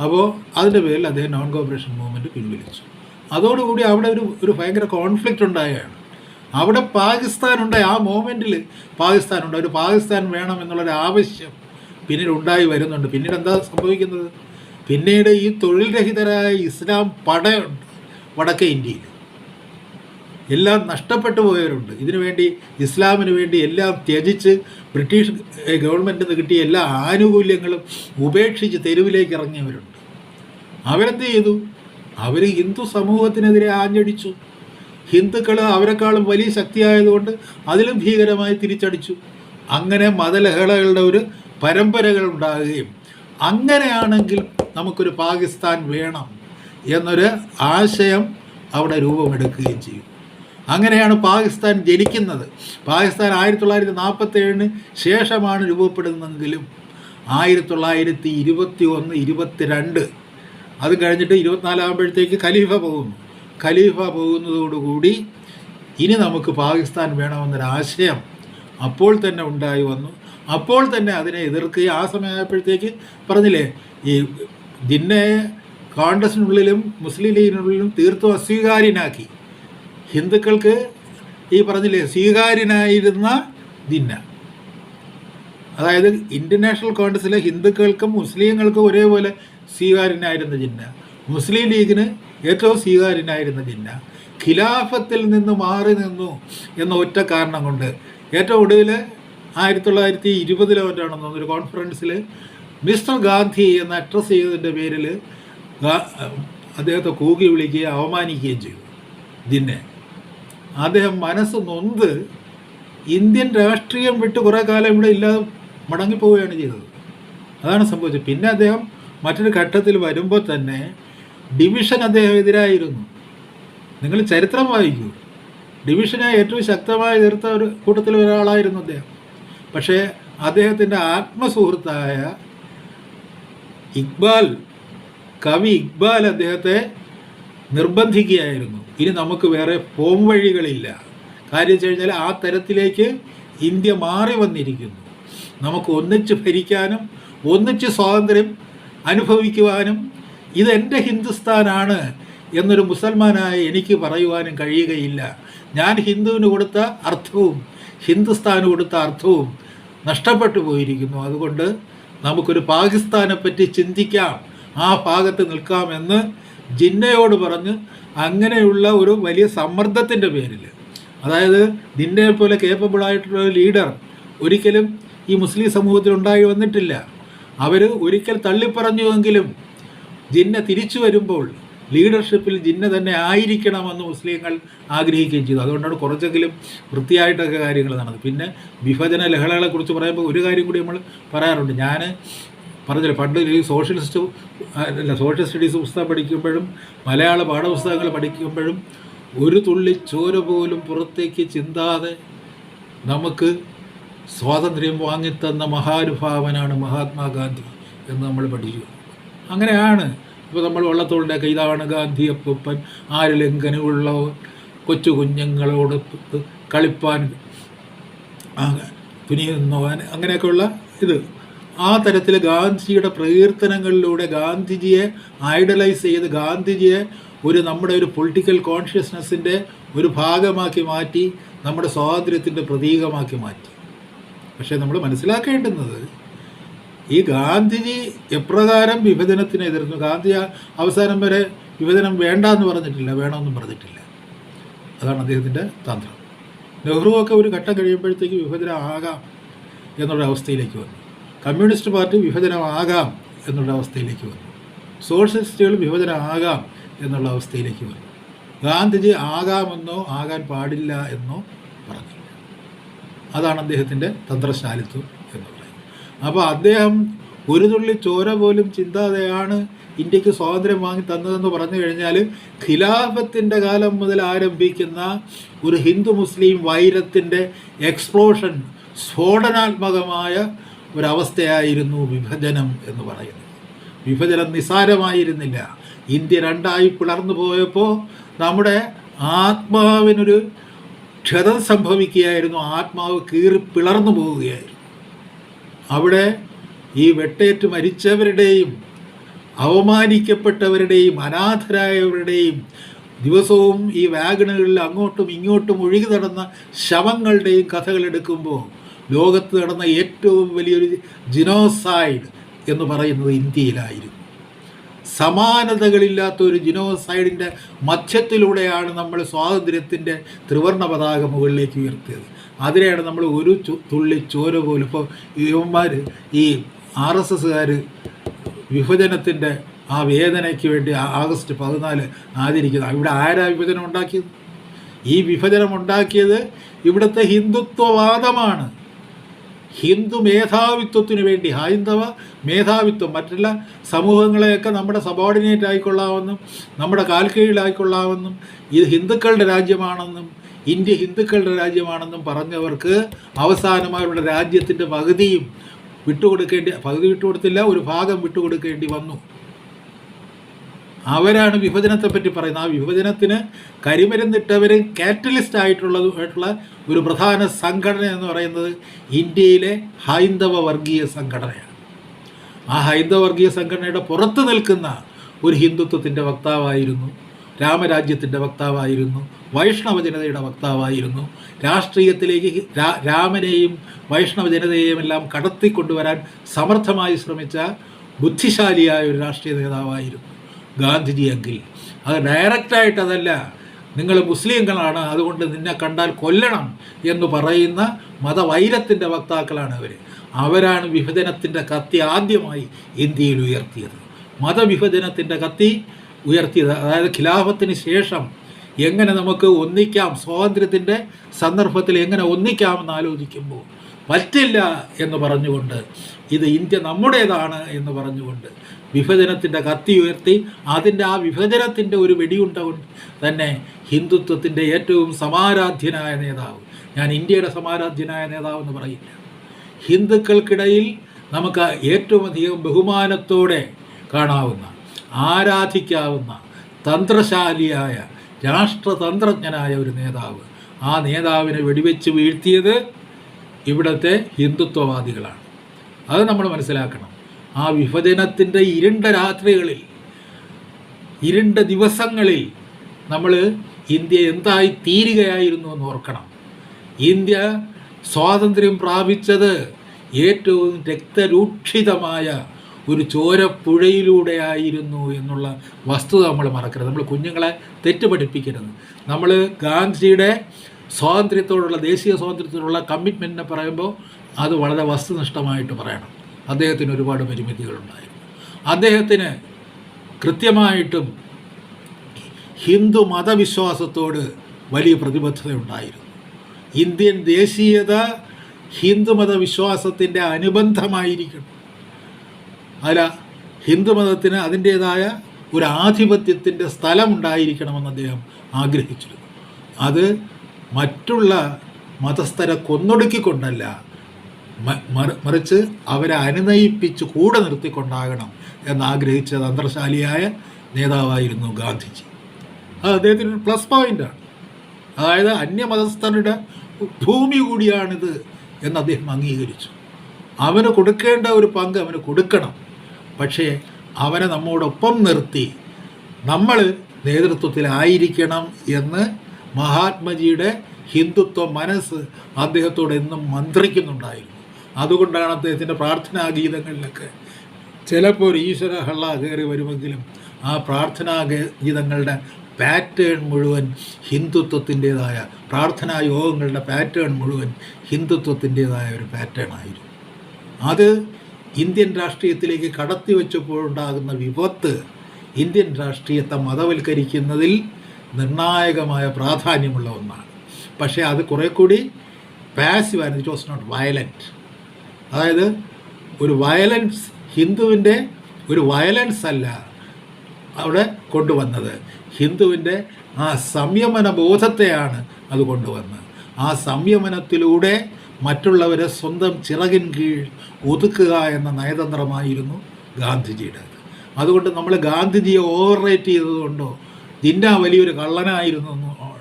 അപ്പോൾ അതിൻ്റെ പേരിൽ അദ്ദേഹം നോൺ കോപ്പറേഷൻ മൂവ്മെൻറ്റ് പിൻവലിച്ചു. അതോടുകൂടി അവിടെ ഒരു ഭയങ്കര കോൺഫ്ലിക്റ്റ് ഉണ്ടാവുകയാണ്. അവിടെ പാകിസ്ഥാനുണ്ടായി, ആ മൂവ്മെൻറ്റിൽ പാകിസ്ഥാനുണ്ട്, ഒരു പാകിസ്ഥാൻ വേണം എന്നുള്ളൊരു ആവശ്യം പിന്നീട് ഉണ്ടായി വരുന്നുണ്ട്. പിന്നീട് എന്താ സംഭവിക്കുന്നത്? പിന്നീട് ഈ തൊഴിൽ രഹിതരായ ഇസ്ലാം പടയുണ്ട് വടക്കേ ഇന്ത്യയിൽ. എല്ലാം നഷ്ടപ്പെട്ടു പോയവരുണ്ട്. ഇതിനുവേണ്ടി ഇസ്ലാമിന് വേണ്ടി എല്ലാം ത്യജിച്ച് ബ്രിട്ടീഷ് ഗവൺമെൻറ്റിൽ നിന്ന് കിട്ടിയ എല്ലാ ആനുകൂല്യങ്ങളും ഉപേക്ഷിച്ച് തെരുവിലേക്ക് ഇറങ്ങിയവരുണ്ട്. അവരെന്ത് ചെയ്തു? അവർ ഹിന്ദു സമൂഹത്തിനെതിരെ ആഞ്ഞടിച്ചു. ഹിന്ദുക്കൾ അവരെക്കാളും വലിയ ശക്തിയായതുകൊണ്ട് അതിലും ഭീകരമായി തിരിച്ചടിച്ചു. അങ്ങനെ മതലഹളകളുടെ ഒരു പരമ്പരകൾ ഉണ്ടാകുകയും അങ്ങനെയാണെങ്കിൽ നമുക്കൊരു പാകിസ്ഥാൻ വേണം എന്നൊരു ആശയം അവിടെ രൂപമെടുക്കുകയും ചെയ്യും. അങ്ങനെയാണ് പാകിസ്ഥാൻ ജനിക്കുന്നത്. പാകിസ്ഥാൻ 1947 ശേഷമാണ് രൂപപ്പെടുന്നതെങ്കിലും 1921, 22 അത് കഴിഞ്ഞിട്ട് 24 ആകുമ്പോഴത്തേക്ക് ഖലീഫ പോകുന്നു. ഖലീഫ പോകുന്നതോടുകൂടി ഇനി നമുക്ക് പാകിസ്ഥാൻ വേണമെന്നൊരാശയം അപ്പോൾ തന്നെ ഉണ്ടായി വന്നു. അപ്പോൾ തന്നെ അതിനെ എതിർക്കുകയും ആ സമയമായപ്പോഴത്തേക്ക് പറഞ്ഞില്ലേ, ഈ ജിന്നയെ കോൺഗ്രസിനുള്ളിലും മുസ്ലിം ലീഗിനുള്ളിലും തീർത്തും അസ്വീകാര്യനാക്കി. ഹിന്ദുക്കൾക്ക് ഈ പറഞ്ഞില്ലേ സ്വീകാര്യനായിരുന്ന ജിന്ന, അതായത് ഇന്ത്യൻ നാഷണൽ കോൺഗ്രസ്സിലെ ഹിന്ദുക്കൾക്കും മുസ്ലിങ്ങൾക്കും ഒരേപോലെ സ്വീകാര്യനായിരുന്ന ജിന്ന, മുസ്ലിം ലീഗിന് ഏറ്റവും സ്വീകാര്യനായിരുന്ന ജിന്ന ഖിലാഫത്തിൽ നിന്ന് മാറി നിന്നു എന്ന ഒറ്റ കാരണം കൊണ്ട് ഏറ്റവും ഒടുവിൽ 1920 മറ്റാണെന്ന് തോന്നുന്നു ഒരു കോൺഫറൻസിൽ മിസ്റ്റർ ഗാന്ധി എന്ന് അഡ്രസ്സ് ചെയ്തതിൻ്റെ പേരിൽ അദ്ദേഹത്തെ കൂകി വിളിക്കുകയും അവമാനിക്കുകയും ചെയ്തു ജിന്നെ. അദ്ദേഹം മനസ്സ് നൊന്ത് ഇന്ത്യൻ രാഷ്ട്രീയം വിട്ട് കുറേ കാലം ഇവിടെ ഇല്ലാതെ മടങ്ങിപ്പോവുകയാണ് ചെയ്തത്. അതാണ് സംഭവിച്ചത്. പിന്നെ അദ്ദേഹം മറ്റൊരു ഘട്ടത്തിൽ വരുമ്പോൾ തന്നെ ഡിവിഷൻ അദ്ദേഹം എതിരായിരുന്നു. നിങ്ങൾ ചരിത്രം വായിക്കൂ, ഡിവിഷനെ ഏറ്റവും ശക്തമായി എതിർത്ത ഒരു കൂട്ടത്തിൽ ഒരാളായിരുന്നു അദ്ദേഹം. പക്ഷേ അദ്ദേഹത്തിൻ്റെ ആത്മസുഹൃത്തായ ഇക്ബാൽ, കവി ഇക്ബാൽ അദ്ദേഹത്തെ നിർബന്ധിക്കുകയായിരുന്നു. ഇനി നമുക്ക് വേറെ പോം വഴികളില്ല. കാര്യം വെച്ച് കഴിഞ്ഞാൽ ആ തരത്തിലേക്ക് ഇന്ത്യ മാറി വന്നിരിക്കുന്നു. നമുക്ക് ഒന്നിച്ച് ഭരിക്കാനും ഒന്നിച്ച് സ്വാതന്ത്ര്യം അനുഭവിക്കുവാനും ഇതെൻ്റെ ഹിന്ദുസ്ഥാനാണ് എന്നൊരു മുസൽമാനായ എനിക്ക് പറയുവാനും കഴിയുകയില്ല. ഞാൻ ഹിന്ദുവിന് കൊടുത്ത അർത്ഥവും ഹിന്ദുസ്ഥാന് കൊടുത്ത അർത്ഥവും നഷ്ടപ്പെട്ടു പോയിരിക്കുന്നു. അതുകൊണ്ട് നമുക്കൊരു പാകിസ്ഥാനെ പറ്റി ചിന്തിക്കാം, ആ ഭാഗത്ത് നിൽക്കാമെന്ന് ജിന്നയോട് പറഞ്ഞ് അങ്ങനെയുള്ള ഒരു വലിയ സമ്മർദ്ദത്തിൻ്റെ പേരിൽ, അതായത് ജിന്നയെ പോലെ കേപ്പബിളായിട്ടുള്ള ലീഡർ ഒരിക്കലും ഈ മുസ്ലിം സമൂഹത്തിൽ ഉണ്ടായി വന്നിട്ടില്ല. അവർ ഒരിക്കൽ തള്ളിപ്പറഞ്ഞുവെങ്കിലും ജിന്ന തിരിച്ചു വരുമ്പോൾ ലീഡർഷിപ്പിൽ ജിന്ന തന്നെ ആയിരിക്കണമെന്ന് മുസ്ലിങ്ങൾ ആഗ്രഹിക്കുകയും ചെയ്തു. അതുകൊണ്ടാണ് കുറച്ചെങ്കിലും വൃത്തിയായിട്ടൊക്കെ കാര്യങ്ങൾ നടന്നത്. പിന്നെ വിഭജന ലഹളകളെക്കുറിച്ച് പറയുമ്പോൾ ഒരു കാര്യം കൂടി നമ്മൾ പറയാറുണ്ട്. ഞാൻ പറഞ്ഞില്ല, പണ്ട് ഈ സോഷ്യൽ സ്റ്റഡീസ് പുസ്തകം പഠിക്കുമ്പോഴും മലയാള പാഠപുസ്തകങ്ങൾ പഠിക്കുമ്പോഴും ഒരു തുള്ളി ചോര പോലും പുറത്തേക്ക് ചിന്താതെ നമുക്ക് സ്വാതന്ത്ര്യം വാങ്ങിത്തന്ന മഹാനുഭാവനാണ് മഹാത്മാഗാന്ധി എന്ന് നമ്മൾ പഠിച്ചു. അങ്ങനെയാണ് ഇപ്പോൾ നമ്മൾ വള്ളത്തോളിൻ്റെയൊക്കെ ഇതാണ് ഗാന്ധി അപ്പൂപ്പൻ, ആരിലെങ്കനുള്ളവൻ, കൊച്ചു കുഞ്ഞുങ്ങളോട് കളിപ്പാൻ തുനിയുന്നവൻ, അങ്ങനെയൊക്കെയുള്ള ഇത്. ആ തരത്തിൽ ഗാന്ധിജിയുടെ പ്രകീർത്തനങ്ങളിലൂടെ ഗാന്ധിജിയെ ഐഡലൈസ് ചെയ്ത് ഗാന്ധിജിയെ നമ്മുടെ ഒരു പൊളിറ്റിക്കൽ കോൺഷ്യസ്നെസ്സിൻ്റെ ഒരു ഭാഗമാക്കി മാറ്റി, നമ്മുടെ സ്വാതന്ത്ര്യത്തിൻ്റെ പ്രതീകമാക്കി മാറ്റി. പക്ഷേ നമ്മൾ മനസ്സിലാക്കേണ്ടുന്നത് ഈ ഗാന്ധിജി എപ്രകാരം വിഭജനത്തിനെ എതിർന്നു. ഗാന്ധി അവസാനം വരെ വിഭജനം വേണ്ട എന്ന് പറഞ്ഞിട്ടില്ല, വേണമെന്നും പറഞ്ഞിട്ടില്ല. അതാണ് അദ്ദേഹത്തിൻ്റെ തന്ത്രം. നെഹ്റുവൊക്കെ ഒരു ഘട്ടം കഴിയുമ്പോഴത്തേക്ക് വിഭജനമാകാം എന്നുള്ള അവസ്ഥയിലേക്ക് വന്നു. കമ്മ്യൂണിസ്റ്റ് പാർട്ടി വിഭജനമാകാം എന്നുള്ള അവസ്ഥയിലേക്ക് വന്നു. സോഷ്യലിസ്റ്റുകൾ വിഭജനമാകാം എന്നുള്ള അവസ്ഥയിലേക്ക് വന്നു. ഗാന്ധിജി ആകാമെന്നോ ആകാൻ പാടില്ല എന്നോ പറഞ്ഞില്ല. അതാണ് അദ്ദേഹത്തിൻ്റെ തന്ത്രശാലിത്വം എന്ന് പറയുന്നത്. അപ്പോൾ അദ്ദേഹം ഒരു തുള്ളി ചോര പോലും ചിന്താതെയാണ് ഇന്ത്യക്ക് സ്വാതന്ത്ര്യം വാങ്ങി തന്നതെന്ന് പറഞ്ഞു കഴിഞ്ഞാൽ ഖിലാഫത്തിൻ്റെ കാലം മുതൽ ആരംഭിക്കുന്ന ഒരു ഹിന്ദു മുസ്ലിം വൈരത്തിൻ്റെ എക്സ്പ്ലോഷൻ, സ്ഫോടനാത്മകമായ ഒരവസ്ഥയായിരുന്നു വിഭജനം എന്ന് പറയുന്നത്. വിഭജനം നിസ്സാരമായിരുന്നില്ല. ഇന്ത്യ രണ്ടായി പിളർന്നു പോയപ്പോൾ നമ്മുടെ ആത്മാവിനൊരു ക്ഷതം സംഭവിക്കുകയായിരുന്നു. ആത്മാവ് കീറി പിളർന്നു പോവുകയായിരുന്നു. അവിടെ ഈ വെട്ടേറ്റ് മരിച്ചവരുടെയും അവമാനിക്കപ്പെട്ടവരുടെയും അനാഥരായവരുടെയും ദിവസവും ഈ വാഗണുകളിൽ അങ്ങോട്ടും ഇങ്ങോട്ടും ഒഴുകി നടന്ന ശവങ്ങളുടെയും കഥകൾ എടുക്കുമ്പോൾ ലോകത്ത് നടന്ന ഏറ്റവും വലിയൊരു ജിനോസൈഡ് എന്ന് പറയുന്നത് ഇന്ത്യയിലായിരുന്നു. സമാനതകളില്ലാത്ത ഒരു ജിനോസൈഡിൻ്റെ മധ്യത്തിലൂടെയാണ് നമ്മൾ സ്വാതന്ത്ര്യത്തിൻ്റെ ത്രിവർണ്ണ പതാക മുകളിലേക്ക് ഉയർത്തിയത്. അതിനെയാണ് നമ്മൾ ഒരു തുള്ളി ചോര പോലും. ഇപ്പോൾ യുവന്മാർ ഈ RSSകാർ വിഭജനത്തിൻ്റെ ആ വേദനയ്ക്ക് വേണ്ടി ആഗസ്റ്റ് 14 ആചരിക്കുന്നത്. ഇവിടെ ആരാ വിഭജനം ഉണ്ടാക്കിയത്? ഈ വിഭജനം ഉണ്ടാക്കിയത് ഇവിടുത്തെ ഹിന്ദുത്വവാദമാണ്. ഹിന്ദു മേധാവിത്വത്തിന് വേണ്ടി, ഹൈന്ദവ മേധാവിത്വം, മറ്റുള്ള സമൂഹങ്ങളെയൊക്കെ നമ്മുടെ സബോർഡിനേറ്റ് ആയിക്കൊള്ളാമെന്നും നമ്മുടെ കാൽക്കീഴിലായിക്കൊള്ളാമെന്നും ഇത് ഹിന്ദുക്കളുടെ രാജ്യമാണെന്നും ഇന്ത്യ ഹിന്ദുക്കളുടെ രാജ്യമാണെന്നും പറഞ്ഞവർക്ക് അവസാനമായി അവരുടെ രാജ്യത്തിൻ്റെ പകുതി വിട്ടുകൊടുത്തില്ല, ഒരു ഭാഗം വിട്ടുകൊടുക്കേണ്ടി വന്നു. അവരാണ് വിഭജനത്തെപ്പറ്റി പറയുന്നത്. ആ വിഭജനത്തിന് കരിമരുന്നിട്ടവർ കാറ്റലിസ്റ്റ് ആയിട്ടുള്ള ഒരു പ്രധാന സംഘടന എന്ന് പറയുന്നത് ഇന്ത്യയിലെ ഹൈന്ദവ വർഗീയ സംഘടനയാണ്. ആ ഹൈന്ദവ വർഗീയ സംഘടനയുടെ പുറത്ത് നിൽക്കുന്ന ഒരു ഹിന്ദുത്വത്തിൻ്റെ വക്താവായിരുന്നു, രാമരാജ്യത്തിൻ്റെ വക്താവായിരുന്നു, വൈഷ്ണവ ജനതയുടെ വക്താവായിരുന്നു. രാഷ്ട്രീയത്തിലേക്ക് രാമനെയും വൈഷ്ണവ ജനതയെയും എല്ലാം കടത്തിക്കൊണ്ടുവരാൻ സമർത്ഥമായി ശ്രമിച്ച ബുദ്ധിശാലിയായ ഒരു രാഷ്ട്രീയ നേതാവായിരുന്നു ഗാന്ധിജി. എങ്കിൽ അത് ഡയറക്റ്റായിട്ടതല്ല, നിങ്ങൾ മുസ്ലിങ്ങളാണ് അതുകൊണ്ട് നിന്നെ കണ്ടാൽ കൊല്ലണം എന്ന് പറയുന്ന മതവൈരത്തിൻ്റെ വക്താക്കളാണ് അവർ. അവരാണ് വിഭജനത്തിൻ്റെ കത്തി ആദ്യമായി ഇന്ത്യയിൽ ഉയർത്തിയത്. മതവിഭജനത്തിൻ്റെ കത്തി ഉയർത്തിയത്. അതായത് ഖിലാഫത്തിന് ശേഷം എങ്ങനെ നമുക്ക് ഒന്നിക്കാം, സ്വാതന്ത്ര്യത്തിൻ്റെ സന്ദർഭത്തിൽ എങ്ങനെ ഒന്നിക്കാമെന്ന് ആലോചിക്കുമ്പോൾ പറ്റില്ല എന്ന് പറഞ്ഞുകൊണ്ട്, ഇത് ഇന്ത്യ നമ്മുടേതാണ് എന്ന് പറഞ്ഞുകൊണ്ട് വിഭജനത്തിൻ്റെ കത്തി ഉയർത്തി. അതിൻ്റെ ആ വിഭജനത്തിൻ്റെ ഒരു വെടിയുണ്ട തന്നെ ഹിന്ദുത്വത്തിൻ്റെ ഏറ്റവും സമാരാധ്യനായ നേതാവ്, ഞാൻ ഇന്ത്യയുടെ സമാരാധ്യനായ നേതാവ് എന്ന് പറയില്ല, ഹിന്ദുക്കൾക്കിടയിൽ നമുക്ക് ഏറ്റവും അധികം ബഹുമാനത്തോടെ കാണാവുന്ന, ആരാധിക്കാവുന്ന, തന്ത്രശാലിയായ, രാഷ്ട്രതന്ത്രജ്ഞനായ ഒരു നേതാവ്. ആ നേതാവിനെ വെടിവെച്ച് വീഴ്ത്തിയത് ഇവിടുത്തെ ഹിന്ദുത്വവാദികളാണ്. അത് നമ്മൾ മനസ്സിലാക്കണം. ആ വിഭജനത്തിൻ്റെ ഇരുണ്ട രാത്രികളിൽ, ഇരുണ്ട ദിവസങ്ങളിൽ നമ്മൾ ഇന്ത്യ എന്തായി തീരുകയായിരുന്നു എന്ന് ഓർക്കണം. ഇന്ത്യ സ്വാതന്ത്ര്യം പ്രാപിച്ചത് ഏറ്റവും രക്തരൂക്ഷിതമായ ഒരു ചോരപ്പുഴയിലൂടെയായിരുന്നു എന്നുള്ള വസ്തുത നമ്മൾ മറക്കരുത്. നമ്മൾ കുഞ്ഞുങ്ങളെ തെറ്റ് പഠിപ്പിക്കരുത്. നമ്മൾ ഗാന്ധിജിയുടെ സ്വാതന്ത്ര്യത്തോടുള്ള, ദേശീയ സ്വാതന്ത്ര്യത്തോടുള്ള കമ്മിറ്റ്മെൻറ്റിനെ പറയുമ്പോൾ അത് വളരെ വസ്തുനിഷ്ഠമായിട്ട് പറയണം. അദ്ദേഹത്തിന് ഒരുപാട് പരിമിതികളുണ്ടായിരുന്നു. അദ്ദേഹത്തിന് കൃത്യമായിട്ടും ഹിന്ദു മതവിശ്വാസത്തോട് വലിയ പ്രതിബദ്ധതയുണ്ടായിരുന്നു. ഇന്ത്യൻ ദേശീയത ഹിന്ദുമത വിശ്വാസത്തിൻ്റെ അനുബന്ധമായിരിക്കണം. അല്ല, ഹിന്ദുമതത്തിന് അതിൻ്റേതായ ഒരു ആധിപത്യത്തിൻ്റെ സ്ഥലമുണ്ടായിരിക്കണമെന്ന് അദ്ദേഹം ആഗ്രഹിച്ചിരുന്നു. അത് മറ്റുള്ള മതസ്ഥരെ കൊന്നൊടുക്കിക്കൊണ്ടല്ല, മറിച്ച് അവരെ അനുനയിപ്പിച്ച് കൂടെ നിർത്തിക്കൊണ്ടാകണം എന്നാഗ്രഹിച്ച തന്ത്രശാലിയായ നേതാവായിരുന്നു ഗാന്ധിജി. അത് അദ്ദേഹത്തിനൊരു പ്ലസ് പോയിൻ്റാണ്. അതായത് അന്യമതസ്ഥരുടെ ഭൂമി കൂടിയാണിത് എന്ന് അദ്ദേഹം അംഗീകരിച്ചു. അവന് കൊടുക്കേണ്ട ഒരു പങ്ക് അവന് കൊടുക്കണം. പക്ഷേ അവനെ നമ്മോടൊപ്പം നിർത്തി നമ്മൾ നേതൃത്വത്തിലായിരിക്കണം എന്ന് മഹാത്മജിയുടെ ഹിന്ദുത്വ മനസ്സ് അദ്ദേഹത്തോട് എന്നും മന്ത്രിക്കുന്നുണ്ടായിരുന്നു. അതുകൊണ്ടാണ് അദ്ദേഹത്തിൻ്റെ പ്രാർത്ഥനാ ഗീതങ്ങളിലൊക്കെ ചിലപ്പോൾ ഒരു ഈശ്വര ഹള്ള കയറി വരുമെങ്കിലും ആ പ്രാർത്ഥനാ ഗീതങ്ങളുടെ പാറ്റേൺ മുഴുവൻ ഹിന്ദുത്വത്തിൻ്റേതായ, പ്രാർത്ഥനാ യോഗങ്ങളുടെ പാറ്റേൺ മുഴുവൻ ഹിന്ദുത്വത്തിൻ്റേതായ ഒരു പാറ്റേൺ ആയിരുന്നു. അത് ഇന്ത്യൻ രാഷ്ട്രീയത്തിലേക്ക് കടത്തി വെച്ചപ്പോഴുണ്ടാകുന്ന വിപത്ത് ഇന്ത്യൻ രാഷ്ട്രീയത്തെ മതവൽക്കരിക്കുന്നതിൽ നിർണായകമായ പ്രാധാന്യമുള്ള ഒന്നാണ്. പക്ഷേ അത് കുറേ കൂടി പാസീവായിരുന്നു. It was not violent. അതായത് ഒരു വയലൻസ്, ഹിന്ദുവിൻ്റെ ഒരു വയലൻസ് അല്ല അവിടെ കൊണ്ടുവന്നത്. ഹിന്ദുവിൻ്റെ ആ സംയമന ബോധത്തെയാണ് അത് കൊണ്ടുവന്നത്. ആ സംയമനത്തിലൂടെ മറ്റുള്ളവരെ സ്വന്തം ചിറകിൻ കീഴ് ഒതുക്കുക എന്ന നയതന്ത്രമായിരുന്നു ഗാന്ധിജിയുടെ. അതുകൊണ്ട് നമ്മൾ ഗാന്ധിജിയെ ഓവർ റേറ്റ് ചെയ്തതുകൊണ്ടോ, ജിന്ന വലിയൊരു കള്ളനായിരുന്നു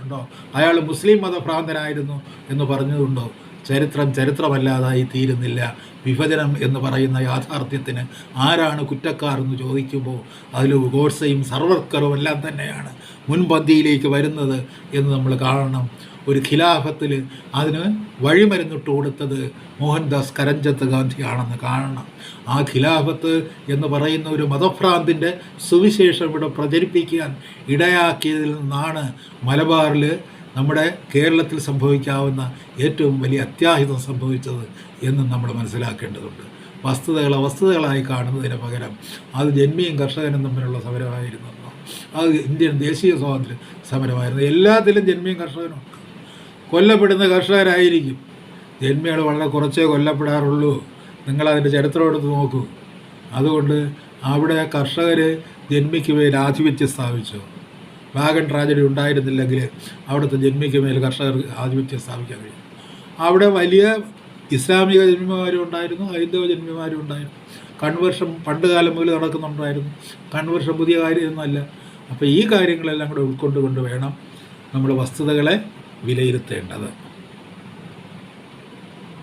ഉണ്ടോ, അയാൾ മുസ്ലിം മതഭ്രാന്തനായിരുന്നു എന്ന് പറഞ്ഞതുകൊണ്ടോ ചരിത്രം ചരിത്രമല്ലാതായി തീരുന്നില്ല. വിഭജനം എന്ന് പറയുന്ന യാഥാർത്ഥ്യത്തിന് ആരാണ് കുറ്റക്കാർ എന്ന് ചോദിക്കുമ്പോൾ അതിൽ ഗോഡ്സെയും സർവർക്കറും എല്ലാം തന്നെയാണ് മുൻപന്തിയിലേക്ക് വരുന്നത് എന്ന് നമ്മൾ കാണണം. ഒരു ഖിലാഫത്തിൽ അതിന് വഴിമരുന്നിട്ട് കൊടുത്തത് മോഹൻദാസ് കരംചന്ദ് ഗാന്ധിയാണെന്ന് കാണണം. ആ ഖിലാഫത്ത് എന്ന് പറയുന്ന ഒരു മതഭ്രാന്തിൻ്റെ സുവിശേഷം ഇവിടെ പ്രചരിപ്പിക്കാൻ ഇടയാക്കിയതിൽ നിന്നാണ് മലബാറിൽ, നമ്മുടെ കേരളത്തിൽ സംഭവിക്കാവുന്ന ഏറ്റവും വലിയ അത്യാഹിതം സംഭവിച്ചത് എന്നും നമ്മൾ മനസ്സിലാക്കേണ്ടതുണ്ട്. വസ്തുതകൾ അവസ്തുതകളായി കാണുന്നതിന് പകരം അത് ജന്മിയും കർഷകനും തമ്മിലുള്ള സമരമായിരുന്നു, അത് ഇന്ത്യൻ ദേശീയ സ്വാതന്ത്ര്യ സമരമായിരുന്നു. എല്ലാത്തിലും ജന്മിയും കർഷകനും കൊല്ലപ്പെടുന്ന കർഷകരായിരിക്കും. ജന്മികൾ വളരെ കുറച്ചേ കൊല്ലപ്പെടാറുള്ളൂ. നിങ്ങളതിൻ്റെ ചരിത്രം എടുത്ത് നോക്കൂ. അതുകൊണ്ട് അവിടെ കർഷകർ ജന്മിക്ക് മേൽ ആധിപത്യം സ്ഥാപിച്ചു. വാഗൺ ട്രാജഡി ഉണ്ടായിരുന്നില്ലെങ്കിൽ അവിടുത്തെ ജന്മിക്ക് മേൽ കർഷകർ ആധിപത്യം സ്ഥാപിക്കാൻ കഴിയും. അവിടെ വലിയ ഇസ്ലാമിക ജന്മിമാരും ഉണ്ടായിരുന്നു, ഹൈന്ദവ ജന്മിമാരും ഉണ്ടായിരുന്നു. കൺവേർഷൻ പണ്ട് കാലം മുതൽ നടക്കുന്നുണ്ടായിരുന്നു. കൺവേർഷൻ പുതിയ കാര്യമൊന്നുമല്ല. അപ്പോൾ ഈ കാര്യങ്ങളെല്ലാം കൂടെ ഉൾക്കൊണ്ടുകൊണ്ട് വേണം നമ്മൾ വസ്തുതകളെ വിലയിരുത്തേണ്ടത്.